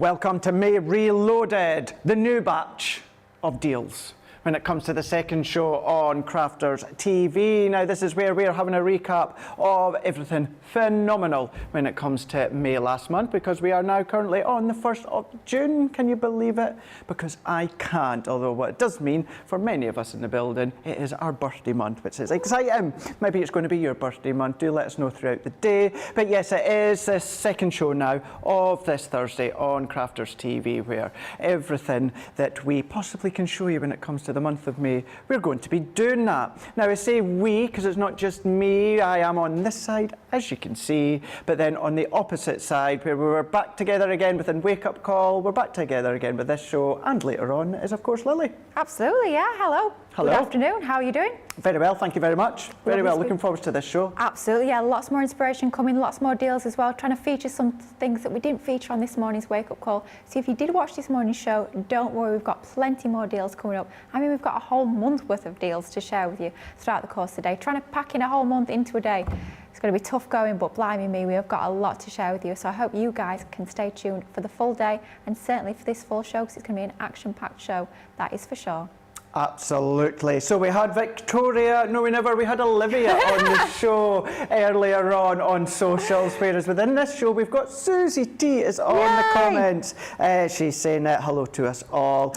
Welcome to May Reloaded, the new batch of deals when it comes to the second show on Crafters TV. Now this is where we're having a recap of everything phenomenal when it comes to May last month, because we are now currently on the 1st of June. Can you believe it? Because I can't, although what it does mean for many of us in the building, it is our birthday month, which is exciting. Maybe it's going to be your birthday month. Do let us know throughout the day. But yes, it is the second show now of this Thursday on Crafters TV, where everything that we possibly can show you when it comes to the month of May, we're going to be doing that. Now I say we because it's not just me. I am on this side, as you can see, but then on the opposite side, where we were back together again with a wake-up call, we're back together again with this show, and later on is of course Lily. Absolutely, yeah. Hello. Hello. Good afternoon. How are you doing? Very well, thank you very much. Very well. Looking forward to this show. Absolutely, yeah. Lots more inspiration coming, lots more deals as well. Trying to feature some things that we didn't feature on this morning's wake-up call. So if you did watch this morning's show, don't worry, we've got plenty more deals coming up. I mean, we've got a whole month worth of deals to share with you throughout the course of the day. Trying to pack in a whole month into a day, it's going to be tough going, but blimey me, we have got a lot to share with you. So I hope you guys can stay tuned for the full day, and certainly for this full show, because it's going to be an action-packed show, that is for sure. Absolutely. So we had Victoria, no we never, we had Olivia on the show earlier on socials, whereas within this show we've got Susie T is on the comments. She's saying hello to us all.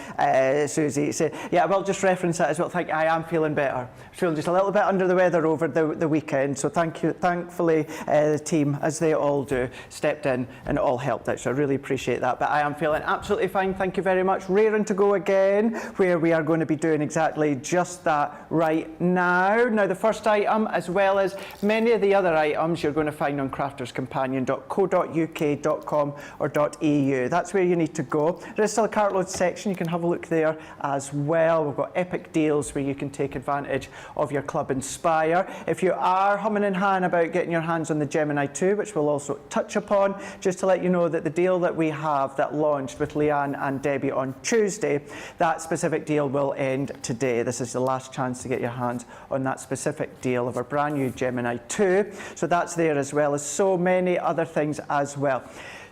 Susie said, yeah, well just reference that as well. I am feeling better. Feeling just a little bit under the weather over the weekend, so thankfully the team, as they all do, stepped in and all helped out, so I really appreciate that. But I am feeling absolutely fine, thank you very much. Raring to go again, where we are going to be doing exactly just that right now. Now the first item, as well as many of the other items, you're going to find on crafterscompanion.co.uk.com or .eu. That's where you need to go. There is still a cartload section, you can have a look there as well. We've got epic deals where you can take advantage of your Club Inspire. If you are humming and hawing about getting your hands on the Gemini 2, which we'll also touch upon, just to let you know that the deal that we have that launched with Leanne and Debbie on Tuesday, that specific deal will end today. This is the last chance to get your hands on that specific deal of our brand new Gemini 2. So that's there, as well as so many other things as well.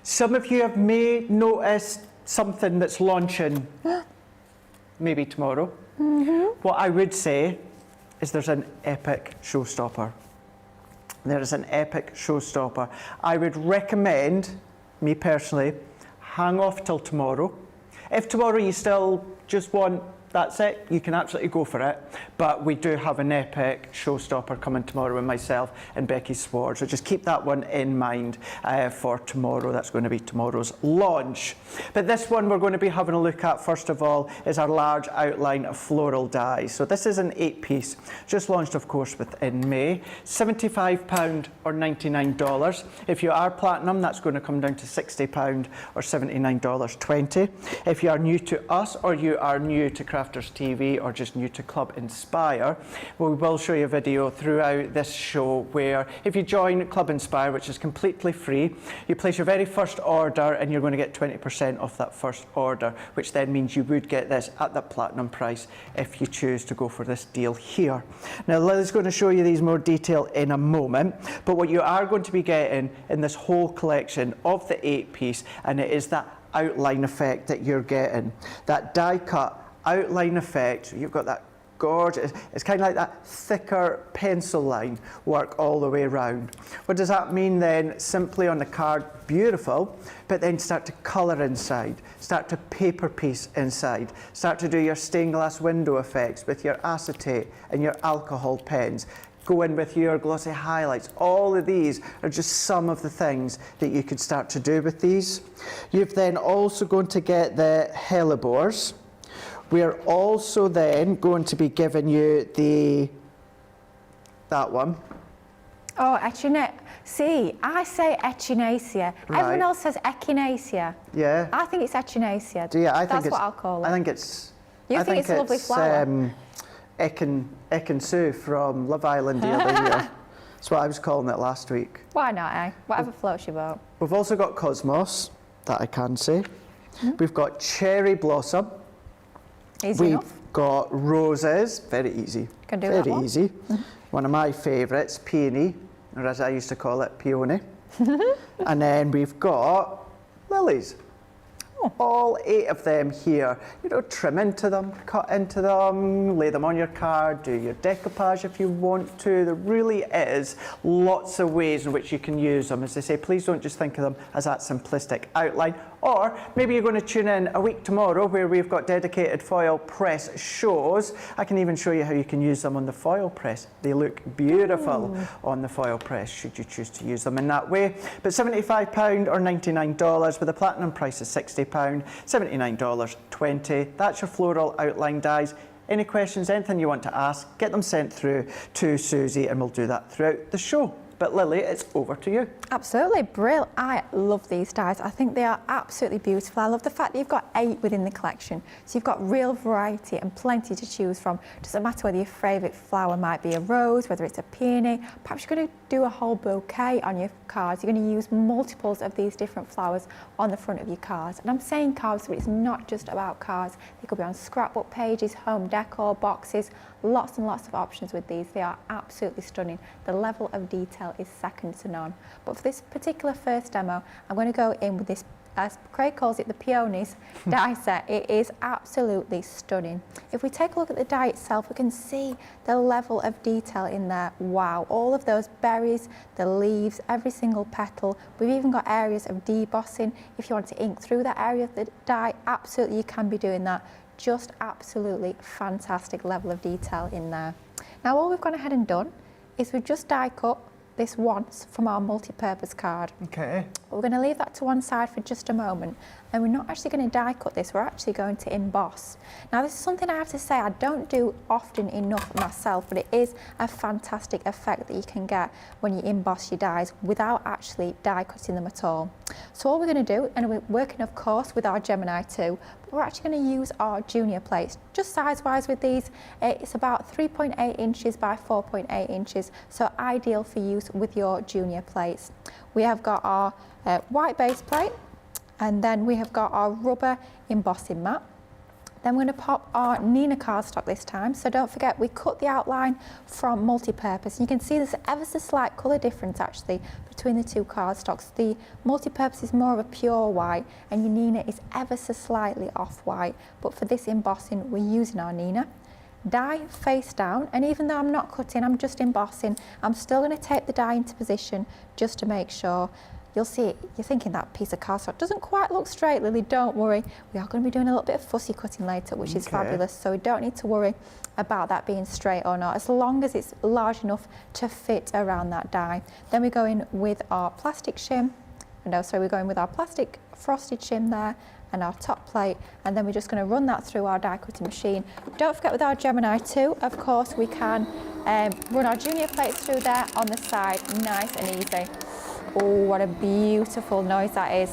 Some of you have may noticed something that's launching maybe tomorrow. What I would say is there's an epic showstopper. There is an epic showstopper. I would recommend, me personally, hang off till tomorrow. If tomorrow you still just want that's it, you can absolutely go for it, but we do have an epic showstopper coming tomorrow with myself and Becky Sward, so just keep that one in mind for tomorrow. That's going to be tomorrow's launch. But this one we're going to be having a look at first of all is our large outline of floral dies. So this is an 8-piece, just launched of course within May, £75 or $99. If you are platinum, that's going to come down to £60 or $79.20. If you are new to us or you are new to Crafters TV or just new to Club Inspire, we will show you a video throughout this show where if you join Club Inspire, which is completely free, you place your very first order and you're going to get 20% off that first order, which then means you would get this at the platinum price if you choose to go for this deal here. Now Lily's going to show you these more detail in a moment, but what you are going to be getting in this whole collection of the 8-piece, and it is that outline effect that you're getting, that die cut outline effect. You've got that gorgeous, it's kind of like that thicker pencil line work all the way around. What does that mean then? Simply on the card, beautiful, but then start to colour inside, start to paper piece inside, start to do your stained glass window effects with your acetate and your alcohol pens. Go in with your glossy highlights. All of these are just some of the things that you could start to do with these. You've then also going to get the hellebores. We are also then going to be giving you that one. Oh, echinacea. See, I say echinacea. Right. Everyone else says echinacea. Yeah. I think it's echinacea. Do you? That's what I'll call it. I think it's. You think it's a lovely flower? Ekin-Su from Love Island the other year. That's what I was calling it last week. Why not, eh? Whatever floats your boat. We've also got Cosmos, that I can say. We've got Cherry Blossom. Easy enough. We've got Roses, very easy. Can do that one. Very easy. One of my favourites, Peony, or as I used to call it, Peony. And then we've got Lilies. all 8 of them here. You know, trim into them, cut into them, lay them on your card, do your decoupage if you want to. There really is lots of ways in which you can use them. As I say, please don't just think of them as that simplistic outline. Or maybe you're going to tune in a week tomorrow where we've got dedicated foil press shows. I can even show you how you can use them on the foil press. They look beautiful on the foil press, should you choose to use them in that way. But £75 or $99 with a platinum price of £60, $79.20. That's your floral outline dies. Any questions, anything you want to ask, get them sent through to Susie and we'll do that throughout the show. But Lily, it's over to you. Absolutely, brilliant. I love these dies. I think they are absolutely beautiful. I love the fact that you've got 8 within the collection. So you've got real variety and plenty to choose from. Doesn't matter whether your favourite flower might be a rose, whether it's a peony. Perhaps you're going to do a whole bouquet on your cards. You're going to use multiples of these different flowers on the front of your cards. And I'm saying cards, but it's not just about cards. They could be on scrapbook pages, home decor, boxes. Lots and lots of options with these. They are absolutely stunning. The level of detail is second to none. But for this particular first demo, I'm going to go in with this, as Craig calls it, the peonies die set. It is absolutely stunning. If we take a look at the die itself, we can see the level of detail in there. Wow, all of those berries, the leaves, every single petal. We've even got areas of debossing. If you want to ink through that area of the die, absolutely you can be doing that. Just absolutely fantastic level of detail in there. Now all we've gone ahead and done is we've just die cut this once from our multi-purpose card. Okay. We're going to leave that to one side for just a moment, and we're not actually going to die cut this, we're actually going to emboss. Now this is something I have to say I don't do often enough myself, but it is a fantastic effect that you can get when you emboss your dies without actually die cutting them at all. So all we're going to do, and we're working of course with our Gemini 2, but we're actually going to use our junior plates. Just size wise with these, it's about 3.8 inches by 4.8 inches, so ideal for use with your junior plates. We have got our white base plate, and then we have got our rubber embossing mat. Then we're going to pop our Nina cardstock this time, so don't forget we cut the outline from multi-purpose. You can see there's ever so slight colour difference actually between the two cardstocks. The multi-purpose is more of a pure white and your Nina is ever so slightly off-white, but for this embossing we're using our Nina. Die face down, and even though I'm not cutting, I'm just embossing, I'm still going to take the die into position just to make sure. You'll see, you're thinking that piece of cardstock doesn't quite look straight, Lily, don't worry. We are going to be doing a little bit of fussy cutting later, which is fabulous, so we don't need to worry about that being straight or not, as long as it's large enough to fit around that die. Then we go in with our plastic shim, we're going with our plastic frosted shim there, and our top plate, and then we're just going to run that through our die cutting machine. Don't forget with our Gemini 2, of course, we can run our junior plates through there on the side, nice and easy. Oh, what a beautiful noise that is.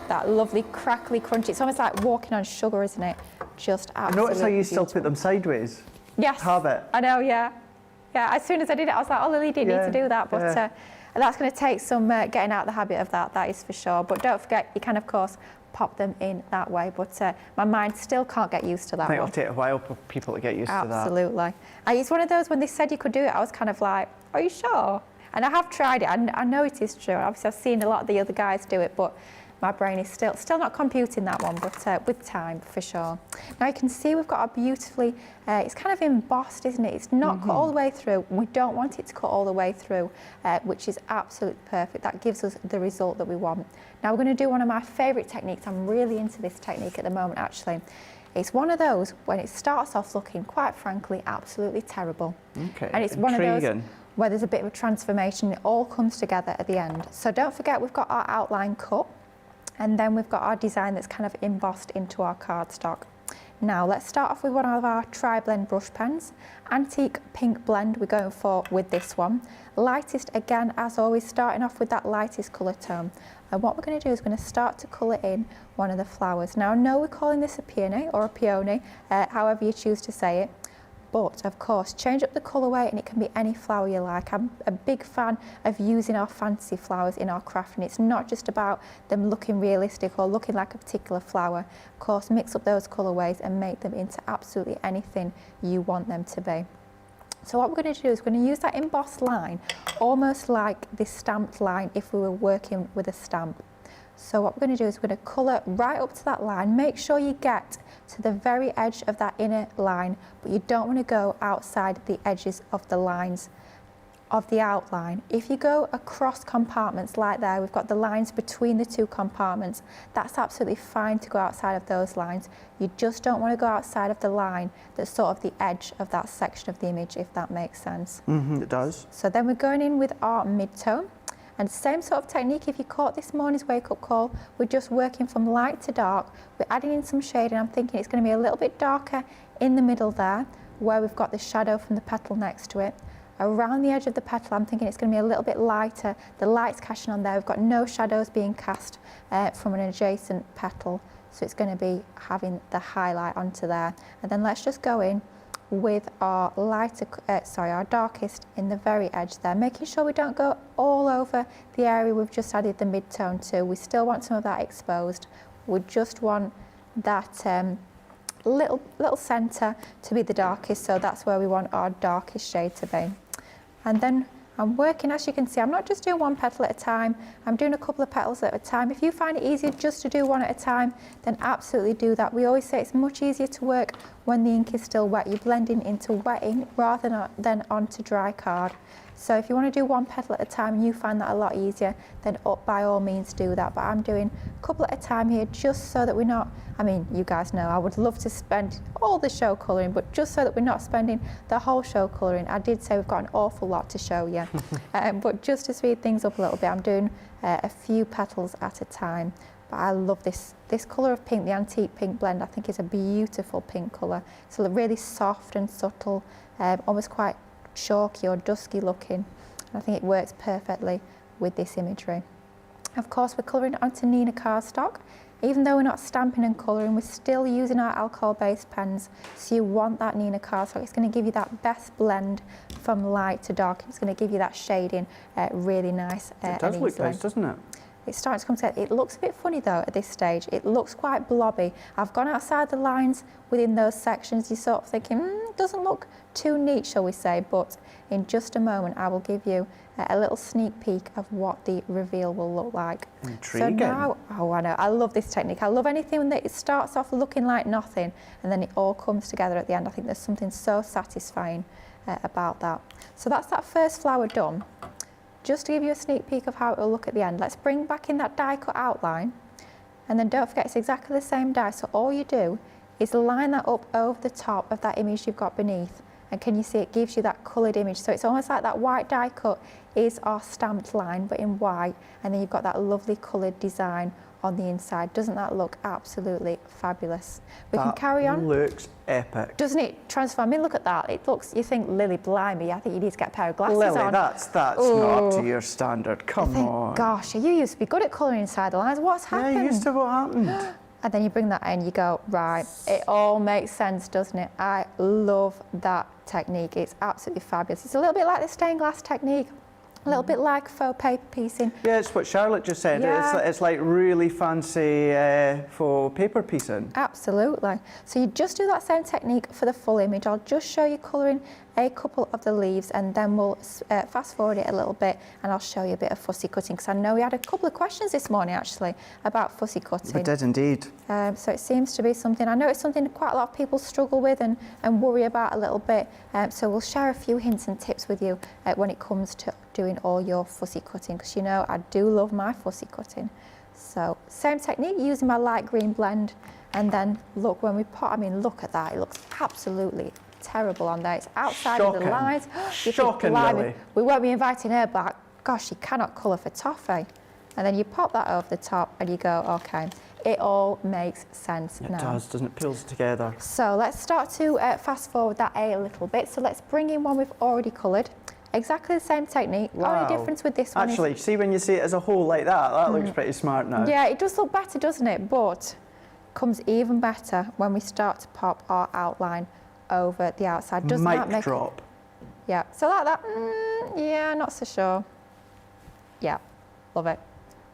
That lovely crackly crunchy. It's almost like walking on sugar, isn't it? Just absolutely Notice how you beautiful. still put them sideways. Yes. Have it. I know, yeah. Yeah, as soon as I did it, I was like, oh, Lily didn't need to do that. But that's going to take some getting out of the habit of that is for sure. But don't forget, you can, of course, pop them in that way, but my mind still can't get used to that. I think it'll take a while for people to get used to that. Absolutely. It's one of those, when they said you could do it, I was kind of like, are you sure? And I have tried it, I know it is true. Obviously I've seen a lot of the other guys do it, but my brain is still not computing that one, but with time for sure. Now you can see we've got our beautifully, it's kind of embossed, isn't it? It's not cut all the way through. We don't want it to cut all the way through, which is absolutely perfect. That gives us the result that we want. Now we're going to do one of my favourite techniques. I'm really into this technique at the moment actually. It's one of those when it starts off looking, quite frankly, absolutely terrible. Okay, and it's one of those where there's a bit of a transformation, it all comes together at the end. So don't forget we've got our outline cut, and then we've got our design that's kind of embossed into our cardstock. Now let's start off with one of our tri-blend brush pens. Antique pink blend we're going for with this one. Lightest again, as always, starting off with that lightest colour tone. And what we're going to do is we're going to start to colour in one of the flowers. Now I know we're calling this a peony or a peony, however you choose to say it. But of course, change up the colourway and it can be any flower you like. I'm a big fan of using our fantasy flowers in our craft, and it's not just about them looking realistic or looking like a particular flower. Of course, mix up those colourways and make them into absolutely anything you want them to be. So what we're going to do is we're going to use that embossed line, almost like this stamped line if we were working with a stamp. So what we're going to do is we're going to colour right up to that line. Make sure you get to the very edge of that inner line, but you don't want to go outside the edges of the lines of the outline. If you go across compartments like there, we've got the lines between the two compartments, that's absolutely fine to go outside of those lines. You just don't want to go outside of the line that's sort of the edge of that section of the image, if that makes sense. It does. So then we're going in with our mid-tone. And same sort of technique, if you caught this morning's wake-up call, we're just working from light to dark. We're adding in some shading. I'm thinking it's going to be a little bit darker in the middle there, where we've got the shadow from the petal next to it. Around the edge of the petal, I'm thinking it's going to be a little bit lighter. The light's casting on there. We've got no shadows being cast from an adjacent petal. So it's going to be having the highlight onto there. And then let's just go in with our our darkest in the very edge there, making sure we don't go all over the area we've just added the mid-tone to. We still want some of that exposed. We just want that little centre to be the darkest, so that's where we want our darkest shade to be. And then I'm working, as you can see, I'm not just doing one petal at a time, I'm doing a couple of petals at a time. If you find it easier just to do one at a time, then absolutely do that. We always say it's much easier to work when the ink is still wet. You're blending into wet ink rather than onto dry card. So if you want to do one petal at a time and you find that a lot easier, then by all means do that. But I'm doing a couple at a time here just so that we're not, I mean, you guys know I would love to spend all the show colouring, but just so that we're not spending the whole show colouring. I did say we've got an awful lot to show you, but just to speed things up a little bit, I'm doing a few petals at a time. But I love this colour of pink, the antique pink blend. I think is a beautiful pink colour. It's really soft and subtle, almost quite chalky or dusky looking. I think it works perfectly with this imagery. Of course, we're colouring onto Nina cardstock. Even though we're not stamping and colouring, we're still using our alcohol-based pens. So you want that Nina cardstock. It's going to give you that best blend from light to dark. It's going to give you that shading really nice. It does look nice, doesn't it? It's starting to come together. It looks a bit funny though at this stage. It looks quite blobby. I've gone outside the lines within those sections. You're sort of thinking, it doesn't look too neat, shall we say, but in just a moment I will give you a little sneak peek of what the reveal will look like. Intriguing. So now, oh I know, I love this technique. I love anything that it starts off looking like nothing and then it all comes together at the end. I think there's something so satisfying about that. So that's that first flower done. Just to give you a sneak peek of how it will look at the end, let's bring back in that die cut outline, and then don't forget it's exactly the same die, so all you do is line that up over the top of that image you've got beneath, and can you see it gives you that coloured image. So it's almost like that white die cut is our stamped line but in white, and then you've got that lovely coloured design on the inside. Doesn't that look absolutely fabulous? We can carry on. Looks epic. Doesn't it transform? I mean, look at that. It looks, you think, Lily, blimey, I think you need to get a pair of glasses Lily, on. that's not up to your standard. Come on. Gosh, you used to be good at colouring inside the lines. What's happened? Yeah, used to what happened. And then you bring that in, you go, right, it all makes sense, doesn't it? I love that technique. It's absolutely fabulous. It's a little bit like the stained glass technique. A little bit like faux paper piecing. Yeah, it's what Charlotte just said. Yeah. It's like really fancy faux paper piecing. Absolutely. So you just do that same technique for the full image. I'll just show you colouring a couple of the leaves and then we'll fast forward it a little bit and I'll show you a bit of fussy cutting because I know we had a couple of questions this morning actually about fussy cutting. We did indeed. So it seems to be something, I know it's something quite a lot of people struggle with and worry about a little bit. So we'll share a few hints and tips with you when it comes to doing all your fussy cutting because you know I do love my fussy cutting. So same technique using my light green blend and then look when we put, I mean look at that, it looks absolutely terrible on there. It's outside of the lines. Shocking, Lily. We won't be inviting her back. Gosh, you cannot colour for toffee. And then you pop that over the top and you go, okay, it all makes sense now. It does, doesn't it? Pulls it together. So let's start to fast forward that a little bit. So let's bring in one we've already coloured. Exactly the same technique. Wow. Only difference with this one actually, see when you see it as a whole like that, that looks pretty smart now. Yeah, it does look better, doesn't it? But comes even better when we start to pop our outline over the outside. Doesn't that make drop. Yeah, so like that, yeah, not so sure. Yeah, love it.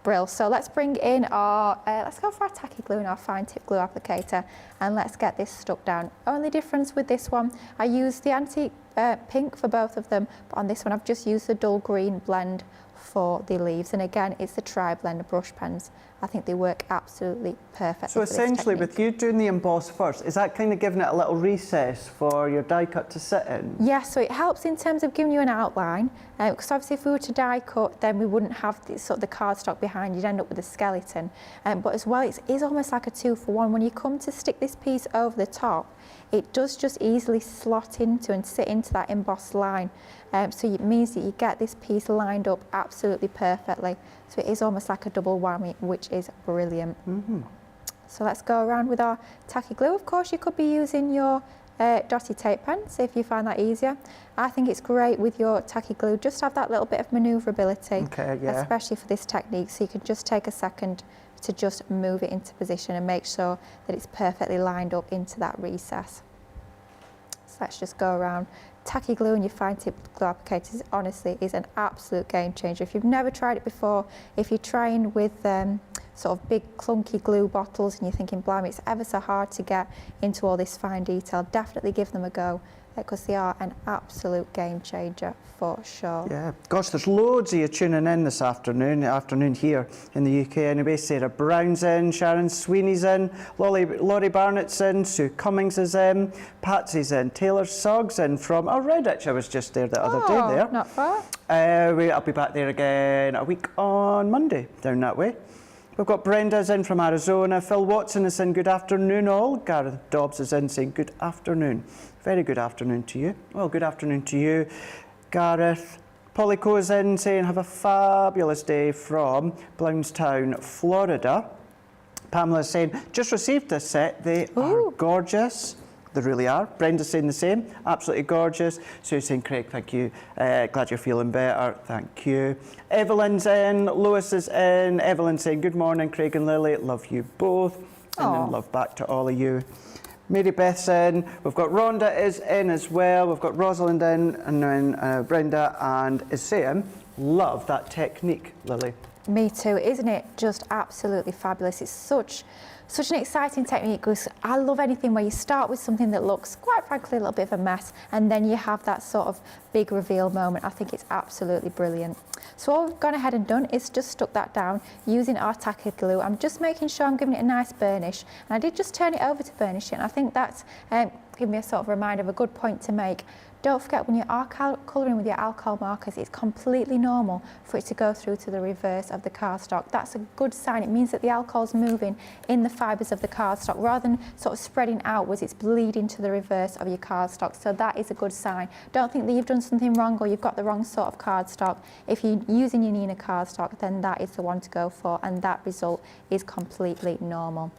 Brill. So let's bring in our, let's go for our tacky glue and our fine tip glue applicator and let's get this stuck down. Only difference with this one, I use the antique pink for both of them, but on this one I've just used the dull green blend for the leaves, and again it's the tri-blend brush pens. I think they work absolutely perfectly. So essentially with you doing the emboss first, is that kind of giving it a little recess for your die cut to sit in? Yeah, so it helps in terms of giving you an outline, because obviously if we were to die cut then we wouldn't have the, sort of the cardstock behind, you'd end up with a skeleton. But as well it is almost like a 2-for-1. When you come to stick this piece over the top, it does just easily slot into and sit into that embossed line. So it means that you get this piece lined up absolutely perfectly. So it is almost like a double whammy, which is brilliant. So let's go around with our tacky glue. Of course, you could be using your dotty tape pen, so if you find that easier. I think it's great with your tacky glue, just have that little bit of manoeuvrability, especially for this technique. So you can just take a second to just move it into position and make sure that it's perfectly lined up into that recess. So let's just go around. Tacky glue and your fine tip glue applicators honestly is an absolute game changer. If you've never tried it before, if you're trying with sort of big clunky glue bottles and you're thinking, blimey, it's ever so hard to get into all this fine detail, definitely give them a go, because they are an absolute game changer for sure. Yeah, gosh, there's loads of you tuning in this afternoon here in the UK anyway. Sarah Brown's in, Sharon Sweeney's in, Laurie Barnett's in, Sue Cummings is in, Patsy's in, Taylor Suggs in from Redditch. I was just there the other day there. Not far. I'll be back there again a week on Monday, down that way. We've got Brenda's in from Arizona, Phil Watson is in, good afternoon all. Gareth Dobbs is in saying good afternoon. Very good afternoon to you. Well, good afternoon to you, Gareth. Polly Coe's in saying have a fabulous day from Blountstown, Florida. Pamela's saying just received this set, they are gorgeous. They really are. Brenda's saying the same, absolutely gorgeous. Sue's saying, Craig, thank you. Glad you're feeling better, thank you. Evelyn's in, Lewis is in. Evelyn's saying, good morning, Craig and Lily, love you both. And then love back to all of you. Mary Beth's in, we've got Rhonda is in as well, we've got Rosalind in, and then Brenda, and is saying, love that technique, Lily. Me too, isn't it just absolutely fabulous? It's such an exciting technique, because I love anything where you start with something that looks, quite frankly, a little bit of a mess, and then you have that sort of big reveal moment. I think it's absolutely brilliant. So all we've gone ahead and done is just stuck that down using our tacky glue. I'm just making sure I'm giving it a nice burnish, and I did just turn it over to burnish it, and I think that's giving me a sort of reminder of a good point to make. Don't forget, when you are colouring with your alcohol markers, it's completely normal for it to go through to the reverse of the cardstock. That's a good sign. It means that the alcohol's moving in the fibres of the cardstock. Rather than sort of spreading outwards, it's bleeding to the reverse of your cardstock. So that is a good sign. Don't think that you've done something wrong or you've got the wrong sort of cardstock. If you're using your Neenah cardstock, then that is the one to go for, and that result is completely normal.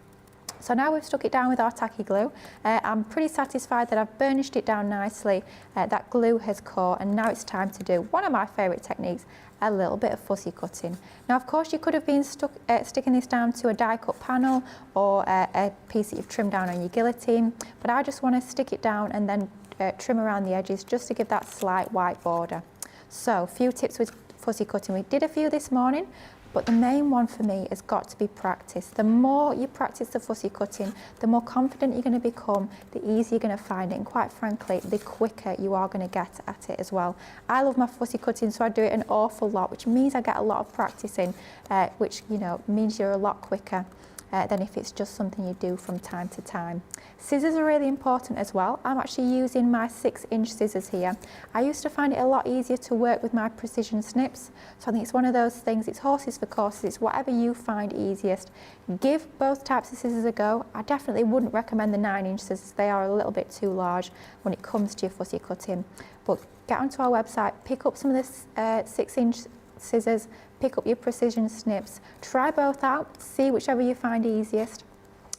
So now we've stuck it down with our tacky glue. I'm pretty satisfied that I've burnished it down nicely. That glue has caught, and now it's time to do one of my favourite techniques, a little bit of fussy cutting. Now, of course, you could have been sticking this down to a die cut panel or a piece that you've trimmed down on your guillotine, but I just want to stick it down and then trim around the edges just to give that slight white border. So, a few tips with fussy cutting. We did a few this morning, but the main one for me has got to be practice. The more you practice the fussy cutting, the more confident you're going to become, the easier you're going to find it, and quite frankly, the quicker you are going to get at it as well. I love my fussy cutting, so I do it an awful lot, which means I get a lot of practice in, which, you know, means you're a lot quicker than if it's just something you do from time to time. Scissors are really important as well. I'm actually using my 6-inch scissors here. I used to find it a lot easier to work with my precision snips, so I think it's one of those things, it's horses for courses, it's whatever you find easiest. Give both types of scissors a go. I definitely wouldn't recommend the 9-inch scissors, they are a little bit too large when it comes to your fussy cutting. But get onto our website, pick up some of the 6-inch scissors, pick up your precision snips, try both out, see whichever you find easiest.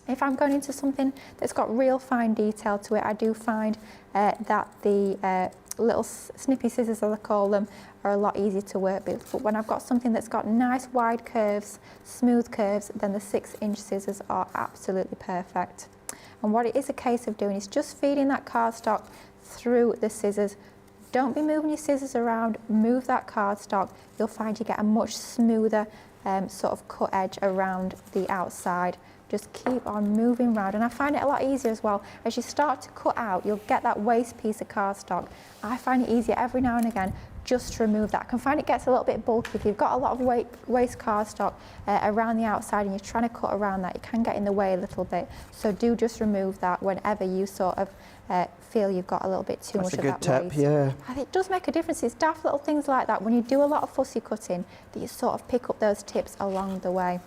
If I'm going into something that's got real fine detail to it, I do find that the little snippy scissors, as I call them, are a lot easier to work with. But when I've got something that's got nice wide curves, smooth curves, then the 6-inch scissors are absolutely perfect. And what it is a case of doing is just feeding that cardstock through the scissors Don't be moving your scissors around, move that cardstock. You'll find you get a much smoother sort of cut edge around the outside. Just keep on moving around, and I find it a lot easier as well. As you start to cut out, you'll get that waste piece of cardstock. I find it easier every now and again just to remove that. I can find it gets a little bit bulky. If you've got a lot of waste cardstock around the outside and you're trying to cut around that, it can get in the way a little bit. So do just remove that whenever you sort of feel you've got a little bit too much of that waste. That's a good tip, yeah. I think it does make a difference. It's daft little things like that when you do a lot of fussy cutting that you sort of pick up those tips along the way.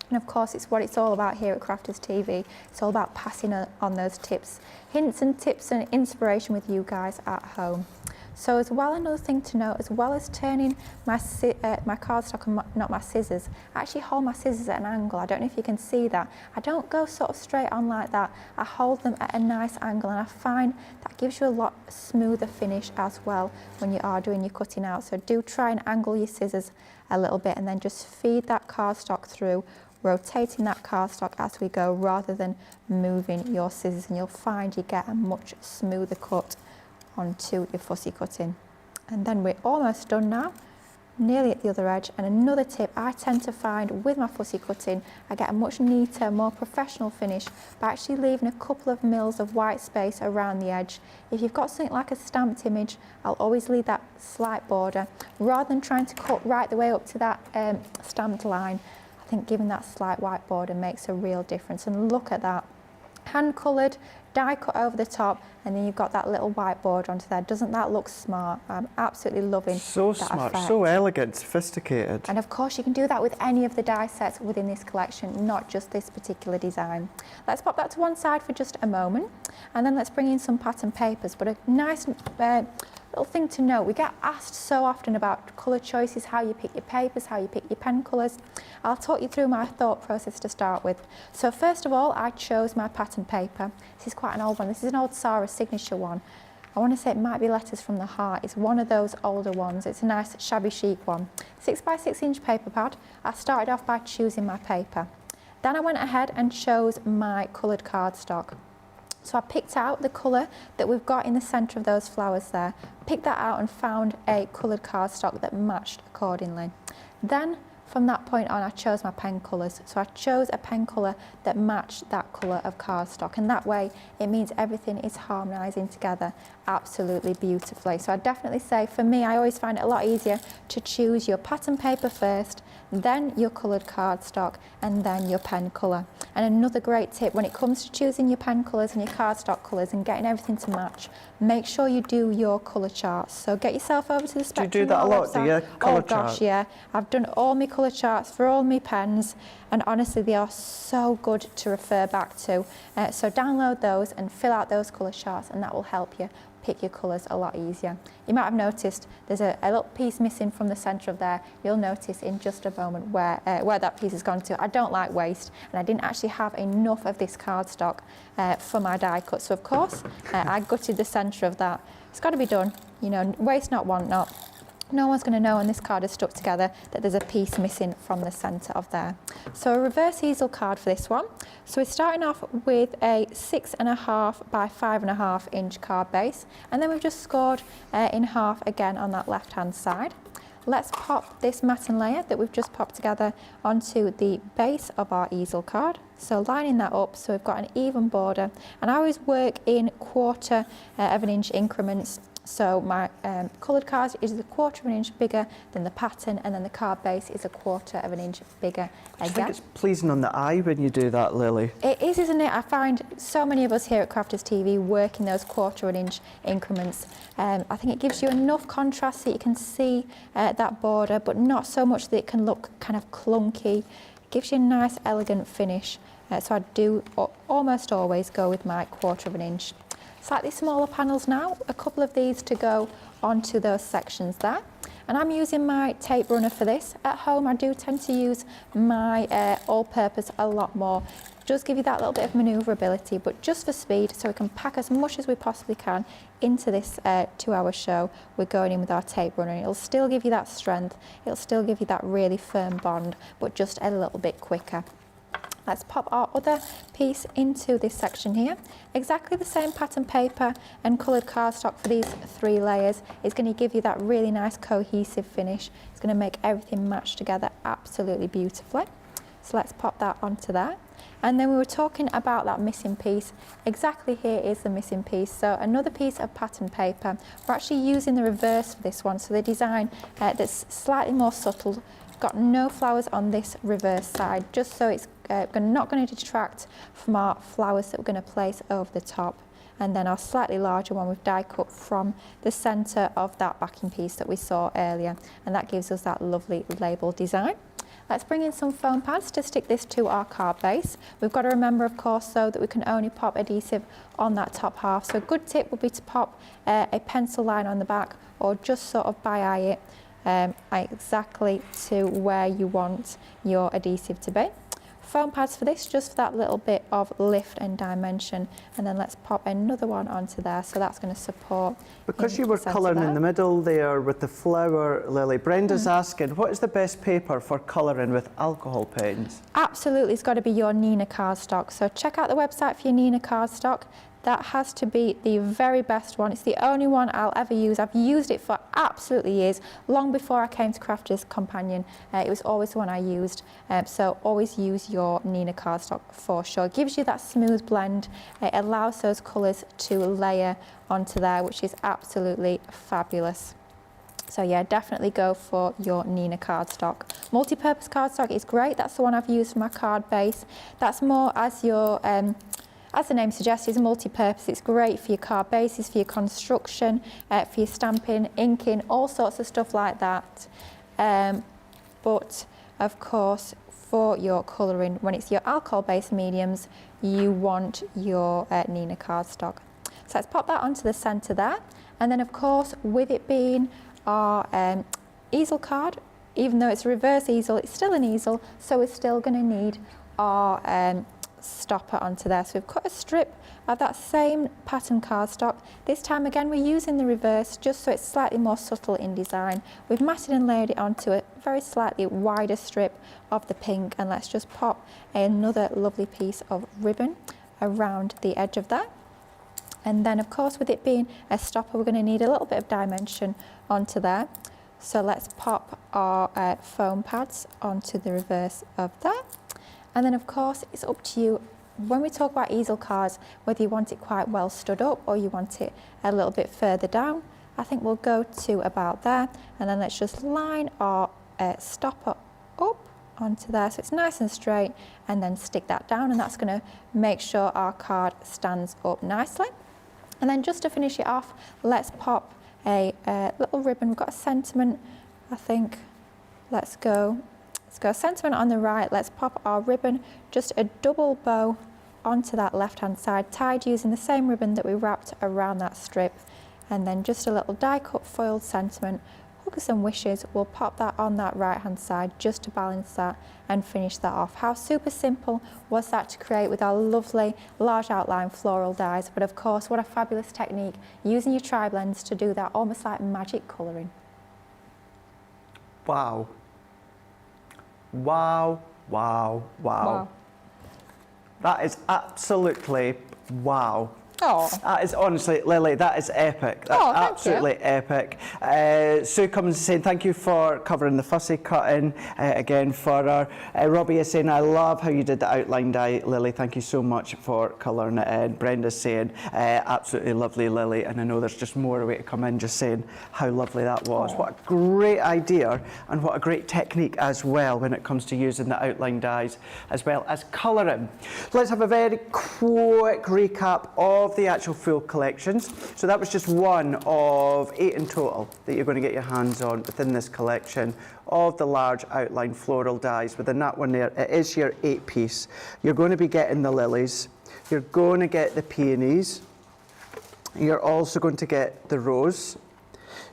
And of course, it's what it's all about here at Crafters TV. It's all about passing on those tips, hints and tips and inspiration with you guys at home. So as well, another thing to note, as well as turning my cardstock and not my scissors, I actually hold my scissors at an angle. I don't know if you can see that. I don't go sort of straight on like that. I hold them at a nice angle, and I find that gives you a lot smoother finish as well when you are doing your cutting out. So do try and angle your scissors a little bit, and then just feed that cardstock through, rotating that cardstock as we go rather than moving your scissors, and you'll find you get a much smoother cut onto your fussy cutting. And then we're almost done now, nearly at the other edge. And another tip I tend to find with my fussy cutting, I get a much neater, more professional finish by actually leaving a couple of mils of white space around the edge. If you've got something like a stamped image, I'll always leave that slight border rather than trying to cut right the way up to that stamped line. I think giving that slight white border makes a real difference. And look at that, hand coloured, die cut over the top, and then you've got that little white border onto there. Doesn't that look smart? I'm absolutely loving so that smart, effect. so elegant, sophisticated. And of course you can do that with any of the die sets within this collection, not just this particular design. Let's pop that to one side for just a moment, and then let's bring in some pattern papers. But a nice little thing to note, we get asked so often about colour choices, how you pick your papers, how you pick your pen colours. I'll talk you through my thought process to start with. So first of all, I chose my pattern paper. This is quite an old one. This is an old Sarah signature one. I want to say it might be Letters from the Heart. It's one of those older ones. It's a nice shabby chic one. 6x6 inch paper pad. I started off by choosing my paper. Then I went ahead and chose my coloured cardstock. So I picked out the colour that we've got in the centre of those flowers there, picked that out and found a coloured cardstock that matched accordingly. Then from that point on, I chose my pen colours. So I chose a pen colour that matched that colour of cardstock, and that way it means everything is harmonising together absolutely beautifully. So I definitely say, for me, I always find it a lot easier to choose your pattern paper first, then your coloured cardstock, and then your pen colour. And another great tip when it comes to choosing your pen colours and your cardstock colours and getting everything to match, make sure you do your colour charts. So get yourself over to the Spectrum. Do you do that a lot, do you? Colour Oh gosh, chart? yeah. I've done all my colour charts for all my pens, and honestly they are so good to refer back to. So download those and fill out those colour charts, and that will help you pick your colours a lot easier. You might have noticed there's a little piece missing from the centre of there. You'll notice in just a moment where that piece has gone to. I don't like waste, and I didn't actually have enough of this cardstock for my die cut. So of course, I gutted the centre of that. It's got to be done, you know, waste not, want not. No one's going to know when this card is stuck together that there's a piece missing from the centre of there. So a reverse easel card for this one. So we're starting off with a 6.5 by 5.5 inch card base, and then we've just scored in half again on that left hand side. Let's pop this matting layer that we've just popped together onto the base of our easel card. So lining that up so we've got an even border, and I always work in 1/4 of an inch increments. So my coloured card is 1/4 of an inch bigger than the pattern, and then the card base is 1/4 of an inch bigger I think again. it's pleasing on the eye when you do that, Lily. It is, isn't it? I find so many of us here at Crafters TV work in those 1/4 of an inch increments. I think it gives you enough contrast so you can see that border, but not so much that it can look kind of clunky. It gives you a nice, elegant finish. So I do almost always go with my 1/4 of an inch. Slightly smaller panels now, a couple of these to go onto those sections there. And I'm using my tape runner for this. At home I do tend to use my all-purpose a lot more. Just give you that little bit of manoeuvrability, but just for speed, so we can pack as much as we possibly can into this 2-hour show. We're going in with our tape runner. It'll still give you that strength, it'll still give you that really firm bond, but just a little bit quicker. Let's pop our other piece into this section here. Exactly the same pattern paper and coloured cardstock for these 3 layers. It's going to give you that really nice cohesive finish. It's going to make everything match together absolutely beautifully. So let's pop that onto there. And then we were talking about that missing piece. Exactly here is the missing piece. So another piece of pattern paper. We're actually using the reverse for this one. So the design that's slightly more subtle. Got no flowers on this reverse side, just so it's not going to detract from our flowers that we're going to place over the top. And then our slightly larger one we've die cut from the centre of that backing piece that we saw earlier. And that gives us that lovely label design. Let's bring in some foam pads to stick this to our card base. We've got to remember, of course, though, that we can only pop adhesive on that top half. So a good tip would be to pop a pencil line on the back, or just sort of by eye it exactly to where you want your adhesive to be. Foam pads for this, just for that little bit of lift and dimension, and then let's pop another one onto there, so that's going to support. Because you were colouring in the middle there with the flower, Lily, Brenda's asking, what is the best paper for colouring with alcohol pens? Absolutely, it's got to be your Nina cardstock. So check out the website for your Nina cardstock. That has to be the very best one. It's the only one I'll ever use. I've used it for absolutely years, long before I came to Crafter's Companion. It was always the one I used. So always use your Nina cardstock for sure. It gives you that smooth blend. It allows those colours to layer onto there, which is absolutely fabulous. So yeah, definitely go for your Nina cardstock. Multi-purpose cardstock is great. That's the one I've used for my card base. That's more as your as the name suggests, it's multi-purpose. It's great for your card bases, for your construction, for your stamping, inking, all sorts of stuff like that. But of course, for your colouring, when it's your alcohol-based mediums, you want your Nina cardstock. So let's pop that onto the centre there. And then of course, with it being our easel card, even though it's a reverse easel, it's still an easel, so we're still going to need our stopper onto there. So we've cut a strip of that same pattern cardstock. This time again we're using the reverse, just so it's slightly more subtle in design. We've matted and layered it onto a very slightly wider strip of the pink, and let's just pop another lovely piece of ribbon around the edge of that. And then of course, with it being a stopper, we're going to need a little bit of dimension onto there. So let's pop our foam pads onto the reverse of that. And then of course, it's up to you. When we talk about easel cards, whether you want it quite well stood up or you want it a little bit further down, I think we'll go to about there. And then let's just line our stopper up onto there, so it's nice and straight, and then stick that down, and that's going to make sure our card stands up nicely. And then just to finish it off, let's pop a little ribbon. We've got a sentiment, I think. Let's go sentiment on the right. Let's pop our ribbon, just a double bow onto that left hand side, tied using the same ribbon that we wrapped around that strip. And then just a little die cut foiled sentiment, hooks and wishes. We'll pop that on that right hand side just to balance that and finish that off. How super simple was that to create with our lovely large outline floral dies? But of course, what a fabulous technique using your tri-blends to do that, almost like magic colouring. Wow. Wow, wow, wow. That is absolutely wow. Oh. That is honestly, Lily, that is epic. That's absolutely epic. Sue Cummins is saying thank you for covering the fussy cutting again for her. Robbie is saying I love how you did the outline die, Lily. Thank you so much for colouring it in. Brenda's saying absolutely lovely, Lily. And I know there's just more way to come in, just saying how lovely that was. Oh. What a great idea, and what a great technique as well when it comes to using the outline dies as well as colouring. Let's have a very quick recap of the actual full collections. So that was just one of 8 in total that you're going to get your hands on within this collection of the large outline floral dies. Within that one there, it is your 8-piece. You're going to be getting the lilies, you're going to get the peonies, you're also going to get the rose,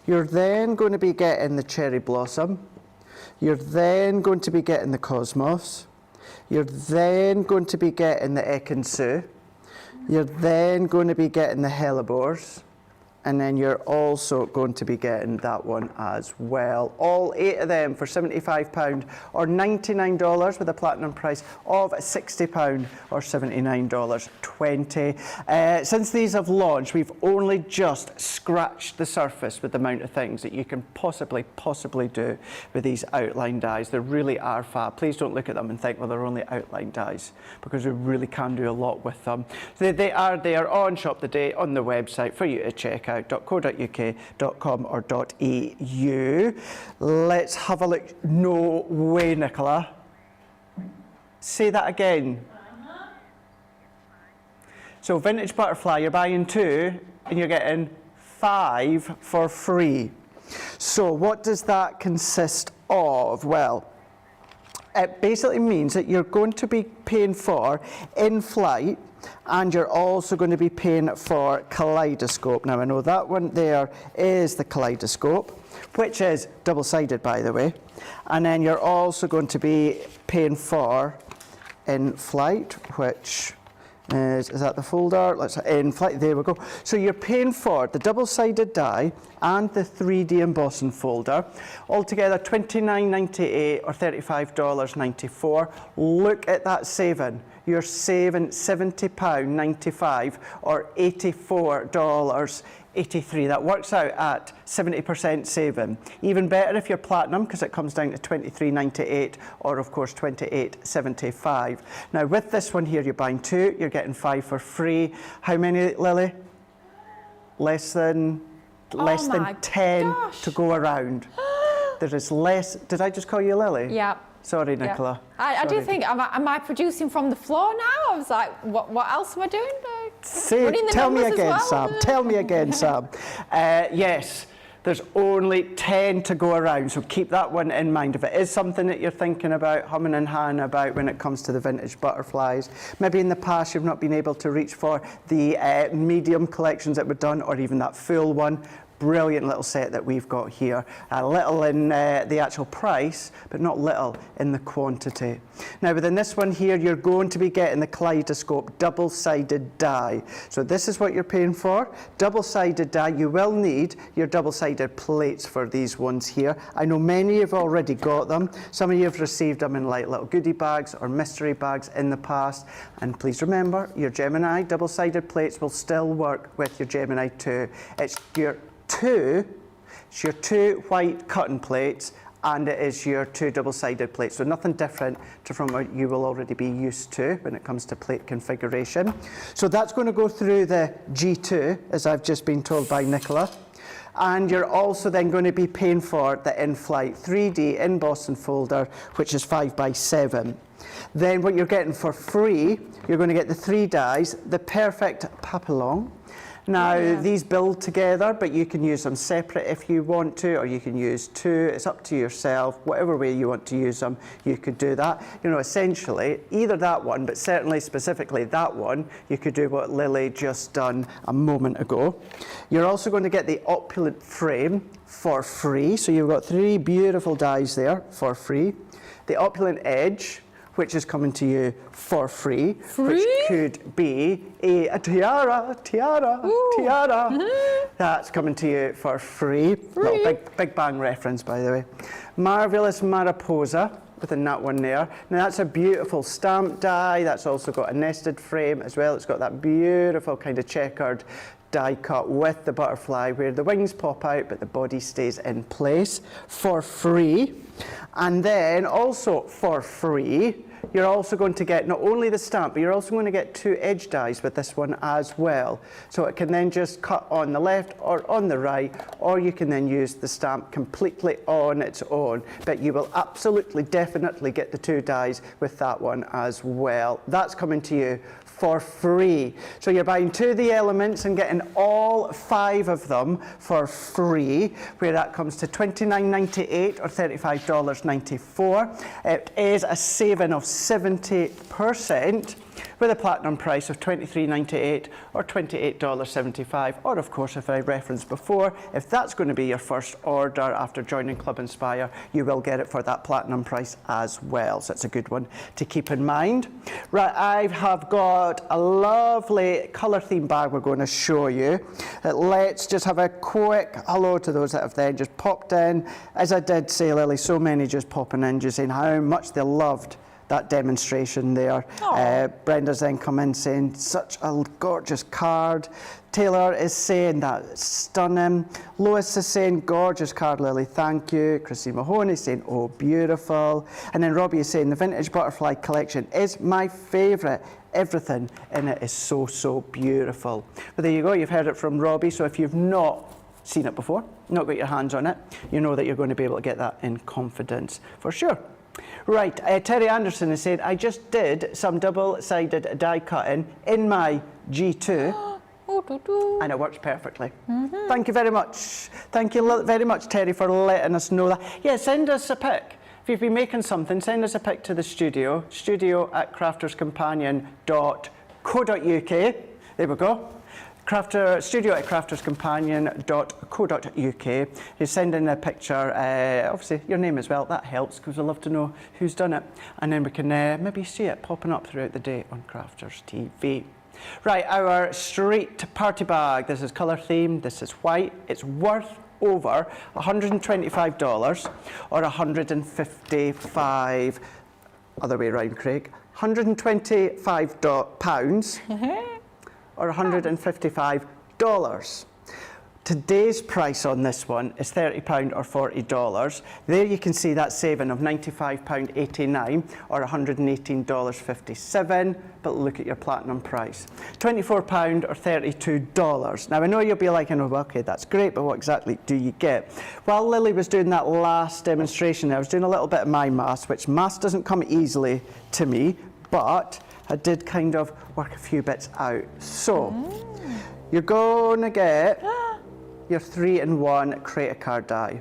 you're then going to be getting the cherry blossom, you're then going to be getting the cosmos, you're then going to be getting the ekinsue, you're then going to be getting the hellebores, And then you're also going to be getting that one as well. All 8 of them for £75 or $99 with a platinum price of £60 or $79.20. Since these have launched, we've only just scratched the surface with the amount of things that you can possibly do with these outline dies. They really are fab. Please don't look at them and think, well, they're only outline dies, because we really can do a lot with them. They are there on Shop the Day on the website for you to check out, .co.uk.com or .eu. Let's have a look. No way, Nicola. Say that again. So vintage butterfly, you're buying 2 and you're getting 5 for free. So what does that consist of? Well, it basically means that you're going to be paying for in flight, and you're also going to be paying for kaleidoscope. Now I know that one there is the kaleidoscope, which is double-sided, by the way. And then you're also going to be paying for in flight, which is that the folder? Let's in flight, there we go. So you're paying for the double-sided die and the 3D embossing folder, altogether $29.98 or $35.94. Look at that saving. You're saving £70.95 or $84.83. That works out at 70% saving. Even better if you're platinum, because it comes down to $23.98 or of course $28.75. Now with this one here, you're buying 2, you're getting 5 for free. How many, Lily? Less than 10 to go around. There is less. Did I just call you Lily? Yeah. Sorry, Nicola. I do think, am I producing from the floor now? I was like, what else am I doing? Tell me again, Sam. Tell me again, Sam. Yes, there's only 10 to go around, so keep that one in mind. If it is something that you're thinking about, humming and hawing about when it comes to the vintage butterflies, maybe in the past you've not been able to reach for the medium collections that were done, or even that full one. Brilliant little set that we've got here. Little in the actual price, but not little in the quantity. Now within this one here, you're going to be getting the kaleidoscope double-sided die. So this is what you're paying for. Double-sided die. You will need your double-sided plates for these ones here. I know many have already got them. Some of you have received them in like little goodie bags or mystery bags in the past. And please remember, your Gemini double-sided plates will still work with your Gemini 2. It's your 2 white cutting plates, and it is your 2 double-sided plates. So nothing different from what you will already be used to when it comes to plate configuration. So that's going to go through the G2, as I've just been told by Nicola. And you're also then going to be paying for the in-flight 3D embossing folder, which is 5x7. Then what you're getting for free, you're going to get the 3 dies, the perfect papillon. Now, these build together, but you can use them separate if you want to, or you can use 2. It's up to yourself. Whatever way you want to use them, you could do that. You know, essentially, either that one, but certainly specifically that one, you could do what Lily just done a moment ago. You're also going to get the opulent frame for free. So you've got 3 beautiful dies there for free. The opulent edge, which is coming to you for free, which could be a tiara. That's coming to you for free. Little Big Bang reference, by the way. Marvelous Mariposa within that one there. Now that's a beautiful stamp die. That's also got a nested frame as well. It's got that beautiful kind of checkered die cut with the butterfly where the wings pop out but the body stays in place for free. And then also for free, you're also going to get not only the stamp, but you're also going to get 2 edge dies with this one as well. So it can then just cut on the left or on the right, or you can then use the stamp completely on its own. But you will absolutely, definitely get the 2 dies with that one as well. That's coming to you for free. So you're buying 2 of the elements and getting all 5 of them for free, where that comes to $29.98 or $35.94. It is a saving of 70%. with a platinum price of $23.98 or $28.75, or of course, if I referenced before, if that's going to be your first order after joining Club Inspire, you will get it for that platinum price as well. So it's a good one to keep in mind. Right, I have got a lovely colour theme bag we're going to show you. Let's just have a quick hello to those that have then just popped in. As I did say, Lily, so many just popping in, just saying how much they loved that demonstration there. Brenda's then come in saying such a gorgeous card. Taylor is saying that stunning. Lois is saying gorgeous card, Lily, thank you. Christine Mahoney is saying oh beautiful. And then Robbie is saying the vintage butterfly collection is my favourite. Everything in it is so beautiful. But there you go, you've heard it from Robbie. So if you've not seen it before, not got your hands on it, you know that you're going to be able to get that in confidence for sure. Right, Terry Anderson is saying, I just did some double-sided die cutting in my G2 and it works perfectly. Thank you very much. Thank you very much, Terry, for letting us know that. Yeah, send us a pic. If you've been making something, send us a pic to the studio, studio@crafterscompanion.co.uk. There we go. studio@crafterscompanion.co.uk. You send in a picture, obviously your name as well, that helps because we love to know who's done it. And then we can maybe see it popping up throughout the day on Crafters TV. Right, our street party bag. This is colour themed, this is white. It's worth over $125 or $155, other way around, Craig, £125 or $155. Today's price on this one is £30 or $40. There you can see that saving of £95.89 or $118.57, but look at your platinum price. £24 or $32. Now I know you'll be like, well, okay, that's great, but what exactly do you get? While Lily was doing that last demonstration, I was doing a little bit of my maths, which maths doesn't come easily to me, but I did kind of work a few bits out. So you're going to get your 3-in-1 create a card die.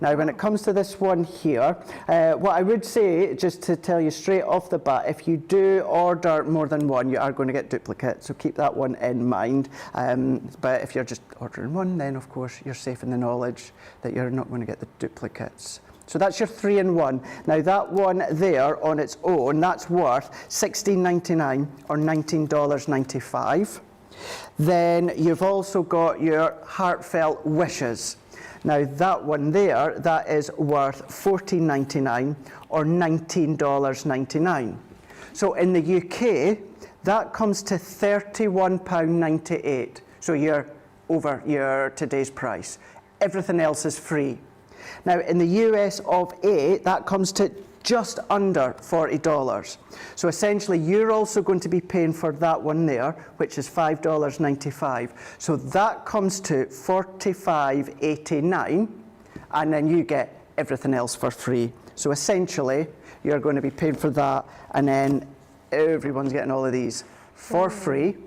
Now when it comes to this one here, what I would say, just to tell you straight off the bat, if you do order more than one, you are going to get duplicates, so keep that one in mind. But if you're just ordering one, then of course you're safe in the knowledge that you're not going to get the duplicates. So that's your 3-in-1. Now that one there on its own, that's worth $16.99 or $19.95. Then you've also got your heartfelt wishes. Now that one there, that is worth $14.99 or $19.99. So in the UK, that comes to £31.98. So you're over your today's price. Everything else is free. Now in the US of A, that comes to just under $40. So essentially you're also going to be paying for that one there, which is $5.95. So that comes to $45.89, and then you get everything else for free. So essentially you're going to be paying for that, and then everyone's getting all of these for free.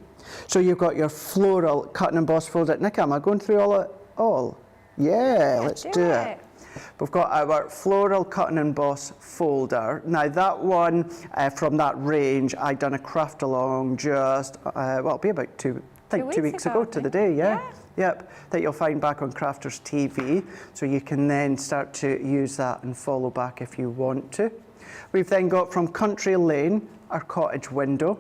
So you've got your floral cut and emboss folder. Nicky, am I going through all? Yeah, let's do it. We've got our floral cut and emboss folder. Now that one, from that range, I'd done a craft along just, well, it'll be about two weeks ago to the day, yeah. Yep, that you'll find back on Crafters TV. So you can then start to use that and follow back if you want to. We've then got from Country Lane, our cottage window.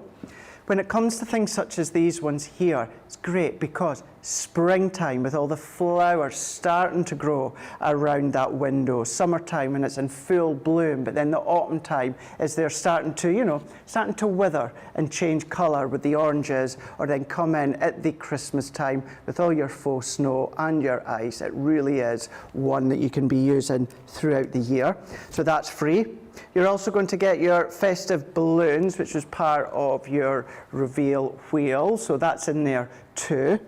When it comes to things such as these ones here, it's great because springtime with all the flowers starting to grow around that window, summertime when it's in full bloom, but then the autumn time is they're starting to, starting to wither and change colour with the oranges, or then come in at the Christmas time with all your faux snow and your ice. It really is one that you can be using throughout the year. So that's free. You're also going to get your festive balloons, which is part of your reveal wheel, so that's in there too.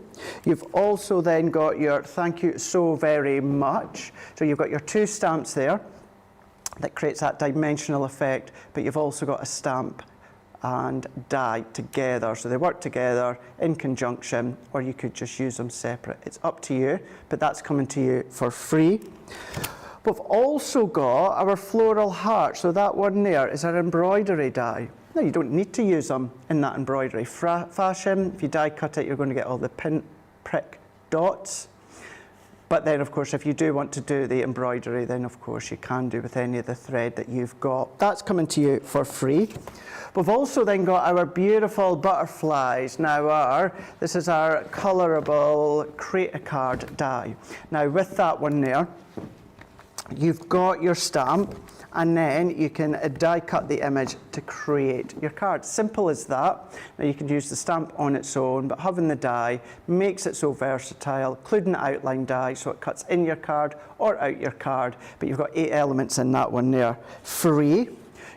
You've also then got your thank you so very much. So you've got your two stamps there that creates that dimensional effect, but you've also got a stamp and die together. So they work together in conjunction, or you could just use them separate. It's up to you, but that's coming to you for free. We've also got our floral heart. So that one there is our embroidery die. Now, you don't need to use them in that embroidery fashion. If you die cut it, you're going to get all the prick dots. But then, of course, if you do want to do the embroidery, then, of course, you can do with any of the thread that you've got. That's coming to you for free. We've also then got our beautiful butterflies. Now, this is our colourable Create-A-Card die. Now, with that one there, you've got your stamp, and then you can die cut the image to create your card. Simple as that. Now you can use the stamp on its own, but having the die makes it so versatile, including the outline die, so it cuts in your card or out your card, but you've got 8 elements in that one there. Free.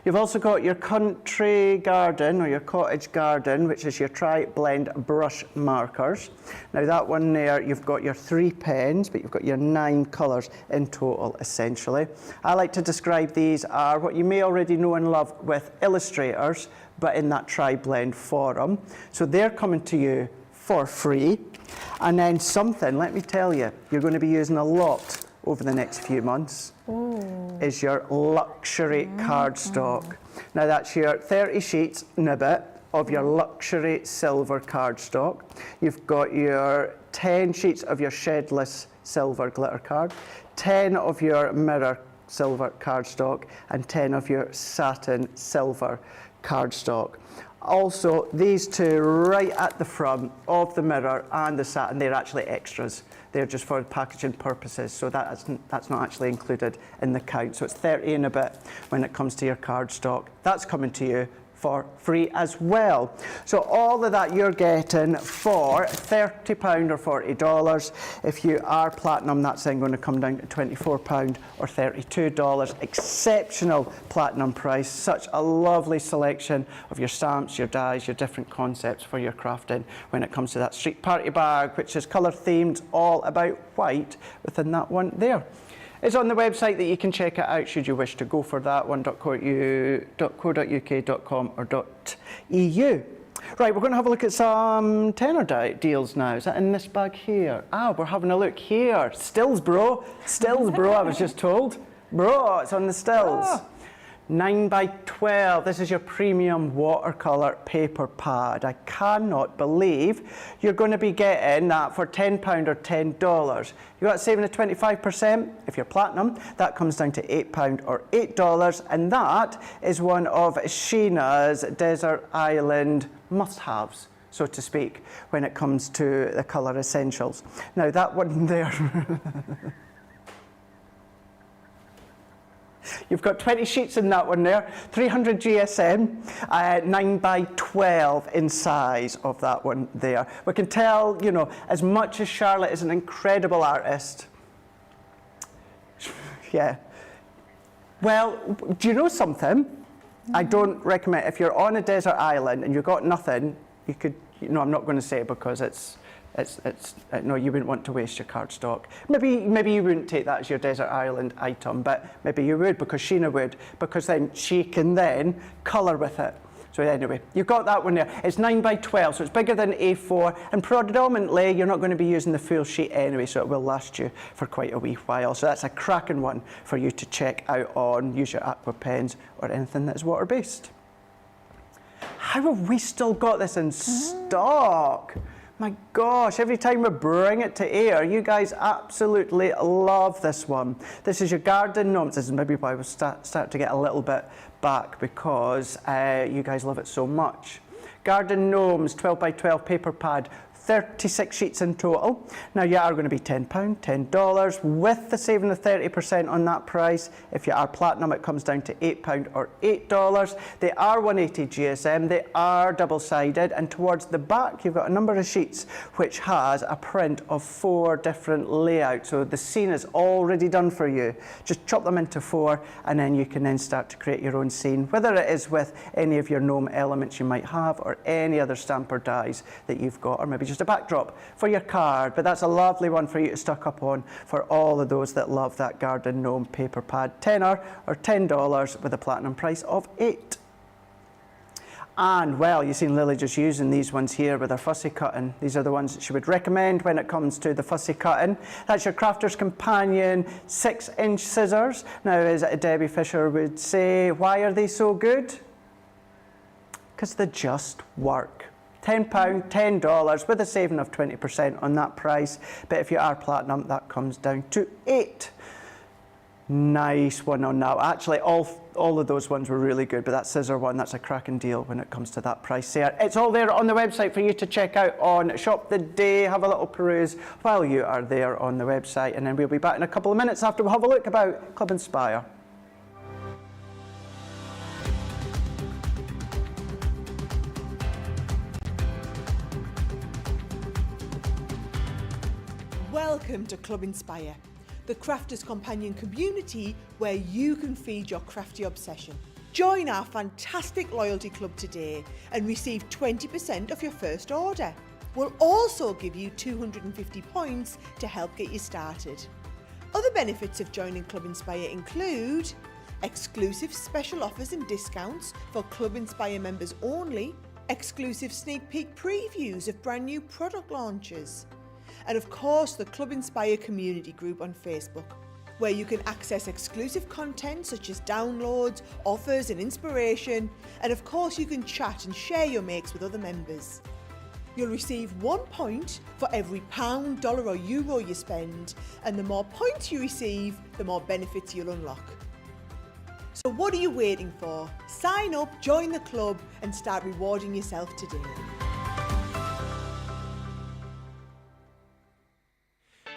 You've also got your country garden or your cottage garden, which is your tri-blend brush markers. Now that one there, you've got your 3 pens, but you've got your 9 colours in total, essentially. I like to describe these are what you may already know and love with illustrators, but in that tri-blend form. So they're coming to you for free. And then something, let me tell you, you're going to be using a lot over the next few months. Ooh. Is your luxury cardstock. Now that's your 30 sheets nibbit of your luxury silver cardstock. You've got your 10 sheets of your shedless silver glitter card, 10 of your mirror silver cardstock, and 10 of your satin silver cardstock. Also, these two right at the front of the mirror and the satin, they're actually extras. They're just for packaging purposes, so that's not actually included in the count. So it's 30 and a bit when it comes to your cardstock. That's coming to you for free as well. So all of that you're getting for £30 or $40. If you are platinum, that's then going to come down to £24 or $32. Exceptional platinum price. Such a lovely selection of your stamps, your dies, your different concepts for your crafting when it comes to that street party bag, which is colour themed, all about white within that one there. It's on the website that you can check it out should you wish to go for that one, .co.uk.com or .eu. Right, we're going to have a look at some tenner deals now. Is that in this bag here? Ah, we're having a look here. Stills, bro. Stills, bro, I was just told. Bro, it's on the stills. Oh. 9 by 12. This is your premium watercolour paper pad. I cannot believe you're going to be getting that for £10 or $10. You got saving of 25%. If you're platinum, that comes down to £8 or $8, and that is one of Sheena's Desert Island must-haves, so to speak, when it comes to the colour essentials. Now that one there. You've got 20 sheets in that one there, 300 GSM, 9 by 12 in size of that one there. We can tell, you know, as much as Charlotte is an incredible artist, yeah. Well, do you know something? I don't recommend, if you're on a desert island and you've got nothing, you could, you know, I'm not going to say it because no, you wouldn't want to waste your cardstock. Maybe you wouldn't take that as your desert island item, but maybe you would, because Sheena would, because then she can then colour with it. So anyway, you've got that one there. It's 9 by 12, so it's bigger than A4, and predominantly you're not going to be using the full sheet anyway, so it will last you for quite a wee while. So that's a cracking one for you to check out on. Use your aqua pens or anything that is water-based. How have we still got this in stock? My gosh, every time we bring it to air, you guys absolutely love this one. This is your garden gnomes. This is maybe why we start to get a little bit back, because you guys love it so much. Garden gnomes, 12 by 12 paper pad, 36 sheets in total. Now you are going to be £10, $10, with the saving of 30% on that price. If you are platinum, it comes down to £8 or $8. They are 180 GSM, they are double-sided, and towards the back you've got a number of sheets which has a print of 4 different layouts. So the scene is already done for you. Just chop them into 4, and then you can then start to create your own scene, whether it is with any of your gnome elements you might have, or any other stamp or dies that you've got, or maybe just a backdrop for your card. But that's a lovely one for you to stock up on for all of those that love that garden gnome paper pad. Tenner or $10 with a platinum price of £8. And well, you've seen Lily just using these ones here with her fussy cutting. These are the ones that she would recommend when it comes to the fussy cutting. That's your Crafter's Companion 6-inch scissors. Now, as Debbie Fisher would say, why are they so good? because they just work. £10, $10 with a saving of 20% on that price. But if you are platinum, that comes down to £8. Nice one on that. Actually, all of those ones were really good, but that scissor one, that's a cracking deal when it comes to that price there. It's all there on the website for you to check out on Shop the Day. Have a little peruse while you are there on the website, and then we'll be back in a couple of minutes after we'll have a look about Club Inspire. Welcome to Club Inspire, the crafters' companion community where you can feed your crafty obsession. Join our fantastic loyalty club today and receive 20% off your first order. We'll also give you 250 points to help get you started. Other benefits of joining Club Inspire include exclusive special offers and discounts for Club Inspire members only, exclusive sneak peek previews of brand new product launches, and of course the Club Inspire community group on Facebook, where you can access exclusive content such as downloads, offers and inspiration, and of course you can chat and share your makes with other members. You'll receive 1 point for every £1, dollar or euro you spend, and the more points you receive, the more benefits you'll unlock. So what are you waiting for? Sign up, join the club and start rewarding yourself today.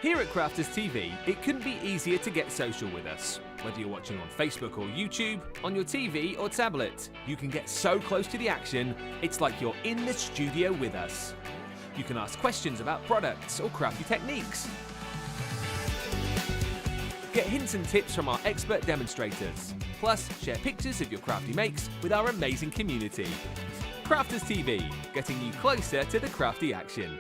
Here at Crafters TV, it couldn't be easier to get social with us. Whether you're watching on Facebook or YouTube, on your TV or tablet, you can get so close to the action, it's like you're in the studio with us. You can ask questions about products or crafty techniques. Get hints and tips from our expert demonstrators. Plus, share pictures of your crafty makes with our amazing community. Crafters TV, getting you closer to the crafty action.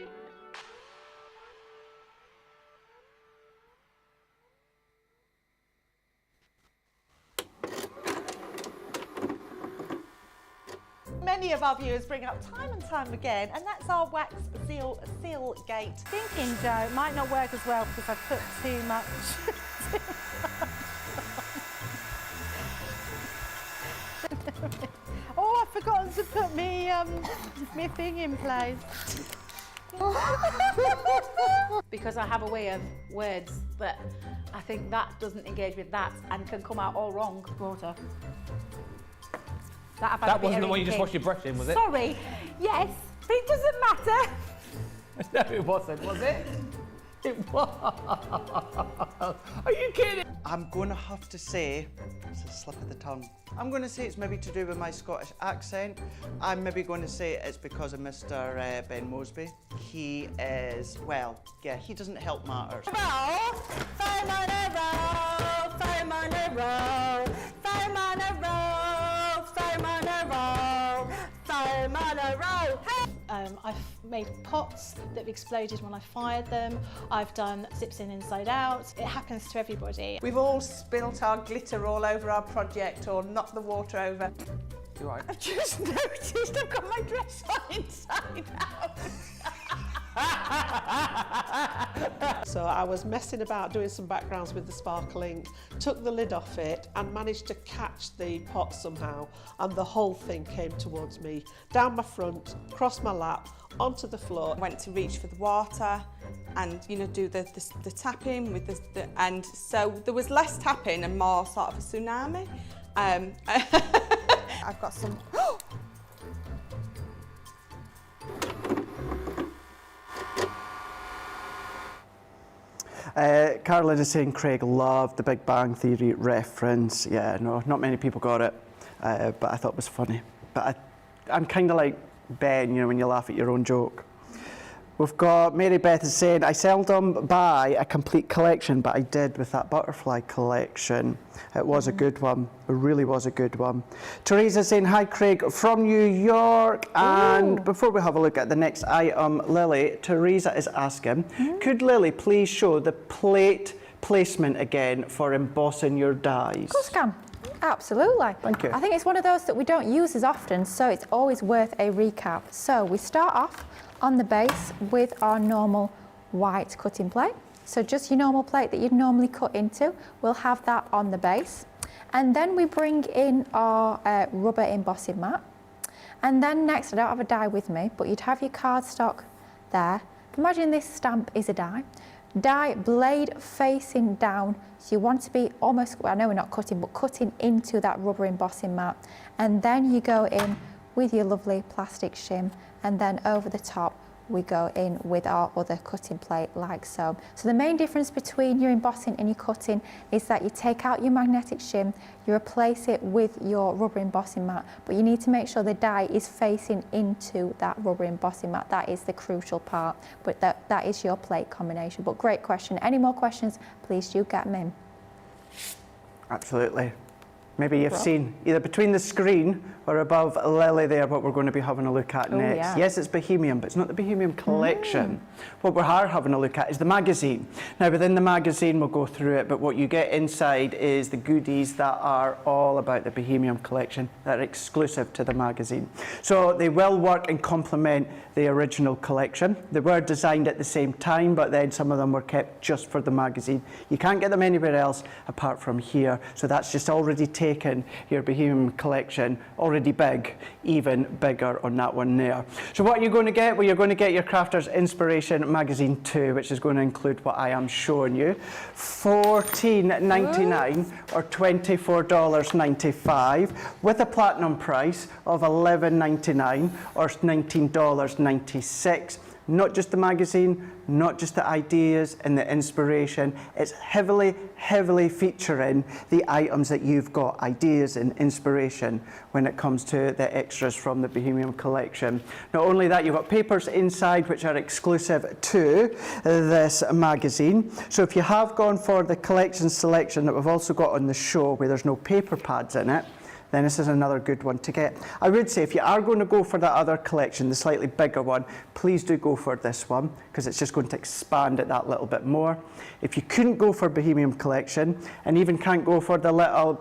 Many of our viewers bring up time and time again, and that's our wax seal gate. Thinking, Joe, it might not work as well because I've put too much. Oh, I've forgotten to put me thing in place. Because I have a way of words that I think that doesn't engage with that and can come out all wrong. Water. That wasn't the one you just washed your brush in, was it? Sorry. Yes, but it doesn't matter. No, it wasn't, was it? It was. Are you kidding? I'm going to have to say, it's a slip of the tongue. I'm going to say it's maybe to do with my Scottish accent. I'm maybe going to say it's because of Mr. Ben Mosby. He is, well, yeah, he doesn't help matters. I've made pots that have exploded when I fired them. I've done zips in inside out. It happens to everybody. We've all spilt our glitter all over our project or knocked the water over. You're right. I've just noticed I've got my dress on inside out. So I was messing about doing some backgrounds with the sparkling, took the lid off it and managed to catch the pot somehow, and the whole thing came towards me, down my front, across my lap, onto the floor. Went to reach for the water and, you know, do the tapping with the and so there was less tapping and more sort of a tsunami. I've got some. Carolyn is saying Craig loved the Big Bang Theory reference. Yeah, no, not many people got it, but I thought it was funny. But I'm kind of like Ben, you know, when you laugh at your own joke. We've got Mary Beth is saying, I seldom buy a complete collection, but I did with that butterfly collection. It was a good one. It really was a good one. Teresa saying, hi Craig, from New York. And before we have a look at the next item, Lily, Teresa is asking, could Lily please show the plate placement again for embossing your dies? Of course I can. Absolutely. Thank you. I think it's one of those that we don't use as often, so it's always worth a recap. So we start off on the base with our normal white cutting plate. So just your normal plate that you'd normally cut into, we'll have that on the base. And then we bring in our rubber embossing mat. And then next, I don't have a die with me, but you'd have your cardstock there. Imagine this stamp is a die. Die blade facing down, so you want to be almost, well, I know we're not cutting, but cutting into that rubber embossing mat. And then you go in with your lovely plastic shim, and then over the top we go in with our other cutting plate like so. So the main difference between your embossing and your cutting is that you take out your magnetic shim, you replace it with your rubber embossing mat, but you need to make sure the die is facing into that rubber embossing mat. That is the crucial part, but that is your plate combination. But great question. Any more questions, please do get them in. Absolutely. Maybe you've seen either between the screen or above Lily there what we're going to be having a look at next. Yeah. Yes, it's Bohemian, but it's not the Bohemian collection. What we are having a look at is the magazine. Now, within the magazine, we'll go through it, but what you get inside is the goodies that are all about the Bohemian collection that are exclusive to the magazine. So they will work and complement the original collection. They were designed at the same time, but then some of them were kept just for the magazine. You can't get them anywhere else apart from here. So that's just already taken your Bohemian collection, already big, even bigger on that one there. So what are you going to get? Well, you're going to get your Crafters Inspiration Magazine 2, which is going to include what I am showing you. $14.99 or $24.95 with a platinum price of $11.99 or $19.96. Not just the magazine, not just the ideas and the inspiration. It's heavily, heavily featuring the items that you've got, ideas and inspiration when it comes to the extras from the Bohemian collection. Not only that, you've got papers inside which are exclusive to this magazine. So if you have gone for the collection selection that we've also got on the show where there's no paper pads in it, then this is another good one to get. I would say if you are going to go for that other collection, the slightly bigger one, please do go for this one because it's just going to expand it that little bit more. If you couldn't go for Bohemian collection and even can't go for the little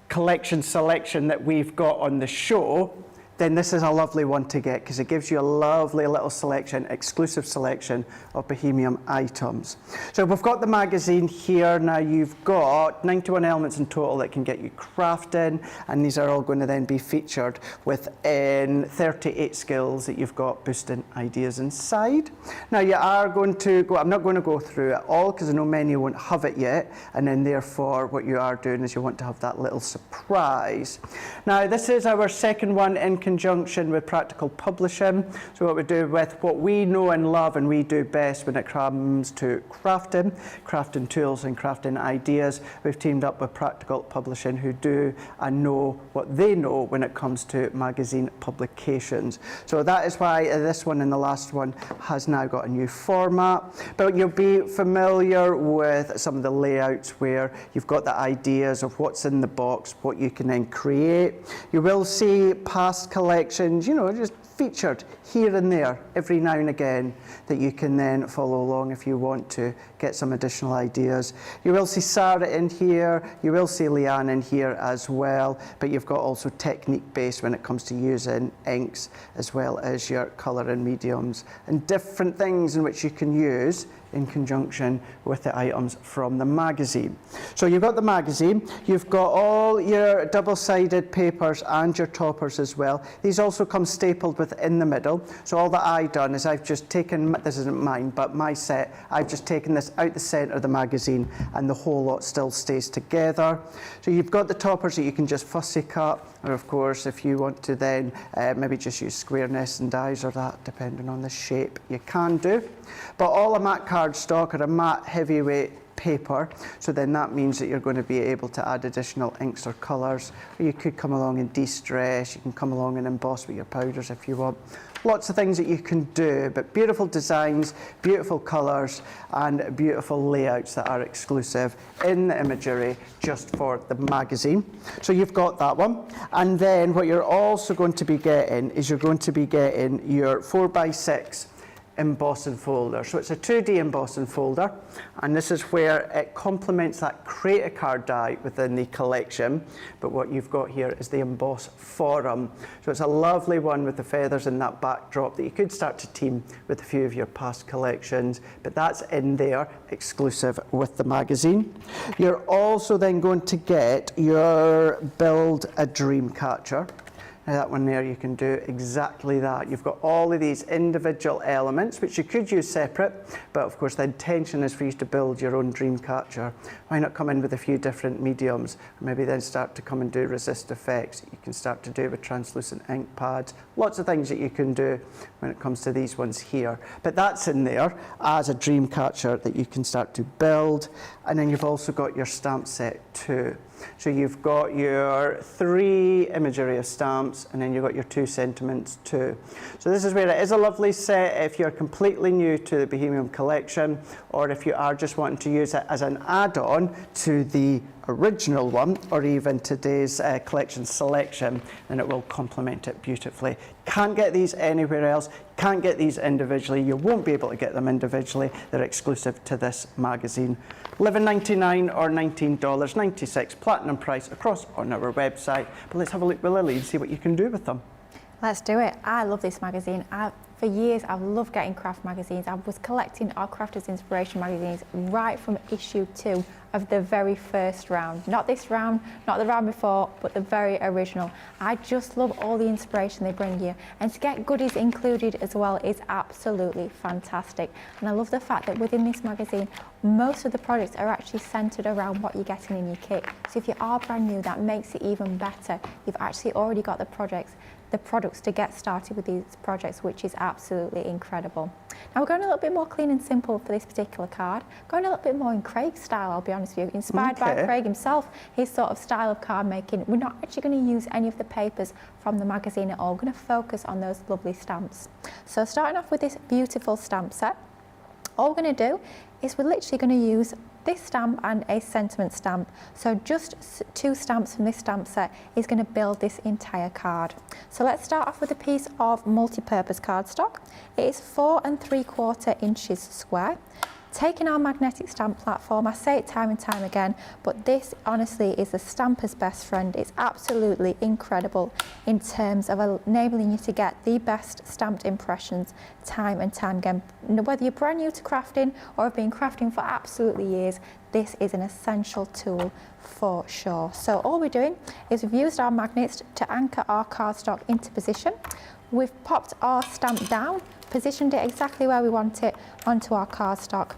collection selection that we've got on the show, then this is a lovely one to get because it gives you a lovely little selection, exclusive selection of Bohemian items. So we've got the magazine here. Now you've got 91 elements in total that can get you crafting, and these are all going to then be featured within 38 skills that you've got boosting ideas inside. Now you are going to go, I'm not going to go through it all because I know many won't have it yet, and then therefore what you are doing is you want to have that little surprise. Now this is our second one in conjunction with practical publishing. So what we do with what we know and love and we do best when it comes to crafting tools and crafting ideas, we've teamed up with practical publishing who do and know what they know when it comes to magazine publications. So that is why this one and the last one has now got a new format, but you'll be familiar with some of the layouts where you've got the ideas of what's in the box, what you can then create. You will see past collections, you know, just featured here and there every now and again that you can then follow along if you want to get some additional ideas. You will see Sarah in here, you will see Leanne in here as well, but you've got also technique based when it comes to using inks as well as your colour and mediums and different things in which you can use in conjunction with the items from the magazine. So you've got the magazine, you've got all your double-sided papers and your toppers as well. These also come stapled within the middle. So all that I've done is I've just taken, this isn't mine, but my set, I've just taken this out the centre of the magazine and the whole lot still stays together. So you've got the toppers that you can just fussy cut, or of course if you want to then maybe just use squareness and dies or that, depending on the shape, you can do. But all a matte cardstock or a matte heavyweight paper, so then that means that you're going to be able to add additional inks or colours, or you could come along and de-stress, you can come along and emboss with your powders if you want. Lots of things that you can do, but beautiful designs, beautiful colours and beautiful layouts that are exclusive in the imagery just for the magazine. So you've got that one, and then what you're also going to be getting is you're going to be getting your 4x6 embossing folder. So it's a 2D embossing folder, and this is where it complements that create a card die within the collection, but what you've got here is the emboss forum. So it's a lovely one with the feathers and that backdrop that you could start to team with a few of your past collections, but that's in there exclusive with the magazine. You're also then going to get your Build a Dream Catcher. Now that one there, you can do exactly that. You've got all of these individual elements, which you could use separate, but of course the intention is for you to build your own dream catcher. Why not come in with a few different mediums, or maybe then start to come and do resist effects. You can start to do with translucent ink pads, lots of things that you can do when it comes to these ones here. But that's in there as a dream catcher that you can start to build. And then you've also got your stamp set too. So you've got your 3 imagery of stamps, and then you've got your 2 sentiments too. So this is where it is a lovely set if you're completely new to the Bohemian collection, or if you are just wanting to use it as an add-on to the original one, or even today's collection selection, then it will complement it beautifully. Can't get these anywhere else, can't get these individually, you won't be able to get them individually, they're exclusive to this magazine. $11.99 or $19.96 platinum price across on our website. But let's have a look with Lily and see what you can do with them. Let's do it. I love this magazine. For years, I've loved getting craft magazines. I was collecting our Crafters Inspiration magazines right from issue 2 of the very first round. Not this round, not the round before, but the very original. I just love all the inspiration they bring you. And to get goodies included as well is absolutely fantastic. And I love the fact that within this magazine, most of the products are actually centered around what you're getting in your kit. So if you are brand new, that makes it even better. You've actually already got the products to get started with these projects, which is absolutely incredible. Now we're going a little bit more clean and simple for this particular card, going a little bit more in Craig's style, I'll be honest with you, inspired by Craig himself, his sort of style of card making. We're not actually going to use any of the papers from the magazine at all, we're going to focus on those lovely stamps. So starting off with this beautiful stamp set, all we're going to do is we're literally going to use this stamp and a sentiment stamp. So just 2 stamps from this stamp set is going to build this entire card. So let's start off with a piece of multi-purpose cardstock. It is 4 3/4 inches square. Taking our magnetic stamp platform, I say it time and time again, but this honestly is the stamper's best friend. It's absolutely incredible in terms of enabling you to get the best stamped impressions time and time again. Whether you're brand new to crafting or have been crafting for absolutely years, this is an essential tool for sure. So all we're doing is we've used our magnets to anchor our cardstock into position. We've popped our stamp down, positioned it exactly where we want it onto our cardstock.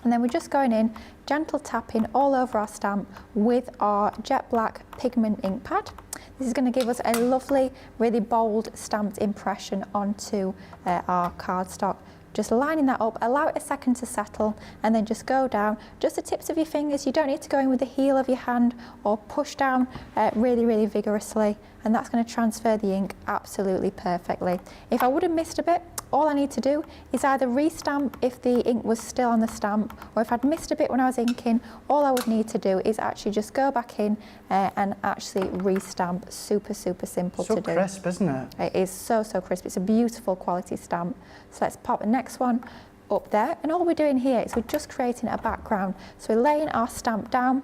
And then we're just going in, gentle tapping all over our stamp with our jet black pigment ink pad. This is going to give us a lovely, really bold stamped impression onto our cardstock. Just lining that up, allow it a second to settle, and then just go down, just the tips of your fingers. You don't need to go in with the heel of your hand or push down really, really vigorously, and that's going to transfer the ink absolutely perfectly. If I would have missed a bit, all I need to do is either re-stamp if the ink was still on the stamp, or if I'd missed a bit when I was inking, all I would need to do is actually just go back in and actually re-stamp. Super, super simple to do. So crisp, isn't it? It is so, so crisp. It's a beautiful quality stamp. So let's pop the next one up there. And all we're doing here is we're just creating a background. So we're laying our stamp down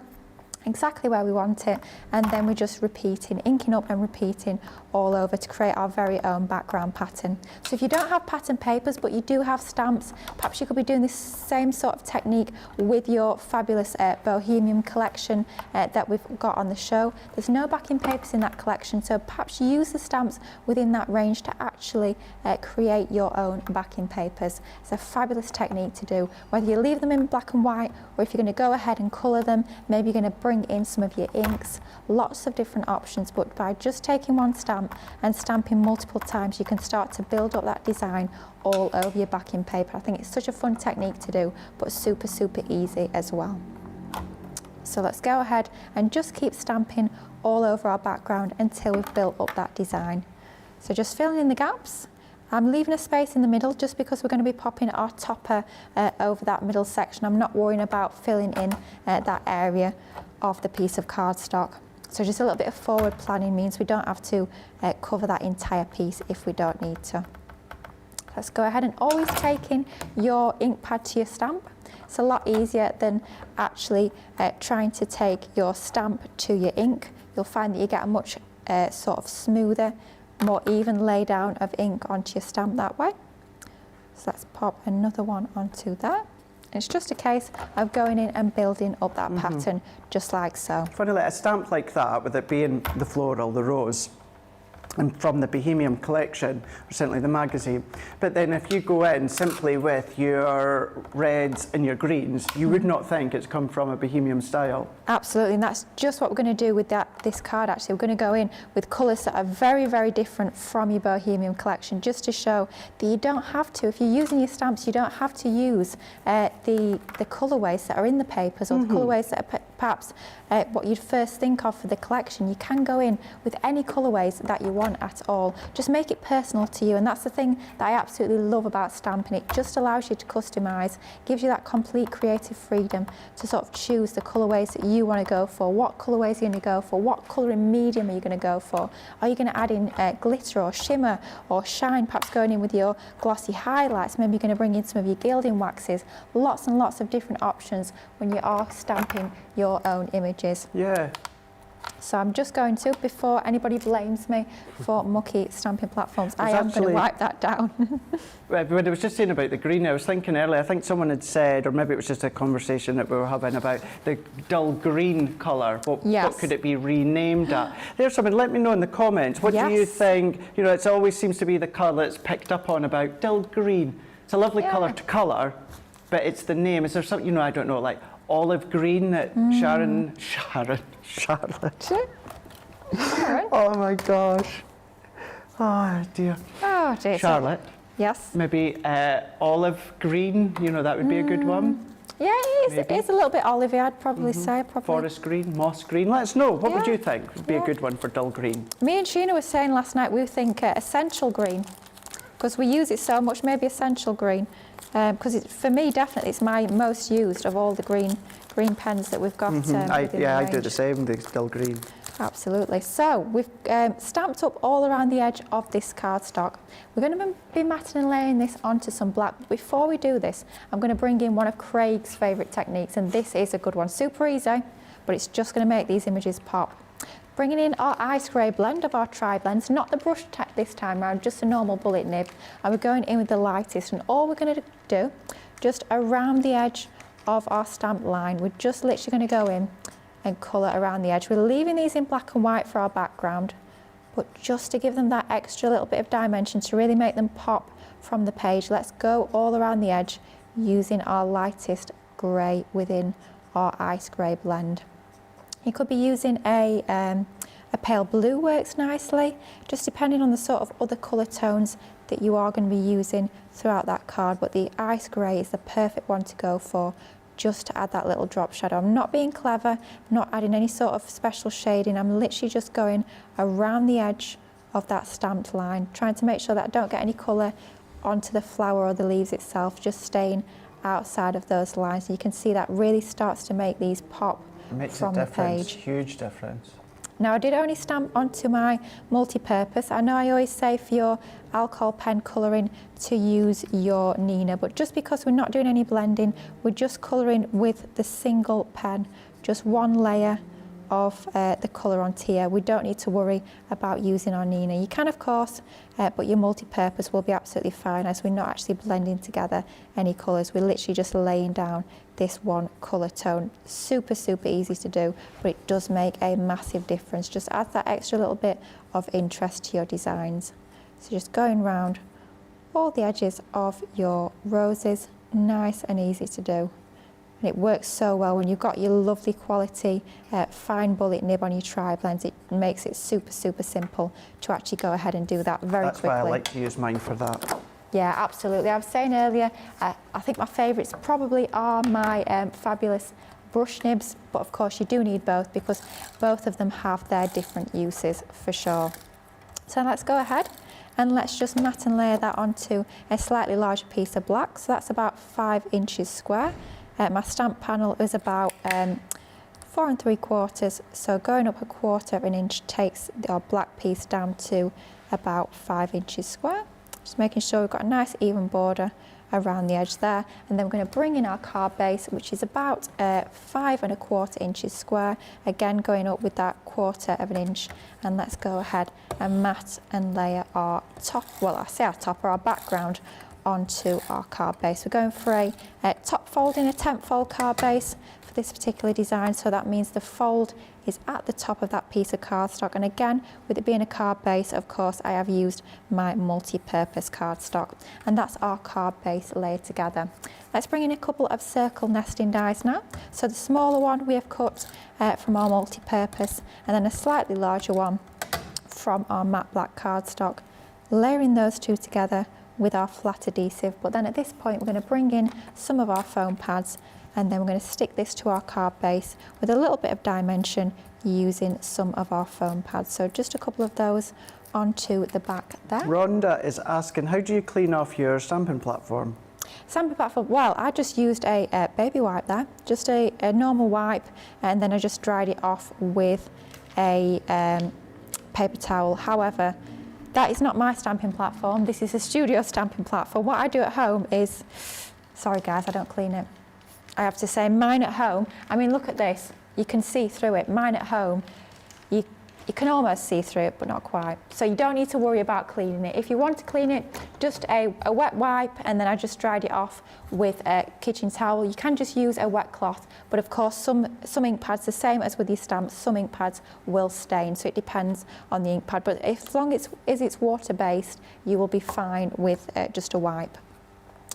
exactly where we want it, and then we're just repeating, inking up and repeating all over to create our very own background pattern. So if you don't have pattern papers but you do have stamps, perhaps you could be doing this same sort of technique with your fabulous Bohemian collection that we've got on the show. There's no backing papers in that collection, so perhaps use the stamps within that range to actually create your own backing papers. It's a fabulous technique to do, whether you leave them in black and white or if you're going to go ahead and colour them, maybe you're going to bring in some of your inks, lots of different options. But by just taking one stamp and stamping multiple times, you can start to build up that design all over your backing paper. I think it's such a fun technique to do, but super, super easy as well. So let's go ahead and just keep stamping all over our background until we've built up that design. So just filling in the gaps. I'm leaving a space in the middle just because we're going to be popping our topper over that middle section. I'm not worrying about filling in that area of the piece of cardstock. So just a little bit of forward planning means we don't have to cover that entire piece if we don't need to. Let's go ahead and always taking your ink pad to your stamp. It's a lot easier than actually trying to take your stamp to your ink. You'll find that you get a much sort of smoother, more even lay down of ink onto your stamp that way. So let's pop another one onto that. It's just a case of going in and building up that pattern just like so. Funny, like a stamp like that, with it being the floral, the rose, and from the Bohemian collection, or certainly the magazine. But then if you go in simply with your reds and your greens, you would not think it's come from a Bohemian style. Absolutely, and that's just what we're going to do with this card actually. We're going to go in with colours that are very, very different from your Bohemian collection, just to show that you don't have to, if you're using your stamps, you don't have to use the colourways that are in the papers or the colourways that are perhaps what you'd first think of for the collection. You can go in with any colourways that you want at all. Just make it personal to you, and that's the thing that I absolutely love about stamping. It just allows you to customise, gives you that complete creative freedom to sort of choose the colourways that you want to go for. What colourways are you going to go for? What colouring medium are you going to go for? Are you going to add in glitter or shimmer or shine, perhaps going in with your glossy highlights? Maybe you're going to bring in some of your gilding waxes. Lots and lots of different options when you are stamping your own images. Yeah. So I'm just going to, before anybody blames me for mucky stamping platforms, I am going to wipe that down. When I was just saying about the green, I was thinking earlier, I think someone had said, or maybe it was just a conversation that we were having about the dull green colour. What could it be renamed at? There's something, let me know in the comments. What do you think? You know, it always seems to be the colour that's picked up on about dull green. It's a lovely colour to colour, but it's the name. Is there something, you know, I don't know, like olive green that Charlotte. Oh my gosh. Oh dear. Oh dear. Charlotte. Yes. Maybe olive green, you know, that would be a good one. Yeah, it is a little bit olivey, I'd probably say. Forest green, moss green. Let us know. What would you think would be a good one for dull green? Me and Sheena were saying last night we think essential green, because we use it so much, maybe essential green. Because for me, definitely, it's my most used of all the green pens that we've got. I do the same, the dull green. Absolutely. So we've stamped up all around the edge of this cardstock. We're going to be matting and laying this onto some black. But before we do this, I'm going to bring in one of Craig's favourite techniques, and this is a good one. Super easy, but it's just going to make these images pop. Bringing in our ice grey blend of our tri-blends, not the brush this time round, just a normal bullet nib, and we're going in with the lightest, and all we're going to do, just around the edge of our stamp line, we're just literally going to go in and colour around the edge. We're leaving these in black and white for our background, but just to give them that extra little bit of dimension to really make them pop from the page, let's go all around the edge using our lightest grey within our ice grey blend. You could be using a pale blue, works nicely, just depending on the sort of other colour tones that you are going to be using throughout that card, but the ice grey is the perfect one to go for, just to add that little drop shadow. I'm not being clever, I'm not adding any sort of special shading, I'm literally just going around the edge of that stamped line, trying to make sure that I don't get any colour onto the flower or the leaves itself, just staying outside of those lines. You can see that really starts to make these pop from the page. Huge difference. Now I did only stamp onto my multi-purpose. I know I always say for your alcohol pen colouring to use your Nina, but just because we're not doing any blending, we're just colouring with the single pen, just one layer of the colour on here. We don't need to worry about using our Nina. You can of course, but your multi-purpose will be absolutely fine, as we're not actually blending together any colours. We're literally just laying down this one colour tone. Super easy to do, but it does make a massive difference. Just adds that extra little bit of interest to your designs. So just going round all the edges of your roses, nice and easy to do. And it works so well when you've got your lovely quality fine bullet nib on your tri-blends. It makes it super simple to actually go ahead and do that very quickly. That's why I like to use mine for that. Yeah, absolutely. I was saying earlier, I think my favourites probably are my fabulous brush nibs, but of course you do need both because both of them have their different uses for sure. So let's go ahead and let's just mat and layer that onto a slightly larger piece of black. So that's about 5 inches square. My stamp panel is about 4 3/4, so going up 1/4 of an inch takes our black piece down to about 5 inches square. Just making sure we've got a nice even border around the edge there, and then we're going to bring in our card base, which is about 5 1/4 inches square, again going up with that 1/4 of an inch, and let's go ahead and mat and layer our top, well I say our top, or our background onto our card base. We're going for a top folding, a 10th fold card base for this particular design, so that means the fold is at the top of that piece of cardstock. And again, with it being a card base, of course, I have used my multi-purpose cardstock, and that's our card base laid together. Let's bring in a couple of circle nesting dies now. So the smaller one we have cut from our multi-purpose, and then a slightly larger one from our matte black cardstock. Layering those two together with our flat adhesive, but then at this point we're going to bring in some of our foam pads, and then we're going to stick this to our card base with a little bit of dimension using some of our foam pads. So just a couple of those onto the back there. Rhonda is asking, how do you clean off your stamping platform? Stamping platform, well, I just used a baby wipe there, just a normal wipe, and then I just dried it off with a paper towel. However, that is not my stamping platform. This is a studio stamping platform. What I do at home is, sorry guys, I don't clean it. I have to say, mine at home, I mean, look at this. You can see through it. Mine at home, you can almost see through it, but not quite. So you don't need to worry about cleaning it. If you want to clean it, just a wet wipe, and then I just dried it off with a kitchen towel. You can just use a wet cloth, but of course some ink pads, the same as with your stamps, some ink pads will stain, so it depends on the ink pad. But as long as it's water-based, you will be fine with just a wipe.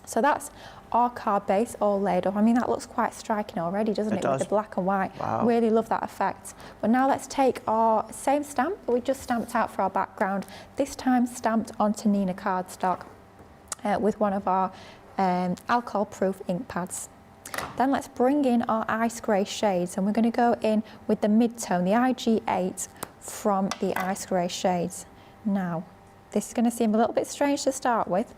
So that's our card base all laid up. I mean, that looks quite striking already, doesn't it? With the black and white. Wow. Really love that effect. But now let's take our same stamp that we just stamped out for our background, this time stamped onto Nina cardstock with one of our alcohol-proof ink pads. Then let's bring in our ice grey shades, and we're going to go in with the mid-tone, the IG8 from the ice grey shades. Now, this is going to seem a little bit strange to start with,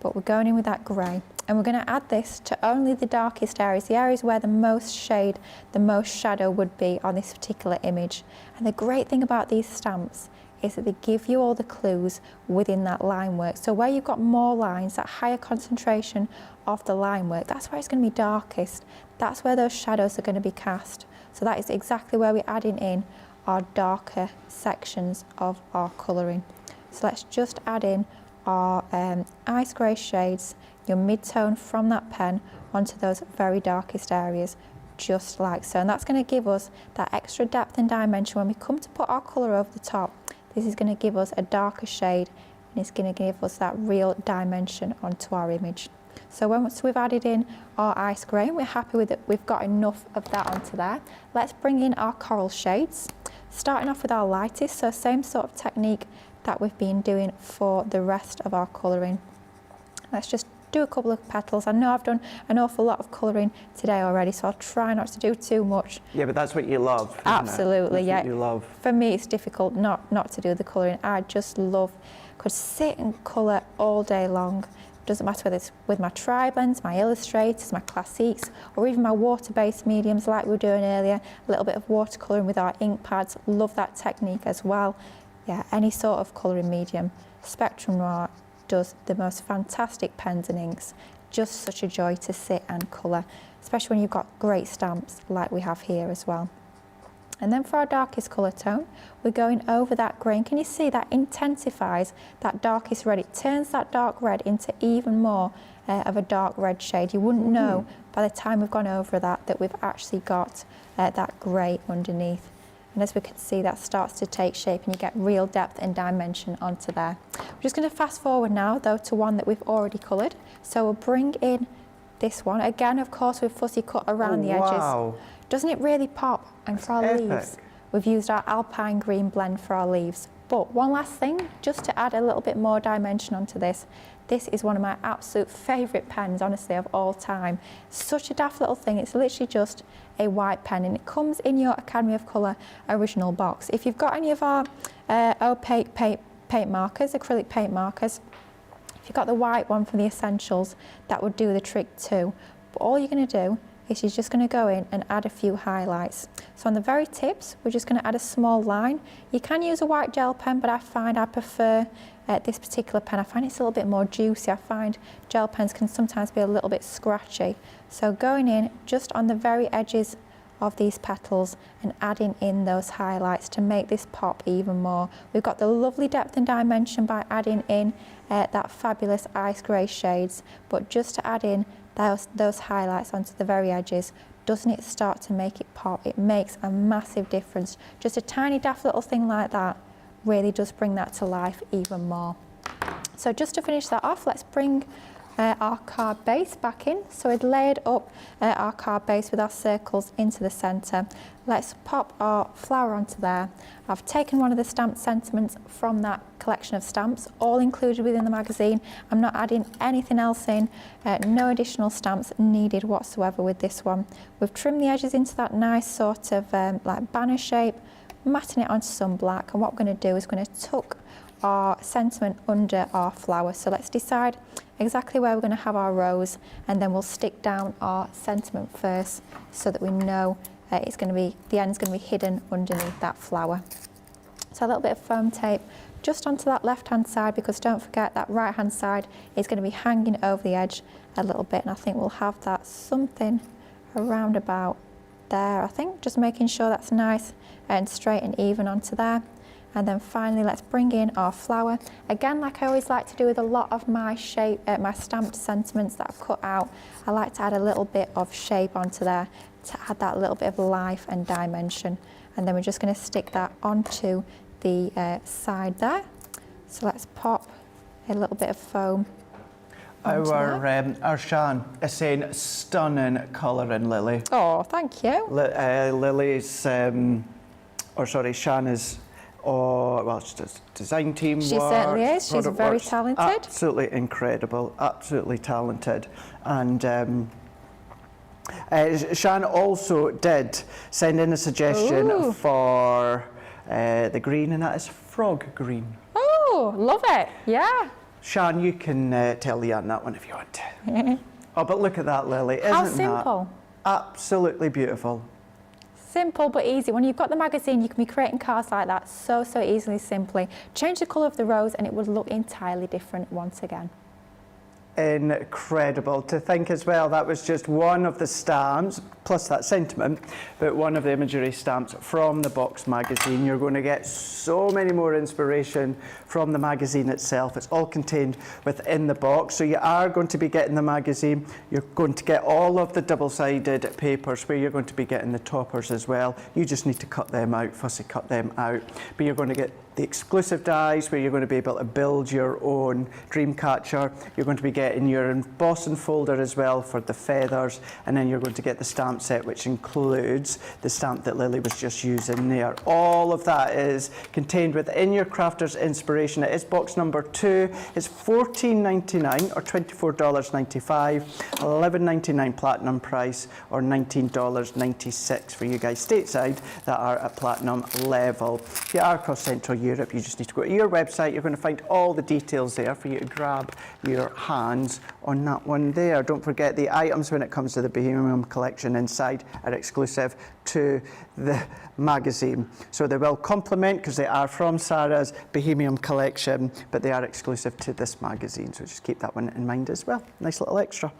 but we're going in with that grey, and we're going to add this to only the darkest areas, the areas where the most shade, the most shadow would be on this particular image. And the great thing about these stamps is that they give you all the clues within that line work. So where you've got more lines, that higher concentration of the line work, that's where it's going to be darkest. That's where those shadows are going to be cast. So that is exactly where we're adding in our darker sections of our colouring. So let's just add in our ice grey shades, your mid-tone from that pen onto those very darkest areas, just like so. And that's going to give us that extra depth and dimension when we come to put our colour over the top. This is going to give us a darker shade, and it's going to give us that real dimension onto our image. So once we've added in our ice grey, we're happy with it, we've got enough of that onto there. Let's bring in our coral shades, starting off with our lightest, so same sort of technique that we've been doing for the rest of our colouring. Let's just do a couple of petals. I know I've done an awful lot of colouring today already, so I'll try not to do too much. Yeah, but that's what you love. Absolutely, yeah. What you love. For me, it's difficult not to do the colouring. I just could sit and colour all day long. Doesn't matter whether it's with my tri-blends, my illustrators, my classiques, or even my water-based mediums like we were doing earlier. A little bit of watercolouring with our ink pads. Love that technique as well. Yeah, any sort of colouring medium. Spectrum Noir does the most fantastic pens and inks. Just such a joy to sit and colour, especially when you've got great stamps like we have here as well. And then for our darkest colour tone, we're going over that grey. And can you see that intensifies that darkest red? It turns that dark red into even more of a dark red shade. You wouldn't know by the time we've gone over that we've actually got that grey underneath. And as we can see, that starts to take shape and you get real depth and dimension onto there. We're just going to fast forward now though to one that we've already coloured. So we'll bring in this one. Again, of course, we've fussy cut around the edges. Wow. Doesn't it really pop? And for our leaves, we've used our alpine green blend for our leaves. But one last thing, just to add a little bit more dimension onto this. This is one of my absolute favourite pens, honestly, of all time. Such a daft little thing. It's literally just a white pen, and it comes in your Academy of Colour original box. If you've got any of our opaque paint markers, acrylic paint markers, if you've got the white one from the Essentials, that would do the trick too. But all you're going to do is you're just going to go in and add a few highlights. So on the very tips, we're just going to add a small line. You can use a white gel pen, but I find I prefer this particular pen. I find it's a little bit more juicy. I find gel pens can sometimes be a little bit scratchy. So going in just on the very edges of these petals and adding in those highlights to make this pop even more. We've got the lovely depth and dimension by adding in that fabulous ice grey shades, but just to add in those highlights onto the very edges, doesn't it start to make it pop? It makes a massive difference. Just a tiny daft little thing like that really does bring that to life even more. So just to finish that off, let's bring our card base back in. So we've layered up our card base with our circles into the centre. Let's pop our flower onto there. I've taken one of the stamped sentiments from that collection of stamps, all included within the magazine. I'm not adding anything else in, no additional stamps needed whatsoever with this one. We've trimmed the edges into that nice sort of like banner shape, matting it onto some black, and what we're going to do is we're going to tuck our sentiment under our flower. So let's decide exactly where we're going to have our rose, and then we'll stick down our sentiment first so that we know it's going to be, the end's going to be hidden underneath that flower. So a little bit of foam tape just onto that left hand side, because don't forget that right hand side is going to be hanging over the edge a little bit, and I think we'll have that something around about there. I think just making sure that's nice and straight and even onto there. And then finally, let's bring in our flower. Again, like I always like to do with a lot of my shape, my stamped sentiments that I've cut out, I like to add a little bit of shape onto there to add that little bit of life and dimension. And then we're just going to stick that onto the side there. So let's pop a little bit of foam. Our Shan is saying stunning colouring, Lily. Oh, thank you. Lily's, Shan is, well, she's a design team. She certainly is. She's very talented. Absolutely incredible, absolutely talented. And Shan also did send in a suggestion for the green, and that is frog green. Oh, love it, yeah. Shan, you can tell Leanne that one if you want to. Oh, but look at that, Lily. Isn't How simple. That absolutely beautiful? Simple but easy. When you've got the magazine, you can be creating cards like that so easily, simply. Change the colour of the rose and it would look entirely different once again. Incredible to think as well, that was just one of the stamps, plus that sentiment, but one of the imagery stamps from the box magazine. You're going to get so many more inspiration from the magazine itself. It's all contained within the box, so you are going to be getting the magazine. You're going to get all of the double-sided papers where you're going to be getting the toppers as well. You just need to cut them out, fussy cut them out, but you're going to get the exclusive dies where you're going to be able to build your own dream catcher. You're going to be getting your embossing folder as well for the feathers, and then you're going to get the stamp set, which includes the stamp that Lily was just using there. All of that is contained within your Crafter's Inspiration. It is box number 2. It's $14.99 or $24.95, $11.99 platinum price, or $19.96 for you guys stateside that are at platinum level. If you are across Central Europe, you just need to go to your website. You're going to find all the details there for you to grab your hands on that one there. Don't forget the items when it comes to the Bohemian collection inside are exclusive to the magazine. So they will complement, because they are from Sarah's Bohemian collection, but they are exclusive to this magazine. So just keep that one in mind as well. Nice little extra.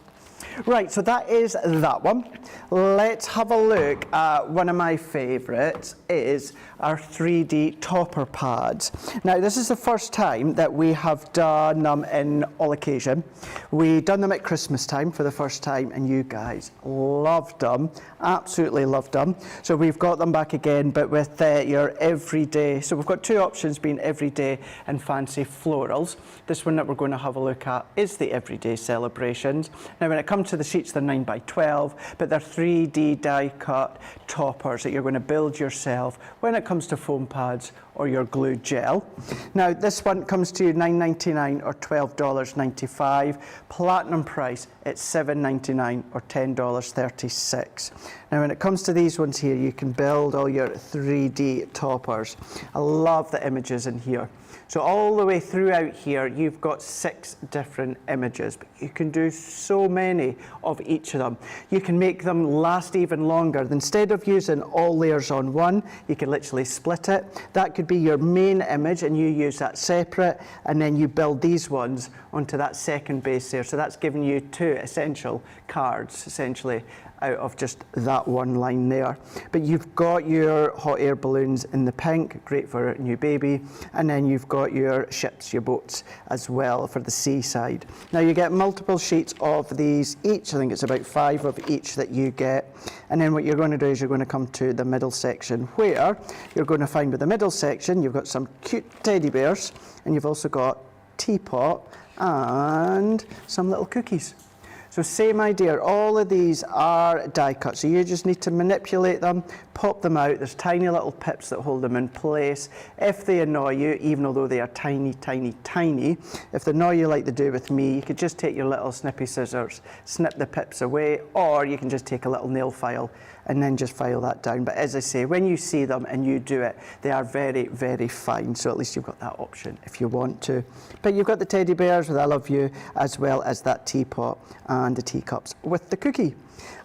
Right, so that is that one. Let's have a look at one of my favourites, is our 3D topper pads. Now, this is the first time that we have done them in all occasion. We done them at Christmas time for the first time, and you guys loved them, absolutely loved them. So we've got them back again, but with your everyday. So we've got two options, being everyday and fancy florals. This one that we're going to have a look at is the everyday celebrations. Now, when it comes to the sheets, they're 9x12, but they're 3D die cut toppers that you're going to build yourself when it comes to foam pads or your glue gel. Now, this one comes to you $9.99 or $12.95. Platinum price, it's $7.99 or $10.36. Now, when it comes to these ones here, you can build all your 3D toppers. I love the images in here. So all the way throughout here, you've got 6 different images, but you can do so many of each of them. You can make them last even longer. Instead of using all layers on one, you can literally split it. That could be your main image, and you use that separate, and then you build these ones onto that second base there. So that's giving you 2 essential cards, essentially, out of just that one line there. But you've got your hot air balloons in the pink, great for a new baby, and then you've got your ships, your boats as well for the seaside. Now you get multiple sheets of these each, I think it's about 5 of each that you get, and then what you're going to do is you're going to come to the middle section where you're going to find with the middle section you've got some cute teddy bears, and you've also got teapot and some little cookies. So same idea, all of these are die cut, so you just need to manipulate them, pop them out. There's tiny little pips that hold them in place. If they annoy you, even although they are tiny, tiny, tiny, if they annoy you like they do with me, you could just take your little snippy scissors, snip the pips away, or you can just take a little nail file and then just file that down. But as I say, when you see them and you do it, they are very, very fine. So at least you've got that option if you want to. But you've got the teddy bears with I love you, as well as that teapot and the teacups with the cookie.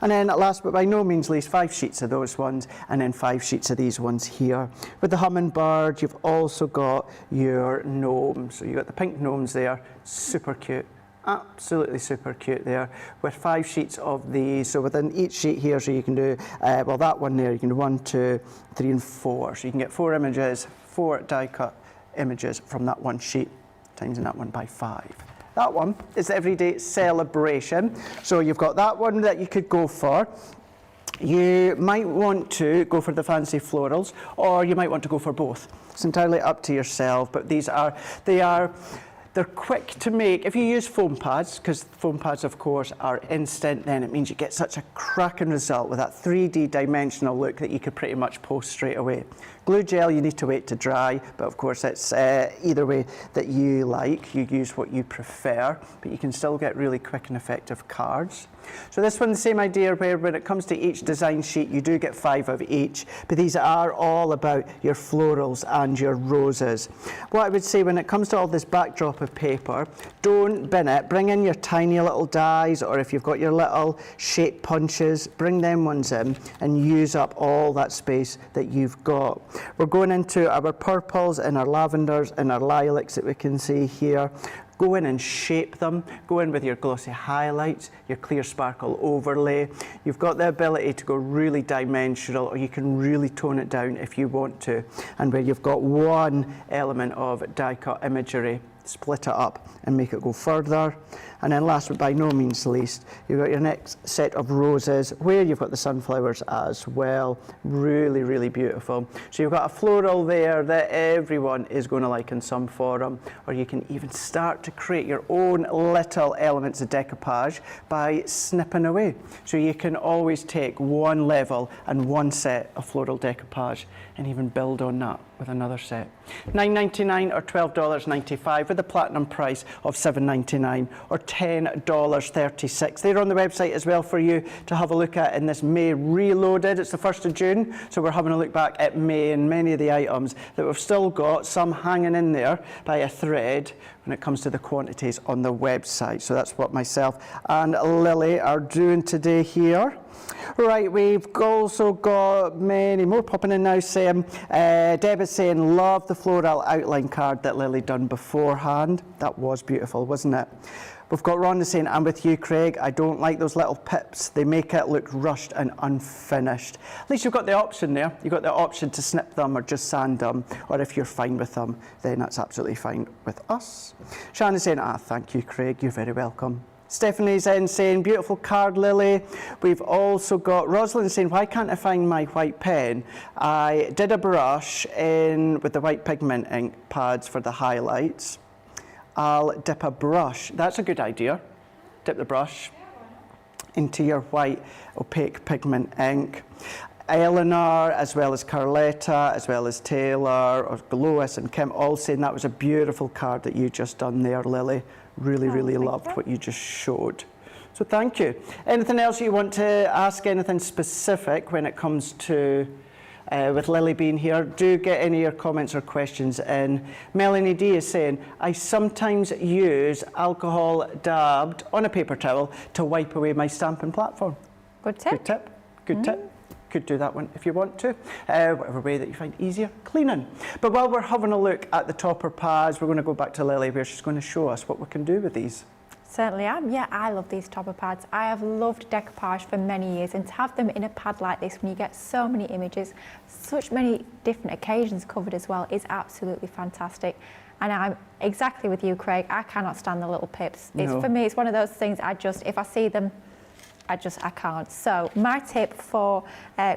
And then last but by no means least, 5 sheets of those ones, and then 5 sheets of these ones here. With the hummingbird, you've also got your gnomes. So you've got the pink gnomes there, super cute. Absolutely super cute there, with 5 sheets of these. So within each sheet here, so you can do, well, that one there, you can do 1, 2, 3, and 4. So you can get 4 images, 4 die cut images from that one sheet, times that one by 5. That one is the everyday celebration. So you've got that one that you could go for. You might want to go for the fancy florals, or you might want to go for both. It's entirely up to yourself, but they're quick to make. If you use foam pads, because foam pads of course are instant, then it means you get such a cracking result with that 3D dimensional look that you could pretty much post straight away. Glue gel, you need to wait to dry, but of course it's either way that you like. You use what you prefer, but you can still get really quick and effective cards. So this one, the same idea, where when it comes to each design sheet, you do get 5 of each, but these are all about your florals and your roses. What I would say when it comes to all this backdrop of paper, don't bin it. Bring in your tiny little dies, or if you've got your little shape punches, bring them ones in and use up all that space that you've got. We're going into our purples and our lavenders and our lilacs that we can see here. Go in and shape them. Go in with your glossy highlights, your clear sparkle overlay. You've got the ability to go really dimensional, or you can really tone it down if you want to. And where you've got one element of die cut imagery, split it up and make it go further. And then last but by no means least, you've got your next set of roses where you've got the sunflowers as well. Really, really beautiful. So you've got a floral there that everyone is going to like in some form, or you can even start to create your own little elements of decoupage by snipping away. So you can always take one level and one set of floral decoupage and even build on that with another set. $9.99 or $12.95 with a platinum price of $7.99 or $10.36. They're on the website as well for you to have a look at in this May Reloaded. It's the 1st of June, so we're having a look back at May and many of the items that we've still got, some hanging in there by a thread when it comes to the quantities on the website. So that's what myself and Lily are doing today here. Right, we've also got many more popping in now saying, Deb is saying, love the floral outline card that Lily done beforehand. That was beautiful, wasn't it? We've got Rhonda saying, I'm with you, Craig. I don't like those little pips. They make it look rushed and unfinished. At least you've got the option there. You've got the option to snip them or just sand them, or if you're fine with them, then that's absolutely fine with us. Shannon's saying, thank you, Craig. You're very welcome. Stephanie's in saying, beautiful card, Lily. We've also got Rosalind saying, why can't I find my white pen? I did a brush in with the white pigment ink pads for the highlights. I'll dip a brush. That's a good idea. Dip the brush into your white opaque pigment ink. Eleanor, as well as Carletta, as well as Taylor, or Lois and Kim, all saying that was a beautiful card that you just done there, Lily. Really, really loved what you just showed. So thank you. Anything else you want to ask, anything specific when it comes to with Lily being here? Do get any of your comments or questions in. Melanie D is saying, I sometimes use alcohol dabbed on a paper towel to wipe away my stamping platform. Good tip. Good tip. Good tip. Could do that one if you want to, whatever way that you find easier cleaning. But while we're having a look at the topper pads, we're going to go back to Lily where she's going to show us what we can do with these. Certainly am. Yeah, I love these topper pads. I have loved decoupage for many years, and to have them in a pad like this when you get so many images, such many different occasions covered as well, is absolutely fantastic. And I'm exactly with you, Craig. I cannot stand the little pips. No. For me, it's one of those things if I see them, I can't. So my tip for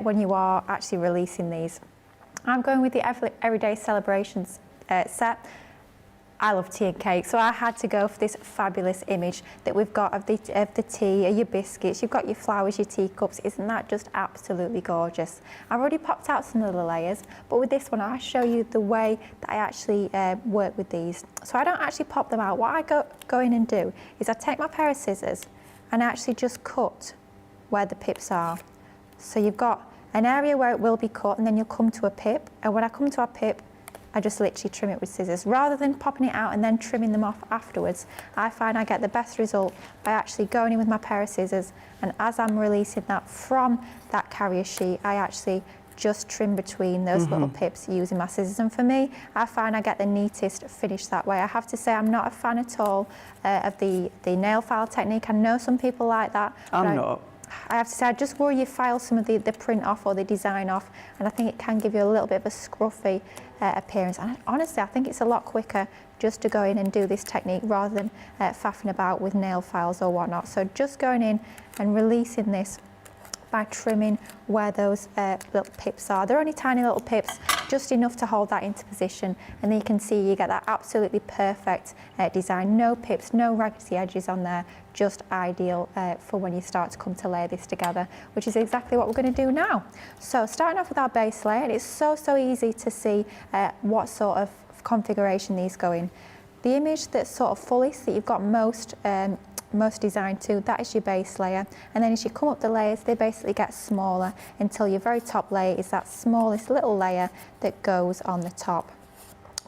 when you are actually releasing these, I'm going with the Everyday Celebrations set. I love tea and cake, so I had to go for this fabulous image that we've got of the tea, your biscuits, you've got your flowers, your teacups. Isn't that just absolutely gorgeous? I've already popped out some of the layers, but with this one, I'll show you the way that I actually work with these. So I don't actually pop them out. What I go in and do is I take my pair of scissors and actually just cut where the pips are. So you've got an area where it will be cut, and then you'll come to a pip, and when I come to a pip, I just literally trim it with scissors. Rather than popping it out and then trimming them off afterwards, I find I get the best result by actually going in with my pair of scissors, and as I'm releasing that from that carrier sheet, I actually just trim between those little pips using my scissors. And for me, I find I get the neatest finish that way. I have to say I'm not a fan at all of the nail file technique. I know some people like that. I'm not. I have to say, I just worry you file some of the print off or the design off, and I think it can give you a little bit of a scruffy appearance. And honestly, I think it's a lot quicker just to go in and do this technique rather than faffing about with nail files or whatnot. So just going in and releasing this by trimming where those little pips are. They're only tiny little pips, just enough to hold that into position, and then you can see you get that absolutely perfect design. No pips, no raggedy edges on there, just ideal for when you start to come to layer this together, which is exactly what we're going to do now. So starting off with our base layer, and it's so easy to see what sort of configuration these go in. The image that's sort of fullest, that you've got most designed to, that is your base layer, and then as you come up the layers, they basically get smaller until your very top layer is that smallest little layer that goes on the top.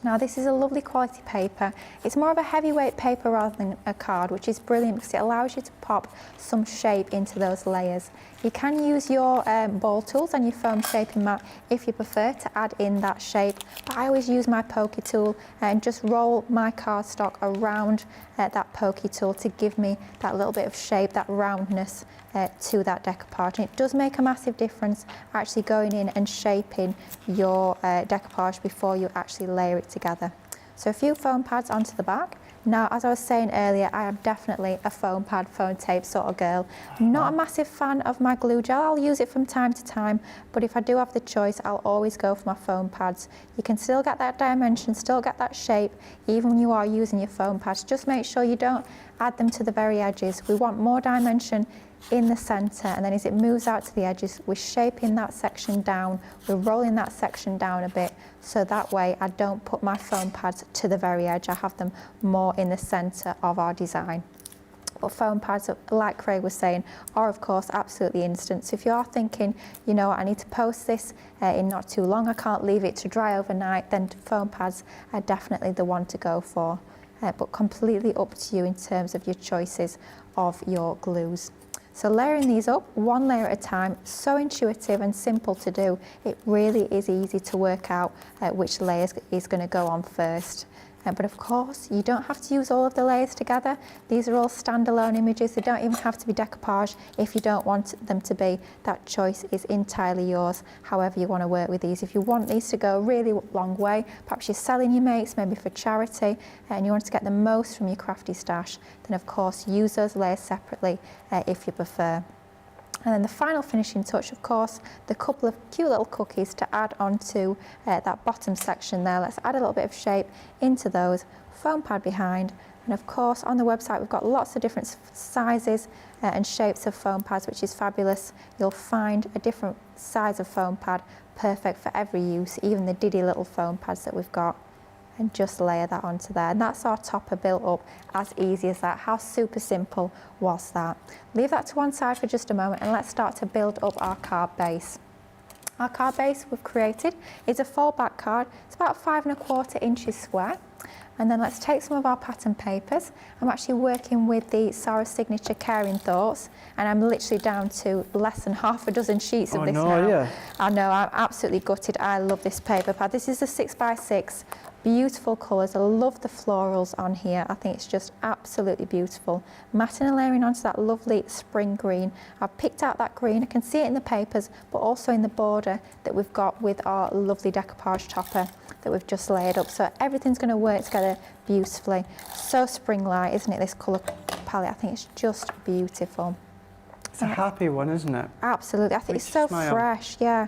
Now this is a lovely quality paper. It's more of a heavyweight paper rather than a card, which is brilliant because it allows you to pop some shape into those layers. You can use your ball tools and your foam shaping mat if you prefer to add in that shape, but I always use my pokey tool and just roll my cardstock around that pokey tool to give me that little bit of shape, that roundness to that decoupage. And it does make a massive difference actually going in and shaping your decoupage before you actually layer it together. So a few foam pads onto the back. Now, as I was saying earlier, I am definitely a foam pad, foam tape sort of girl. Not a massive fan of my glue gel. I'll use it from time to time, but if I do have the choice, I'll always go for my foam pads. You can still get that dimension, still get that shape, even when you are using your foam pads. Just make sure you don't add them to the very edges. We want more dimension in the centre, and then as it moves out to the edges, we're shaping that section down, we're rolling that section down a bit, so that way I don't put my foam pads to the very edge, I have them more in the centre of our design. But foam pads, like Craig was saying, are of course absolutely instant. So if you are thinking, you know, I need to post this in not too long, I can't leave it to dry overnight, then foam pads are definitely the one to go for. But completely up to you in terms of your choices of your glues. So layering these up one layer at a time, so intuitive and simple to do. It really is easy to work out which layer is going to go on first. But of course, you don't have to use all of the layers together. These are all standalone images. They don't even have to be decoupage if you don't want them to be. That choice is entirely yours, however you want to work with these. If you want these to go a really long way, perhaps you're selling your mates, maybe for charity, and you want to get the most from your crafty stash, then of course use those layers separately if you prefer. And then the final finishing touch, of course, the couple of cute little cookies to add onto that bottom section there. Let's add a little bit of shape into those, foam pad behind. And of course, on the website, we've got lots of different sizes and shapes of foam pads, which is fabulous. You'll find a different size of foam pad, perfect for every use, even the diddy little foam pads that we've got. And just layer that onto there. And that's our topper built up as easy as that. How super simple was that? Leave that to one side for just a moment and let's start to build up our card base. Our card base we've created is a fold back card. It's about 5¼ inches square. And then let's take some of our pattern papers. I'm actually working with the Sarah Signature Caring Thoughts, and I'm literally down to less than half a dozen sheets of this now. Yeah. I know, I'm absolutely gutted. I love this paper pad. This is a 6x6, beautiful colours. I love the florals on here. I think it's just absolutely beautiful. Matting and layering onto that lovely spring green. I've picked out that green. I can see it in the papers, but also in the border that we've got with our lovely decoupage topper that we've just layered up. So everything's going to work together beautifully. So spring light, isn't it, this colour palette? I think it's just beautiful. It's a happy one, isn't it? Absolutely. I think Makes it's so you smile. fresh. Yeah,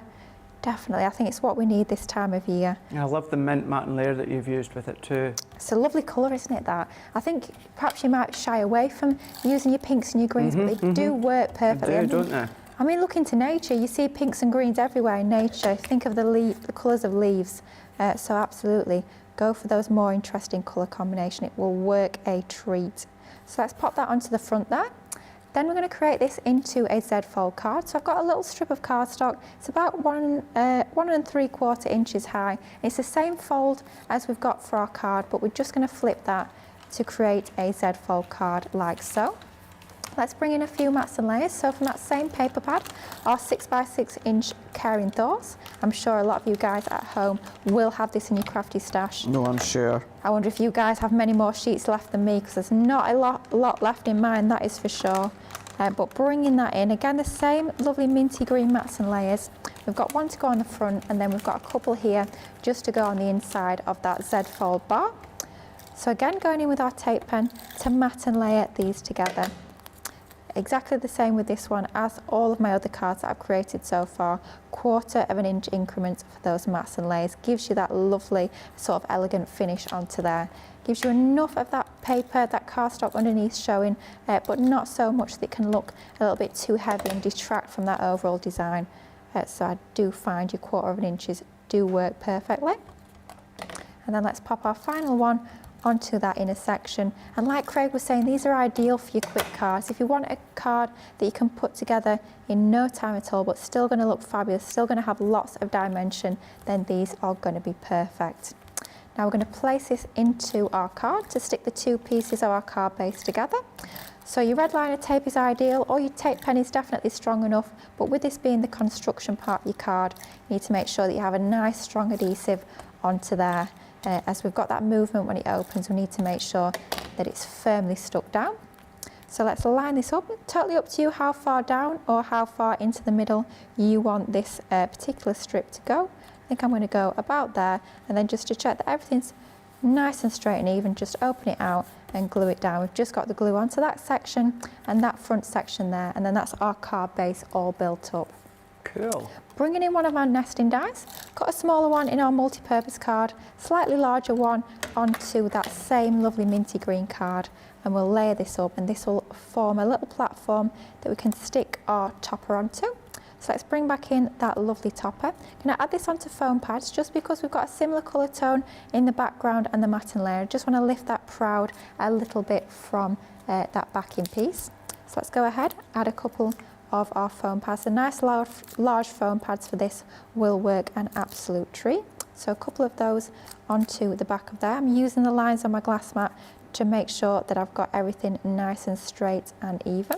definitely. I think it's what we need this time of year. I love the mint matte layer that you've used with it too. It's a lovely colour, isn't it, that? I think perhaps you might shy away from using your pinks and your greens, but they do work perfectly. They do, don't they? I mean, look into nature. You see pinks and greens everywhere in nature. Think of the colours of leaves. So absolutely, go for those more interesting colour combination. It will work a treat. So let's pop that onto the front there. Then we're going to create this into a Z fold card. So I've got a little strip of cardstock. It's about 1 3/4 inches high. It's the same fold as we've got for our card, but we're just going to flip that to create a Z fold card like so. Let's bring in a few mats and layers. So from that same paper pad, our 6x6 inch Caring Thoughts. I'm sure a lot of you guys at home will have this in your crafty stash. No, I'm sure. I wonder if you guys have many more sheets left than me, because there's not a lot left in mine, that is for sure. But bringing that in, again, the same lovely minty green mats and layers. We've got one to go on the front, and then we've got a couple here just to go on the inside of that Z fold bar. So again, going in with our tape pen to mat and layer these together. Exactly the same with this one as all of my other cards that I've created so far. 1/4 inch increments for those mats and layers. Gives you that lovely sort of elegant finish onto there. Gives you enough of that paper, that cardstock underneath showing, but not so much that it can look a little bit too heavy and detract from that overall design. So I do find your 1/4 inches do work perfectly. And then let's pop our final one onto that inner section. And like Craig was saying, these are ideal for your quick cards. If you want a card that you can put together in no time at all, but still going to look fabulous, still going to have lots of dimension, then these are going to be perfect. Now we're going to place this into our card to stick the two pieces of our card base together. So your red liner tape is ideal, or your tape pen is definitely strong enough, but with this being the construction part of your card, you need to make sure that you have a nice strong adhesive onto there. As we've got that movement when it opens, we need to make sure that it's firmly stuck down. So let's line this up. Totally up to you how far down or how far into the middle you want this particular strip to go. I think I'm going to go about there, and then just to check that everything's nice and straight and even, just open it out and glue it down. We've just got the glue onto that section and that front section there, and then that's our card base all built up. Cool. Bringing in one of our nesting dies, got a smaller one in our multi-purpose card, slightly larger one onto that same lovely minty green card, and we'll layer this up, and this will form a little platform that we can stick our topper onto. So let's bring back in that lovely topper. Going to add this onto foam pads just because we've got a similar colour tone in the background and the matting layer. Just want to lift that proud a little bit from that backing piece. So let's go ahead, add a couple of our foam pads. The nice large foam pads for this will work an absolute treat. So a couple of those onto the back of there. I'm using the lines on my glass mat to make sure that I've got everything nice and straight and even.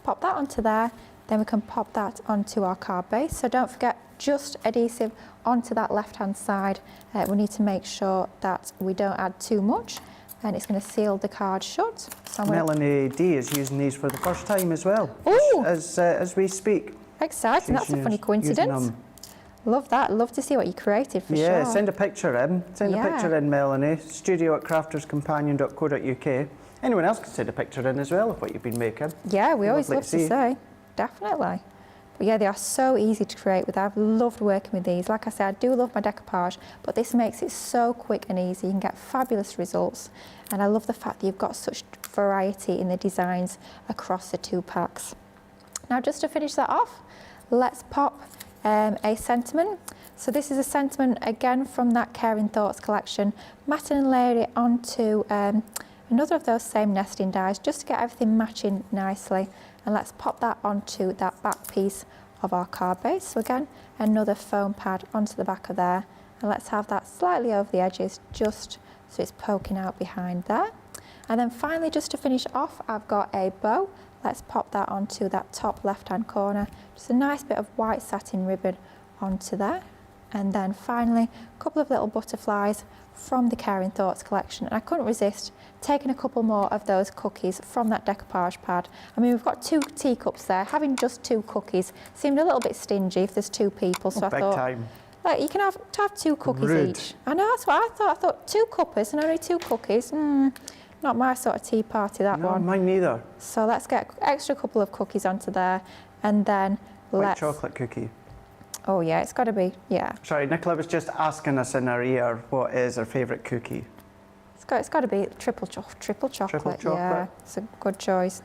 Pop that onto there, then we can pop that onto our card base. So don't forget, just adhesive onto that left hand side. We need to make sure that we don't add too much, and it's going to seal the card shut. So Melanie D is using these for the first time as well. Ooh. As we speak. Exciting, that's a funny coincidence. Love that, love to see what you created for sure. Yeah, send a picture in. Send a picture in, Melanie. studio@crafterscompanion.co.uk. Anyone else can send a picture in as well of what you've been making. Yeah, we always love to see. Definitely. But yeah, they are so easy to create with. I've loved working with these. Like I said, I do love my decoupage, but this makes it so quick and easy. You can get fabulous results. And I love the fact that you've got such variety in the designs across the two packs. Now, just to finish that off, let's pop a sentiment. So this is a sentiment again from that Caring Thoughts collection. Matting and layer it onto another of those same nesting dies just to get everything matching nicely. And let's pop that onto that back piece of our card base. So again, another foam pad onto the back of there. And let's have that slightly over the edges just so it's poking out behind there. And then finally, just to finish off, I've got a bow. Let's pop that onto that top left-hand corner. Just a nice bit of white satin ribbon onto there. And then finally, a couple of little butterflies from the Caring Thoughts collection. And I couldn't resist taking a couple more of those cookies from that decoupage pad. I mean, we've got 2 teacups there. Having just 2 cookies seemed a little bit stingy if there's 2 people. So I big thought, time. like, you can have 2 cookies Rude. each. I know, that's what I thought. I thought 2 cuppers and only 2 cookies. Not my sort of tea party, that No, one. mine neither. So let's get an extra couple of cookies onto there, and then White chocolate cookie. Oh yeah, it's got to be, yeah. Sorry, Nicola was just asking us in our ear what is our favourite cookie. It's got to be triple chocolate. Triple chocolate. Yeah, it's a good choice.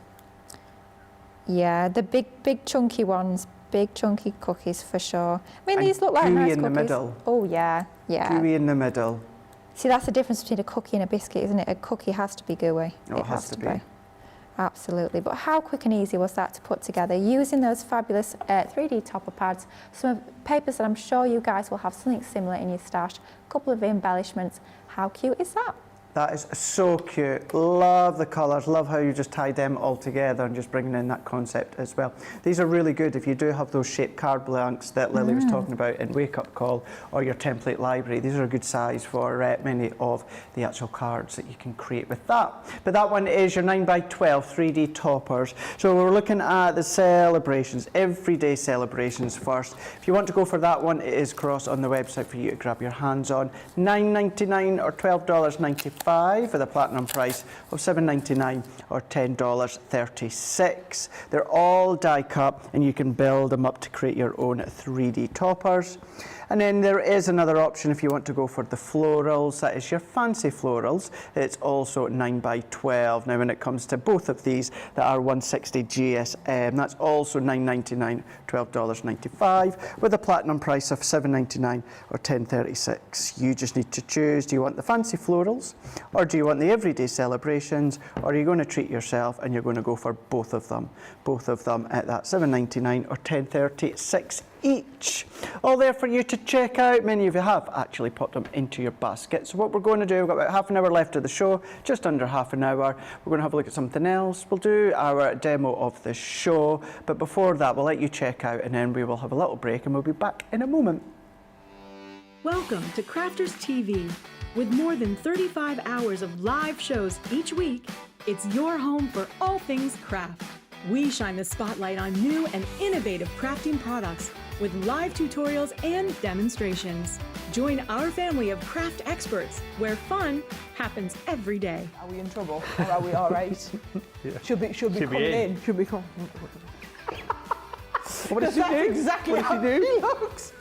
Yeah, the big chunky ones, big chunky cookies for sure. I mean, And these look like gooey nice in cookies. the middle. Oh yeah, yeah. Gooey in the middle. See, that's the difference between a cookie and a biscuit, isn't it? A cookie has to be gooey. Oh, it has to be. Absolutely. But how quick and easy was that to put together using those fabulous 3D topper pads, some papers that I'm sure you guys will have something similar in your stash, a couple of embellishments. How cute is that? That is so cute. Love the colours. Love how you just tie them all together and just bringing in that concept as well. These are really good if you do have those shaped card blanks that Lily was talking about in Wake Up Call or your template library. These are a good size for many of the actual cards that you can create with that. But that one is your 9x12 3D toppers. So we're looking at the celebrations, everyday celebrations first. If you want to go for that one, it is across on the website for you to grab your hands on. $9.99 or $12.95. For the platinum price of $7.99 or $10.36. They're all die cut and you can build them up to create your own 3D toppers. And then there is another option if you want to go for the florals. That is your fancy florals. It's also 9x12. Now when it comes to both of these that are 160 GSM, that's also $9.99, $12.95 with a platinum price of $7.99 or $10.36. You just need to choose, do you want the fancy florals or do you want the everyday celebrations, or are you going to treat yourself and you're going to go for both of them at that $7.99 or $10.36 each. All there for you to check out. Many of you have actually put them into your basket. So what we're going to do, we've got about half an hour left of the show, just under half an hour. We're going to have a look at something else. We'll do our demo of the show, but before that we'll let you check out and then we will have a little break and we'll be back in a moment. Welcome to Crafters TV. With more than 35 hours of live shows each week, it's your home for all things craft. We shine the spotlight on new and innovative crafting products with live tutorials and demonstrations. Join our family of craft experts where fun happens every day. Are we in trouble or are we all right? Yeah. Should be coming in. Should be coming. What does she do? Exactly what how does she do? he looks.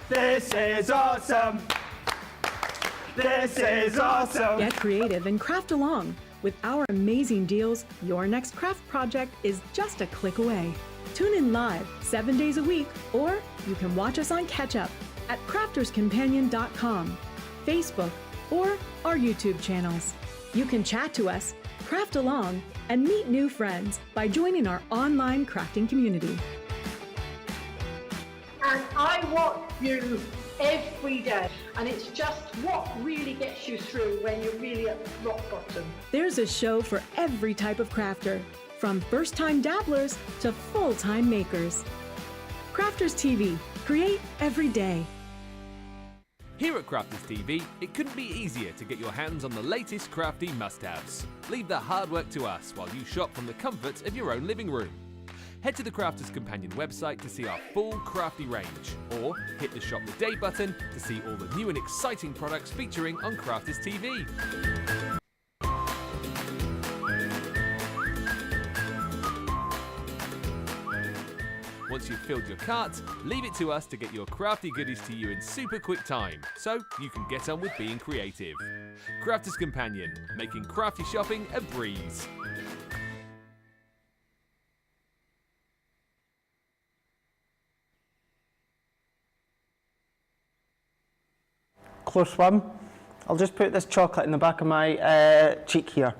This is awesome. This is awesome. Get creative and craft along. With our amazing deals, your next craft project is just a click away. Tune in live 7 days a week, or you can watch us on Catch Up at crafterscompanion.com, Facebook, or our YouTube channels. You can chat to us, craft along, and meet new friends by joining our online crafting community. And I watch you every day, and it's just what really gets you through when you're really at rock bottom. There's a show for every type of crafter, from first-time dabblers to full-time makers. Crafters TV, create every day. Here at Crafters TV, it couldn't be easier to get your hands on the latest crafty must-haves. Leave the hard work to us while you shop from the comfort of your own living room. Head to the Crafters Companion website to see our full crafty range, or hit the Shop the Day button to see all the new and exciting products featuring on Crafters TV. Once you've filled your cart, leave it to us to get your crafty goodies to you in super quick time, so you can get on with being creative. Crafters Companion, making crafty shopping a breeze. Close one. I'll just put this chocolate in the back of my cheek here.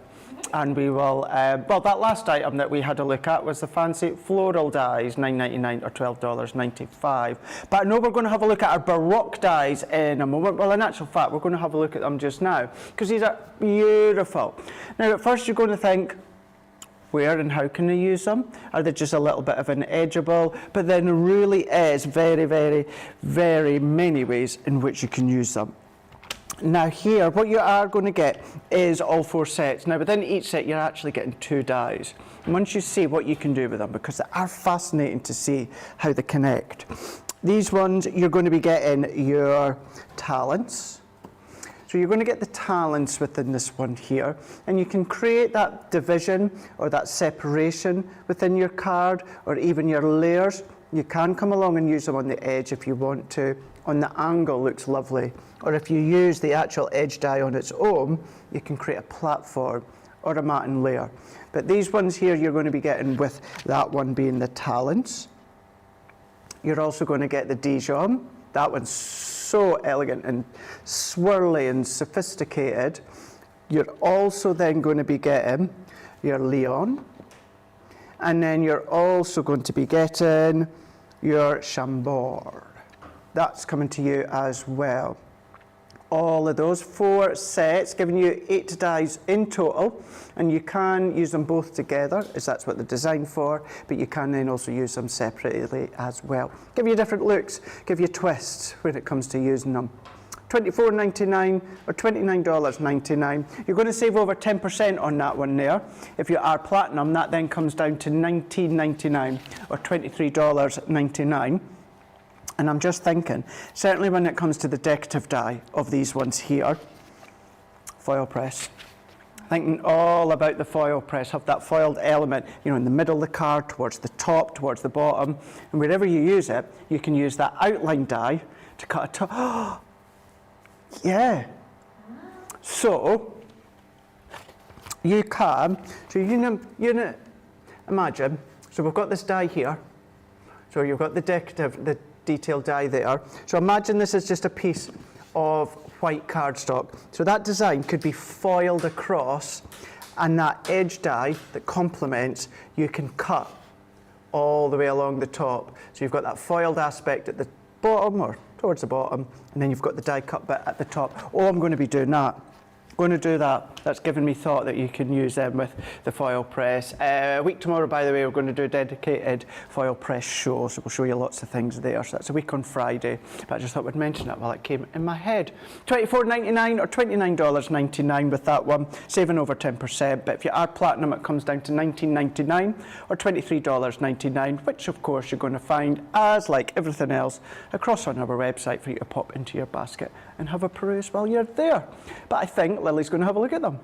And we will, well, that last item that we had a look at was the fancy floral dies, $9.99 or $12.95. But I know we're going to have a look at our Baroque dies in a moment. Well, in actual fact, we're going to have a look at them just now, because these are beautiful. Now, at first you're going to think, where and how can I use them? Are they just a little bit of an edgeable? But then there really is very, very, very many ways in which you can use them. Now here, what you are going to get is all 4 sets. Now within each set, you're actually getting 2 dies. And once you see what you can do with them, because they are fascinating to see how they connect. These ones, you're going to be getting your talents. So you're going to get the talents within this one here, and you can create that division or that separation within your card, or even your layers. You can come along and use them on the edge if you want to. On the angle looks lovely. Or if you use the actual edge die on its own, you can create a platform or a matting layer. But these ones here you're going to be getting with that one being the talents. You're also going to get the Dijon. That one's so elegant and swirly and sophisticated. You're also then going to be getting your Leon. And then you're also going to be getting your Chambord. That's coming to you as well. All of those 4 sets, giving you 8 dies in total, and you can use them both together, as that's what they're designed for, but you can then also use them separately as well. Give you different looks, give you twists when it comes to using them. $24.99 or $29.99. You're going to save over 10% on that one there. If you are platinum, that then comes down to $19.99 or $23.99. And I'm just thinking, certainly when it comes to the decorative die of these ones here, foil press. Thinking all about the foil press, have that foiled element, you know, in the middle of the card, towards the top, towards the bottom, and wherever you use it, you can use that outline die to cut a top. Oh, yeah. So, you can, so you know, imagine, so we've got this die here, so you've got the decorative, the detail die there. So imagine this is just a piece of white cardstock. So that design could be foiled across, and that edge die that complements, you can cut all the way along the top. So you've got that foiled aspect at the bottom or towards the bottom, and then you've got the die cut bit at the top. Oh, I'm going to be doing that. Going to do that. That's given me thought that you can use them with the foil press. A week tomorrow, by the way, we're going to do a dedicated foil press show, so we'll show you lots of things there. So that's a week on Friday, but I just thought we'd mention that while it came in my head. $24.99 or $29.99 with that one, saving over 10%. But if you are platinum, it comes down to $19.99 or $23.99, which of course you're going to find, as like everything else, across on our website for you to pop into your basket and have a peruse while you're there. But I think Lily's going to have a look at them.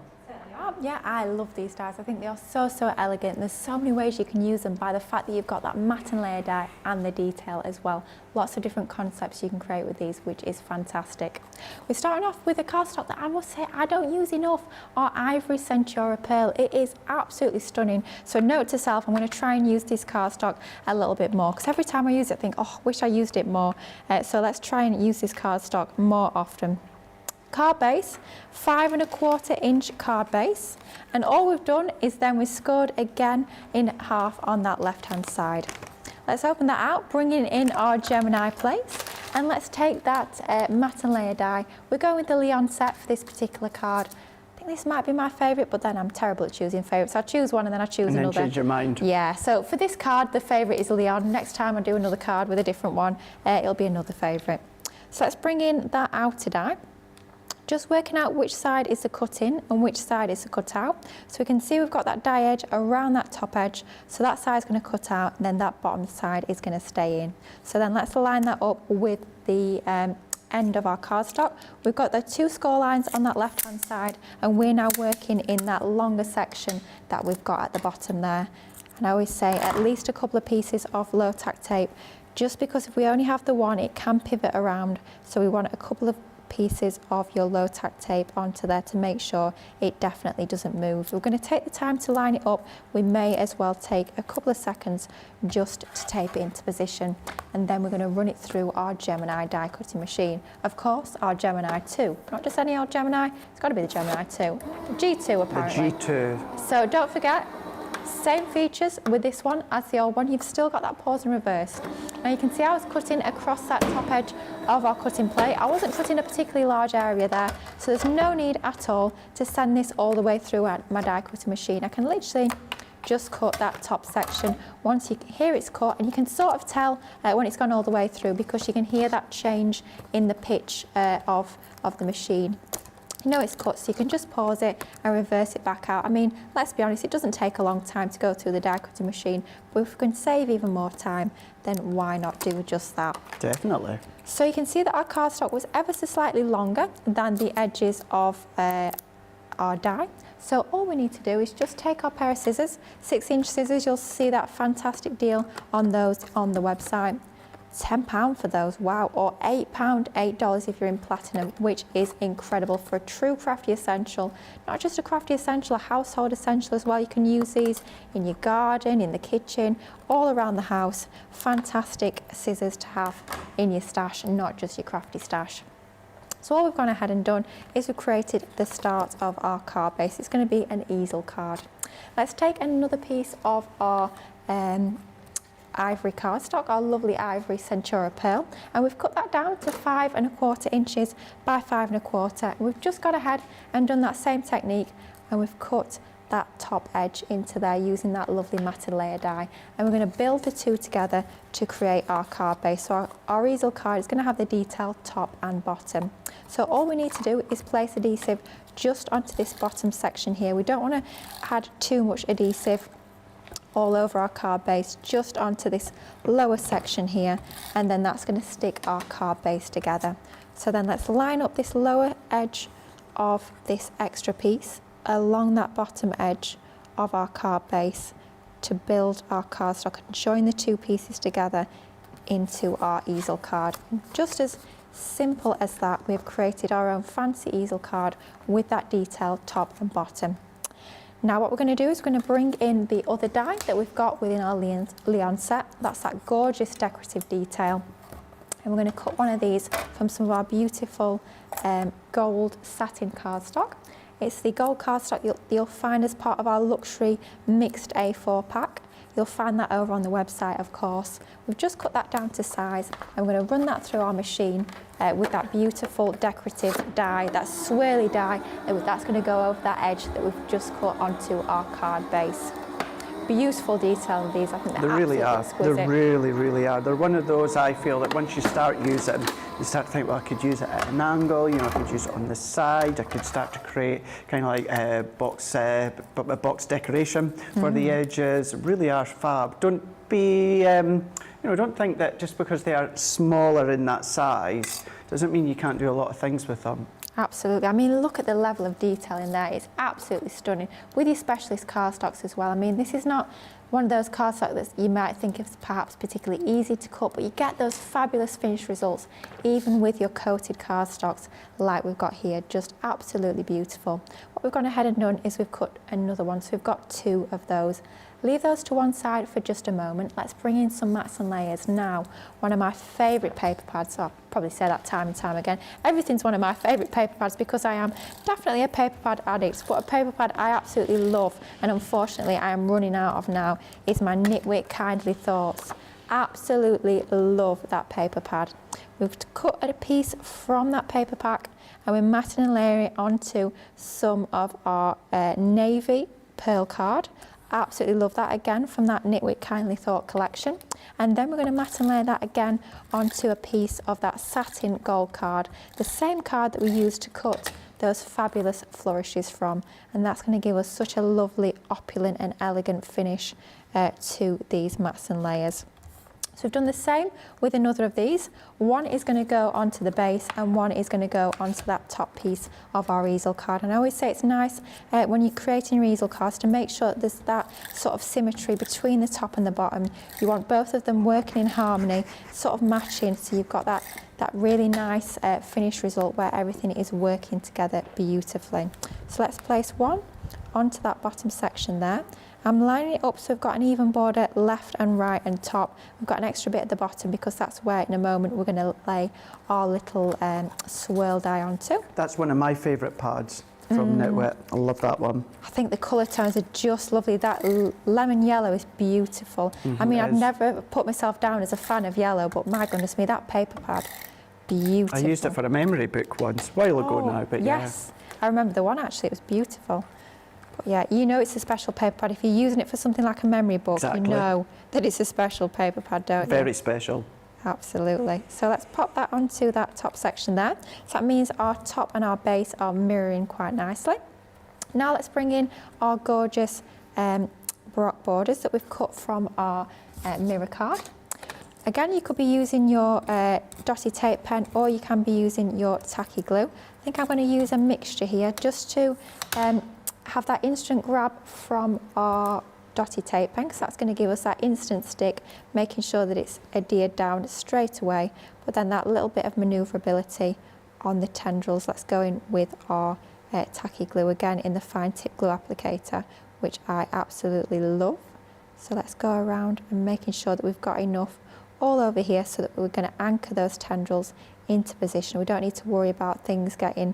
Yeah, I love these dies. I think they are so elegant. There's so many ways you can use them by the fact that you've got that matte and layer die and the detail as well. Lots of different concepts you can create with these, which is fantastic. We're starting off with a cardstock that I must say I don't use enough, our Ivory Centaura Pearl. It is absolutely stunning. So note to self, I'm going to try and use this cardstock a little bit more, because every time I use it I think, oh, I wish I used it more. So let's try and use this cardstock more often. Card base, 5 1/4 inch card base, and all we've done is then we scored again in half on that left hand side. Let's open that out, bringing in our Gemini plates, and let's take that matte and layer die. We're going with the Leon set for this particular card. I think this might be my favourite, but then I'm terrible at choosing favourites. I choose one and then I choose another. And then change your mind. Yeah, so for this card, the favourite is Leon. Next time I do another card with a different one, it'll be another favourite. So let's bring in that outer die. Just working out which side is the cut in and which side is the cut out. So we can see we've got that die edge around that top edge. So that side's going to cut out, and then that bottom side is going to stay in. So then let's line that up with the end of our cardstock. We've got the 2 score lines on that left hand side, and we're now working in that longer section that we've got at the bottom there. And I always say at least a couple of pieces of low tack tape, just because if we only have the one, it can pivot around. So we want a couple of pieces of your low tack tape onto there to make sure it definitely doesn't move. We're going to take the time to line it up. We may as well take a couple of seconds just to tape it into position, and then we're going to run it through our Gemini die cutting machine. Of course, our Gemini 2, not just any old Gemini, it's got to be the Gemini 2, the G2 apparently. The G2. So don't forget, same features with this one as the old one. You've still got that pause and reverse. Now you can see I was cutting across that top edge of our cutting plate. I wasn't cutting a particularly large area there, so there's no need at all to send this all the way through my die cutting machine. I can literally just cut that top section once you hear it's cut, and you can sort of tell when it's gone all the way through because you can hear that change in the pitch of the machine. You know it's cut, so you can just pause it and reverse it back out. I mean, let's be honest, it doesn't take a long time to go through the die cutting machine, but if we can save even more time, then why not do just that? Definitely. So you can see that our cardstock was ever so slightly longer than the edges of our die. So all we need to do is just take our pair of scissors, 6-inch scissors. You'll see that fantastic deal on those on the website. £10 for those, wow, or £8, $8 if you're in platinum, which is incredible for a true crafty essential. Not just a crafty essential, a household essential as well. You can use these in your garden, in the kitchen, all around the house. Fantastic scissors to have in your stash and not just your crafty stash. So all we've gone ahead and done is we've created the start of our card base. It's going to be an easel card. Let's take another piece of our ivory cardstock, our lovely ivory Centura pearl, and we've cut that down to 5 1/4 inches by 5 1/4. We've just gone ahead and done that same technique, and we've cut that top edge into there using that lovely matted layer die, and we're going to build the two together to create our card base. So our easel card is going to have the detail top and bottom. So all we need to do is place adhesive just onto this bottom section here. We don't want to add too much adhesive all over our card base, just onto this lower section here, and then that's going to stick our card base together. So then let's line up this lower edge of this extra piece along that bottom edge of our card base to build our cardstock and join the two pieces together into our easel card. And just as simple as that, we've created our own fancy easel card with that detail top and bottom. Now what we're going to do is we're going to bring in the other die that we've got within our Leon set. That's that gorgeous decorative detail. And we're going to cut one of these from some of our beautiful gold satin cardstock. It's the gold cardstock you'll find as part of our luxury mixed A4 pack. You'll find that over on the website, of course. We've just cut that down to size, and we're going to run that through our machine with that beautiful decorative die, that swirly die, that's going to go over that edge that we've just cut onto our card base. Beautiful detail of these, I think they're really are. exquisite. They really are. They're one of those, I feel, that once you start using, you start to think, well, I could use it at an angle, you know, I could use it on the side, I could start to create kind of like box decoration for the edges. Really are fab. Don't be, don't think that just because they are smaller in that size doesn't mean you can't do a lot of things with them. Absolutely. I mean, look at the level of detail in there. It's absolutely stunning. With your specialist cardstocks as well. I mean, this is not one of those cardstocks that you might think is perhaps particularly easy to cut, but you get those fabulous finished results even with your coated cardstocks like we've got here. Just absolutely beautiful. What we've gone ahead and done is we've cut another one, so we've got 2 of those. Leave those to one side for just a moment. Let's bring in some mats and layers. Now, one of my favourite paper pads, I'll probably say that time and time again, everything's one of my favourite paper pads because I am definitely a paper pad addict, but a paper pad I absolutely love, and unfortunately I am running out of now, is my Knitwit Kindly Thoughts. Absolutely love that paper pad. We've cut a piece from that paper pack and we're matting and layering it onto some of our navy pearl card. Absolutely love that, again from that Knitwit Kindly Thought collection. And then we're going to mat and layer that again onto a piece of that satin gold card, the same card that we used to cut those fabulous flourishes from, and that's going to give us such a lovely opulent and elegant finish to these mats and layers. So we've done the same with another of these. One is going to go onto the base and one is going to go onto that top piece of our easel card. And I always say it's nice when you're creating your easel cards to make sure that there's that sort of symmetry between the top and the bottom. You want both of them working in harmony, sort of matching, so you've got that really nice finished result where everything is working together beautifully. So let's place one onto that bottom section there. I'm lining it up so we've got an even border left and right and top. We've got an extra bit at the bottom because that's where in a moment we're going to lay our little swirl die onto. That's one of my favourite pads from Knitwit. I love that one. I think the colour tones are just lovely. That lemon yellow is beautiful. I mean, I've never put myself down as a fan of yellow, but my goodness me, that paper pad, beautiful. I used it for a memory book once, a while ago now, but yes. I remember the one actually, it was beautiful. But yeah, you know it's a special paper pad. If you're using it for something like a memory book, you know that it's a special paper pad, don't you? Very special. Absolutely. So let's pop that onto that top section there. So that means our top and our base are mirroring quite nicely. Now let's bring in our gorgeous Baroque borders that we've cut from our mirror card. Again, you could be using your dotty tape pen or you can be using your tacky glue. I think I'm going to use a mixture here just to have that instant grab from our dotty tape pen, because that's going to give us that instant stick, making sure that it's adhered down straight away, but then that little bit of manoeuvrability on the tendrils. Let's go in with our tacky glue again in the fine tip glue applicator, which I absolutely love. So let's go around and making sure that we've got enough all over here so that we're going to anchor those tendrils into position. We don't need to worry about things getting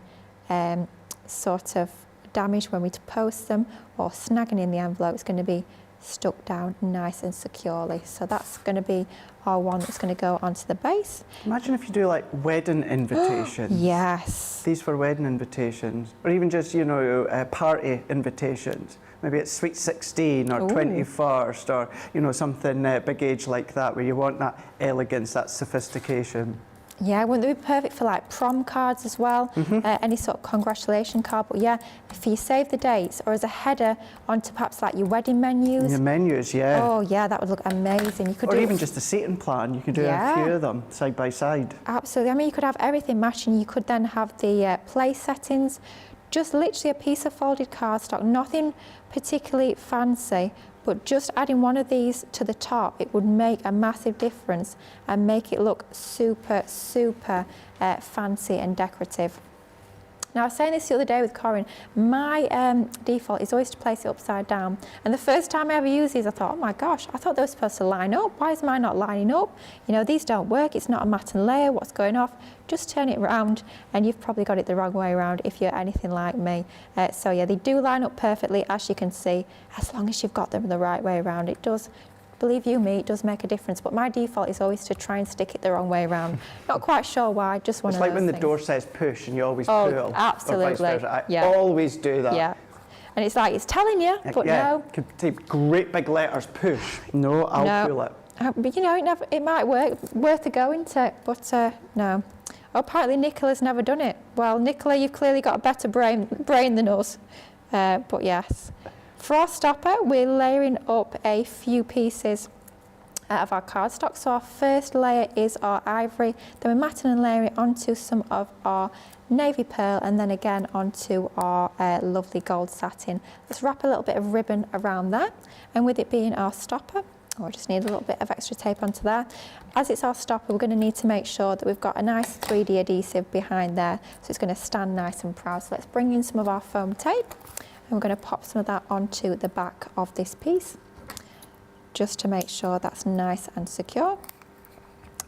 sort of damaged when we post them or snagging in the envelope. It's going to be stuck down nice and securely. So that's going to be our one that's going to go onto the base. Imagine if you do like wedding invitations. Yes. These for wedding invitations, or even just, you know, party invitations. Maybe it's Sweet 16 or 21st or, you know, something big age like that where you want that elegance, that sophistication. Yeah, wouldn't they be perfect for like prom cards as well? Any sort of congratulation card. But yeah, if you save the dates or as a header onto perhaps like your wedding menus. Your menus, yeah. Oh yeah, that would look amazing. You could or even just a seating plan. You could do a few of them side by side. Absolutely. I mean, you could have everything matching. You could then have the place settings. Just literally a piece of folded cardstock, nothing particularly fancy, but just adding one of these to the top, it would make a massive difference and make it look super, super fancy and decorative. Now, I was saying this the other day with Corinne, my default is always to place it upside down. And the first time I ever used these, I thought, oh my gosh, I thought they were supposed to line up. Why is mine not lining up? You know, these don't work. It's not a mat and layer. What's going off? Just turn it around, and you've probably got it the wrong way around if you're anything like me. So yeah, they do line up perfectly, as you can see, as long as you've got them the right way around. It does. Believe you me, it does make a difference, but my default is always to try and stick it the wrong way around. Not quite sure why, just one of those It's like when the things. door says push and you always pull. Absolutely. Or vice versa. I always do that. Yeah. And it's like, it's telling you, but no. You could type great big letters, push. No, I'll pull it. But you know, it might work, worth a go, isn't it? But no. Oh, apparently Nicola's never done it. Well, Nicola, you've clearly got a better brain than us. But yes. For our stopper, we're layering up a few pieces of our cardstock. So our first layer is our ivory, then we're matting and layering it onto some of our navy pearl and then again onto our lovely gold satin. Let's wrap a little bit of ribbon around that, and with it being our stopper, I just need a little bit of extra tape onto there. As it's our stopper, we're going to need to make sure that we've got a nice 3D adhesive behind there, so it's going to stand nice and proud. So let's bring in some of our foam tape, and we're going to pop some of that onto the back of this piece, just to make sure that's nice and secure.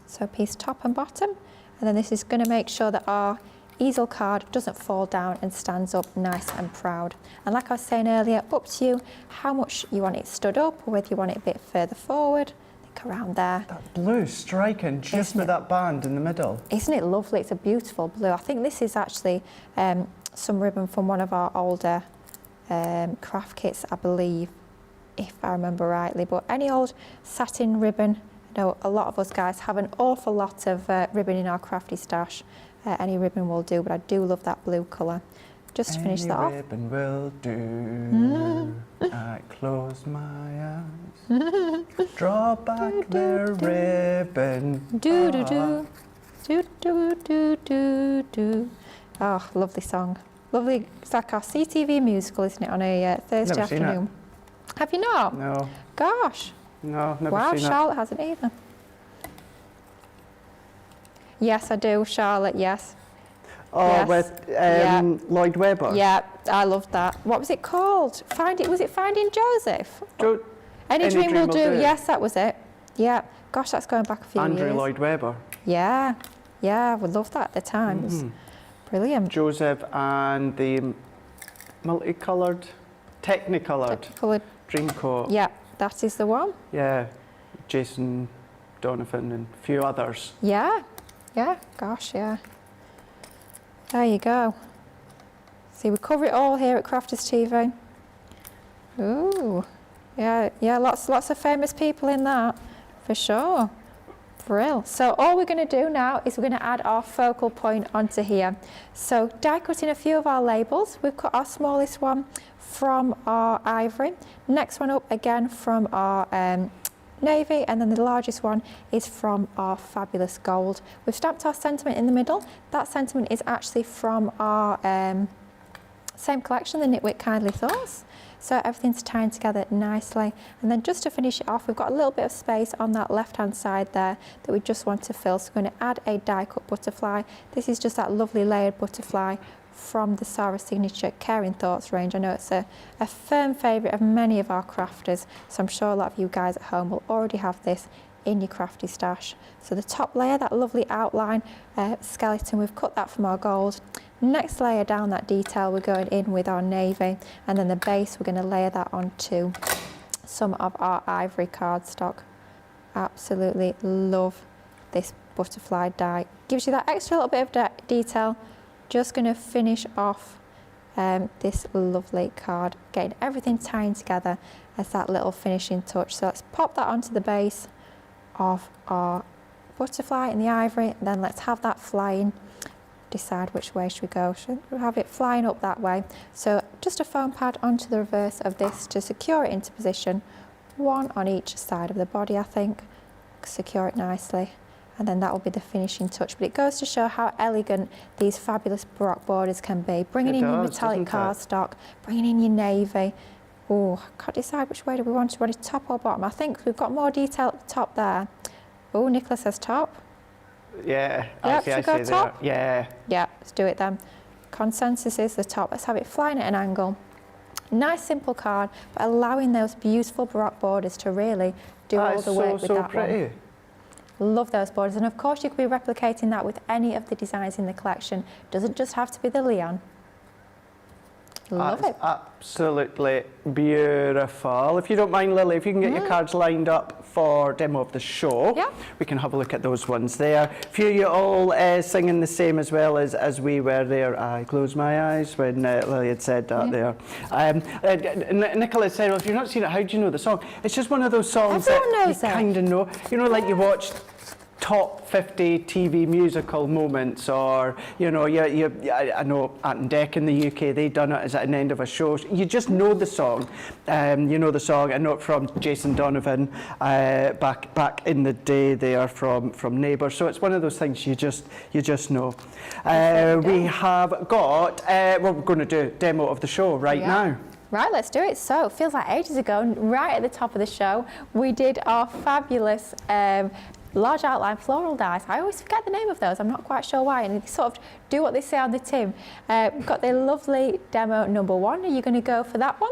So piece top and bottom, and then this is going to make sure that our easel card doesn't fall down and stands up nice and proud. And like I was saying earlier, up to you how much you want it stood up or whether you want it a bit further forward. I think around there. That blue striking just with that band in the middle. Isn't it lovely? It's a beautiful blue. I think this is actually some ribbon from one of our older craft kits, I believe, if I remember rightly. But any old satin ribbon, I know a lot of us guys have an awful lot of ribbon in our crafty stash. Any ribbon will do, but I do love that blue colour. just to finish that off. Any ribbon will do. I close my eyes. Draw back the ribbon. Do do do. Do do do do do. Oh, lovely song. Lovely. It's like our CTV musical, isn't it, on a Thursday Never seen afternoon? Have you not? No. Gosh. No, never Wow, seen Charlotte hasn't either. Yes, I do, Charlotte, yes. Oh, yes. with Lloyd Webber? Yeah, I loved that. What was it called? Was it Finding Joseph? Any Dream Will Do. Yes, that was it. Yeah. Gosh, that's going back a few years. Andrew Lloyd Webber. Yeah. Yeah, we loved that at the time. It was brilliant. Joseph and the multicoloured, technicoloured Dreamcoat. Yeah, that is the one. Yeah, Jason Donovan and a few others. Yeah, yeah, gosh, yeah. There you go. See, we cover it all here at Crafters TV. Ooh, yeah, lots of famous people in that, for sure. Brill. So all we're going to do now is we're going to add our focal point onto here. So die cutting a few of our labels. We've cut our smallest one from our ivory. Next one up again from our navy, and then the largest one is from our fabulous gold. We've stamped our sentiment in the middle. That sentiment is actually from our same collection, the Knitwit Kindly Thoughts. So everything's tying together nicely. And then just to finish it off, we've got a little bit of space on that left-hand side there that we just want to fill. So we're going to add a die-cut butterfly. This is just that lovely layered butterfly from the Sarah Signature Caring Thoughts range. I know it's a firm favourite of many of our crafters, so I'm sure a lot of you guys at home will already have this in your crafty stash. So the top layer, that lovely outline skeleton, we've cut that from our gold. Next layer down that detail, we're going in with our navy, and then the base, we're going to layer that onto some of our ivory cardstock. Absolutely love this butterfly die. Gives you that extra little bit of detail. Just going to finish off this lovely card, getting everything tying together as that little finishing touch. So let's pop that onto the base of our butterfly in the ivory, and then let's have that flying. Decide which way should we go. Should we have it flying up that way? So just a foam pad onto the reverse of this to secure it into position. One on each side of the body, I think. Secure it nicely. And then that will be the finishing touch. But it goes to show how elegant these fabulous Baroque borders can be. Bringing in your metallic cardstock, bringing in your navy. Oh, I can't decide which way do we want to run it, top or bottom. I think we've got more detail at the top there. Oh, Nicola says top. Yeah, yep, I see top? Yeah. Yeah, let's do it then. Consensus is the top. Let's have it flying at an angle. Nice simple card, but allowing those beautiful Baroque borders to really do all the work with that one. Love those borders, and of course you could be replicating that with any of the designs in the collection. Doesn't just have to be the Leon. Love it. Absolutely beautiful. If you don't mind, Lily, if you can get your cards lined up for demo of the show, we can have a look at those ones there. A few of you all singing the same as well as we were there. I close my eyes when Lily had said that there. Nicola said, well, if you've not seen it, how do you know the song? It's just one of those songs that you kind of know. You know, like you watched top 50 TV musical moments, or I know Ant and Dec in the UK, they done it as at an end of a show. You just know the song. You know the song. I know it from Jason Donovan back in the day there from Neighbours. So it's one of those things you just know. We have got we're going to do a demo of the show now. Right, let's do it. So, it feels like ages ago, right at the top of the show, we did our fabulous large outline floral dies. I always forget the name of those, I'm not quite sure why, and they sort of do what they say on the tin. We've got the lovely demo number 1. Are you going to go for that one?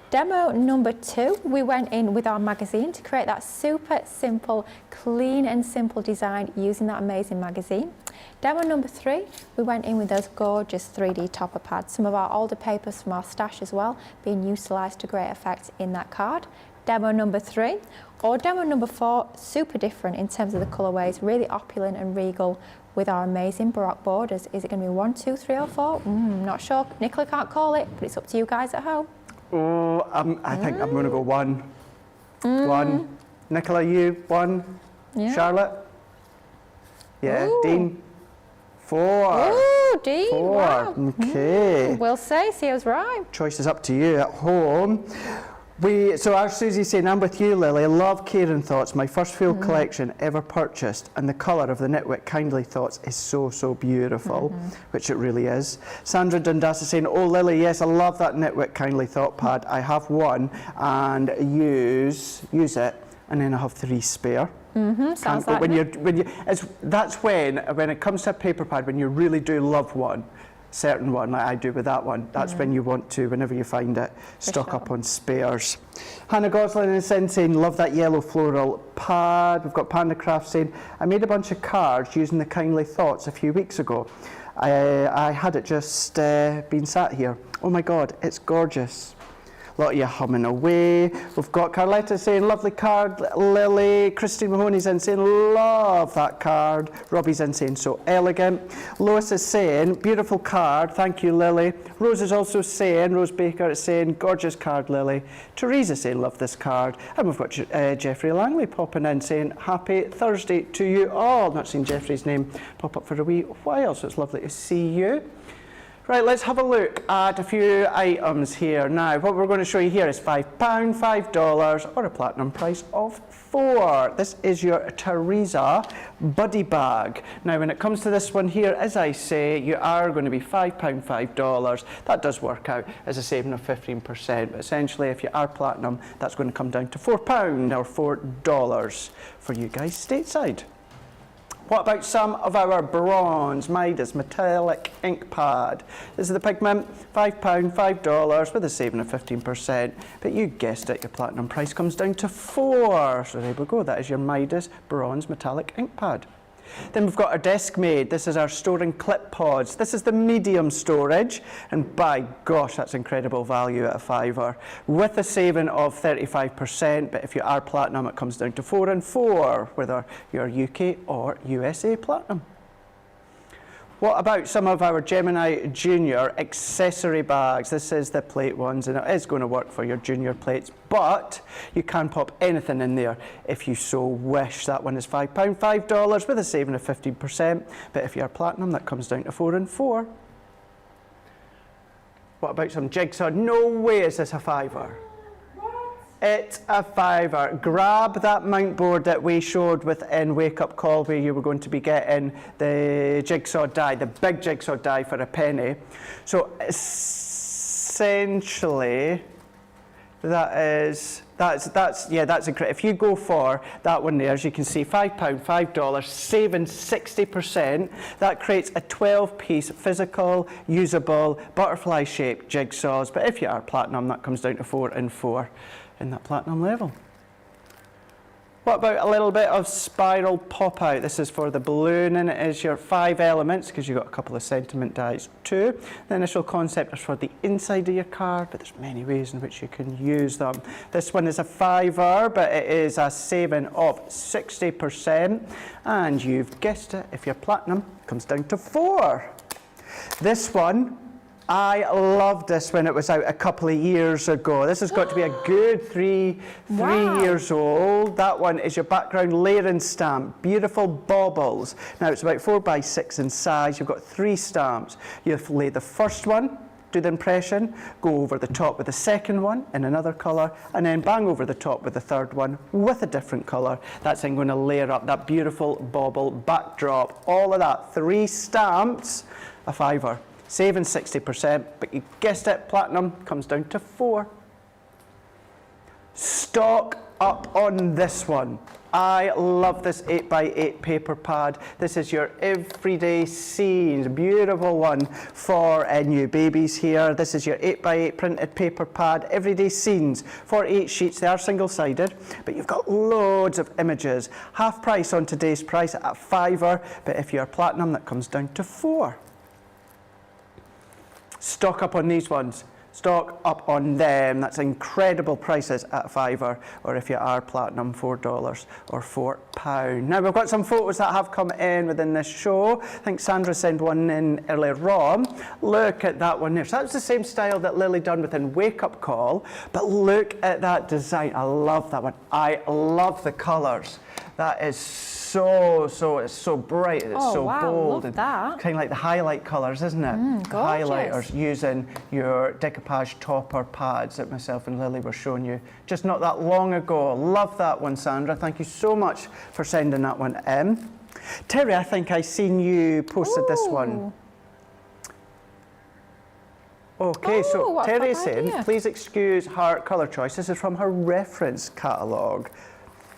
Demo number 2, we went in with our magazine to create that super simple, clean and simple design using that amazing magazine. Demo number 3, we went in with those gorgeous 3D topper pads, some of our older papers from our stash as well, being utilised to great effect in that card. Demo number 3, or demo number 4, super different in terms of the colourways, really opulent and regal with our amazing Baroque borders. Is it going to be 1, 2, 3 or 4? Not sure. Nicola can't call it, but it's up to you guys at home. Oh, I think I'm going to go 1. 1. Nicola, you 1. Yeah. Charlotte? Yeah. Ooh. Dean? 4. Ooh, Dee. 4. Wow. Okay. We'll see I was right. Choice is up to you at home. So our Susie's saying, I'm with you, Lily. Love Caring Thoughts, my first full collection ever purchased, and the colour of the Knitweek Kindly Thoughts is so, so beautiful, which it really is. Sandra Dundas is saying, oh, Lily, yes, I love that Knitweek Kindly Thought pad. I have one and use it, and then I have 3 spare. Sounds like that's when it comes to a paper pad, when you really do love one, certain one like I do with that one, that's when you want to, whenever you find it, stock up on spares. Hannah Goslin is saying, love that yellow floral pad. We've got Panda Craft saying, I made a bunch of cards using the Kindly Thoughts a few weeks ago. I had it just been sat here. Oh my God, it's gorgeous. A lot of you humming away. We've got Carletta saying, lovely card, Lily. Christine Mahoney's in saying, love that card. Robbie's in saying, so elegant. Lois is saying, beautiful card, thank you, Lily. Rose is also saying, Rose Baker is saying, gorgeous card, Lily. Teresa saying, love this card. And we've got Jeffrey Langley popping in saying, happy Thursday to you all. Not seen Jeffrey's name pop up for a wee while, so it's lovely to see you. Right, let's have a look at a few items here. Now, what we're going to show you here is £5, $5, or a platinum price of 4. This is your Teresa Buddy Bag. Now, when it comes to this one here, as I say, you are going to be £5, $5. That does work out as a saving of 15%. But essentially, if you are platinum, that's going to come down to £4 or $4 for you guys stateside. What about some of our bronze Midas metallic ink pad? This is the pigment, £5, $5 with a saving of 15%. But you guessed it, your platinum price comes down to 4. So there we go, that is your Midas bronze metallic ink pad. Then we've got our desk made. This is our storing clip pods. This is the medium storage, and by gosh, that's incredible value at a £5 with a saving of 35%. But if you are platinum, it comes down to 4 and 4, whether you're UK or USA platinum. What about some of our Gemini Junior accessory bags? This is the plate ones, and it is going to work for your junior plates, but you can pop anything in there if you so wish. That one is £5, $5 with a saving of 15%, but if you're platinum, that comes down to 4 and 4. What about some jigsaw? No way is this a £5. It's a £5. Grab that mount board that we showed within Wake Up Call, where you were going to be getting the jigsaw die, the big jigsaw die for a penny. So essentially, that's incredible. If you go for that one there, as you can see, £5, $5, saving 60%. That creates a 12-piece physical, usable, butterfly-shaped jigsaws. But if you are platinum, that comes down to 4 and 4. In that platinum level. What about a little bit of spiral pop out? This is for the balloon, and it is your 5 elements, because you've got a couple of sentiment dies too. The initial concept is for the inside of your card, but there's many ways in which you can use them. This one is a £5, but it is a saving of 60%, and you've guessed it, if you're platinum, it comes down to 4. This one, I loved this when it was out a couple of years ago. This has got to be a good three years old. That one is your background layering stamp. Beautiful baubles. Now it's about 4 by 6 in size. You've got 3 stamps. You've laid the first one, do the impression, go over the top with the second one in another colour, and then bang over the top with the third one with a different colour. That's then going to layer up that beautiful bauble backdrop. All of that, 3 stamps, a £5. Saving 60%, but you guessed it, platinum comes down to 4. Stock up on this one. I love this 8x8 paper pad. This is your everyday scenes. Beautiful one for new babies here. This is your 8x8 printed paper pad. Everyday scenes. 48 sheets. They are single-sided, but you've got loads of images. Half price on today's price at £5, but if you're platinum, that comes down to 4. Stock up on these ones. stock up on them. That's incredible prices at £5, or if you are platinum, $4 or £4. Now we've got some photos that have come in within this show. I think Sandra sent one in earlier on. Look at that one there. So that's the same style that Lily done within Wake Up Call, but look at that design. I love that one. I love the colours. That is it's so bright, it's so bold. Love that. Kind of like the highlight colours, isn't it? Gorgeous. Highlighters using your decoupage topper pads that myself and Lily were showing you just not that long ago. Love that one, Sandra. Thank you so much for sending that one in. Terry, I think I seen you posted this one. Okay, so Terry is saying, please excuse her colour choice. This is from her reference catalogue.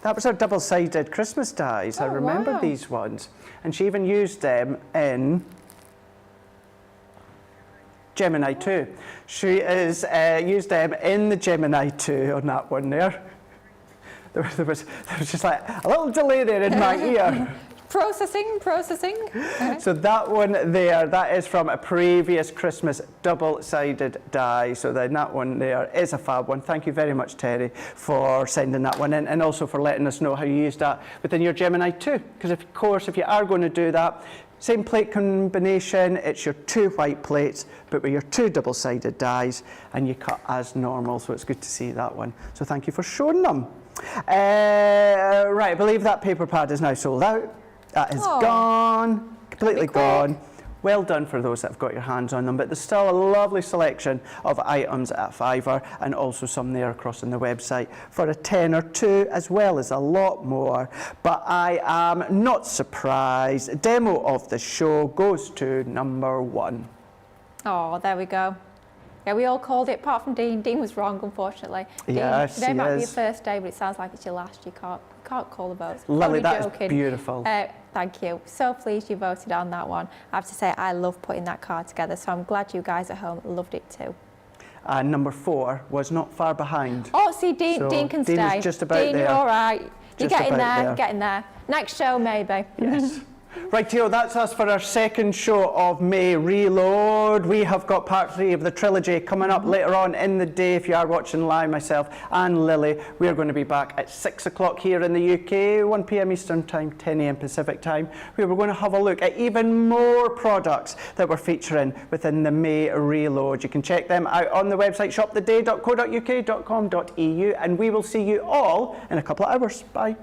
That was her double-sided Christmas dies. I remember these ones. And she even used them in Gemini 2. She has used them in the Gemini 2 on that one there. There was just like a little delay there in my ear. Processing. So that one there, that is from a previous Christmas double-sided die. So then that one there is a fab one. Thank you very much, Terry, for sending that one in, and also for letting us know how you used that within your Gemini 2. Because of course, if you are going to do that, same plate combination, it's your 2 white plates, but with your 2 double-sided dies, and you cut as normal. So it's good to see that one. So thank you for showing them. Right, I believe that paper pad is now sold out. That is gone, completely gone. Well done for those that have got your hands on them, but there's still a lovely selection of items at £5, and also some there across on the website for a tenner too, as well as a lot more. But I am not surprised. Demo of the show goes to number 1. Oh, there we go. Yeah, we all called it, apart from Dean. Dean was wrong, unfortunately. Yes, Dean, today might be your first day, but it sounds like it's your last. You can't call the votes. Lily, that is beautiful. Thank you. So pleased you voted on that one. I have to say, I love putting that card together, so I'm glad you guys at home loved it too. And number 4 was not far behind. Oh, see, Dean can stay. Dean was just about Dean, there. you're all right. You're Just getting about there, there. Next show, maybe. Yes. Rightio, that's us for our second show of May Reload. We have got part 3 of the trilogy coming up later on in the day. If you are watching live, myself and Lily, we are going to be back at 6 o'clock here in the UK, 1 p.m. Eastern Time, 10 a.m. Pacific Time, where we're going to have a look at even more products that we're featuring within the May Reload. You can check them out on the website shoptheday.co.uk.com.au, and we will see you all in a couple of hours. Bye.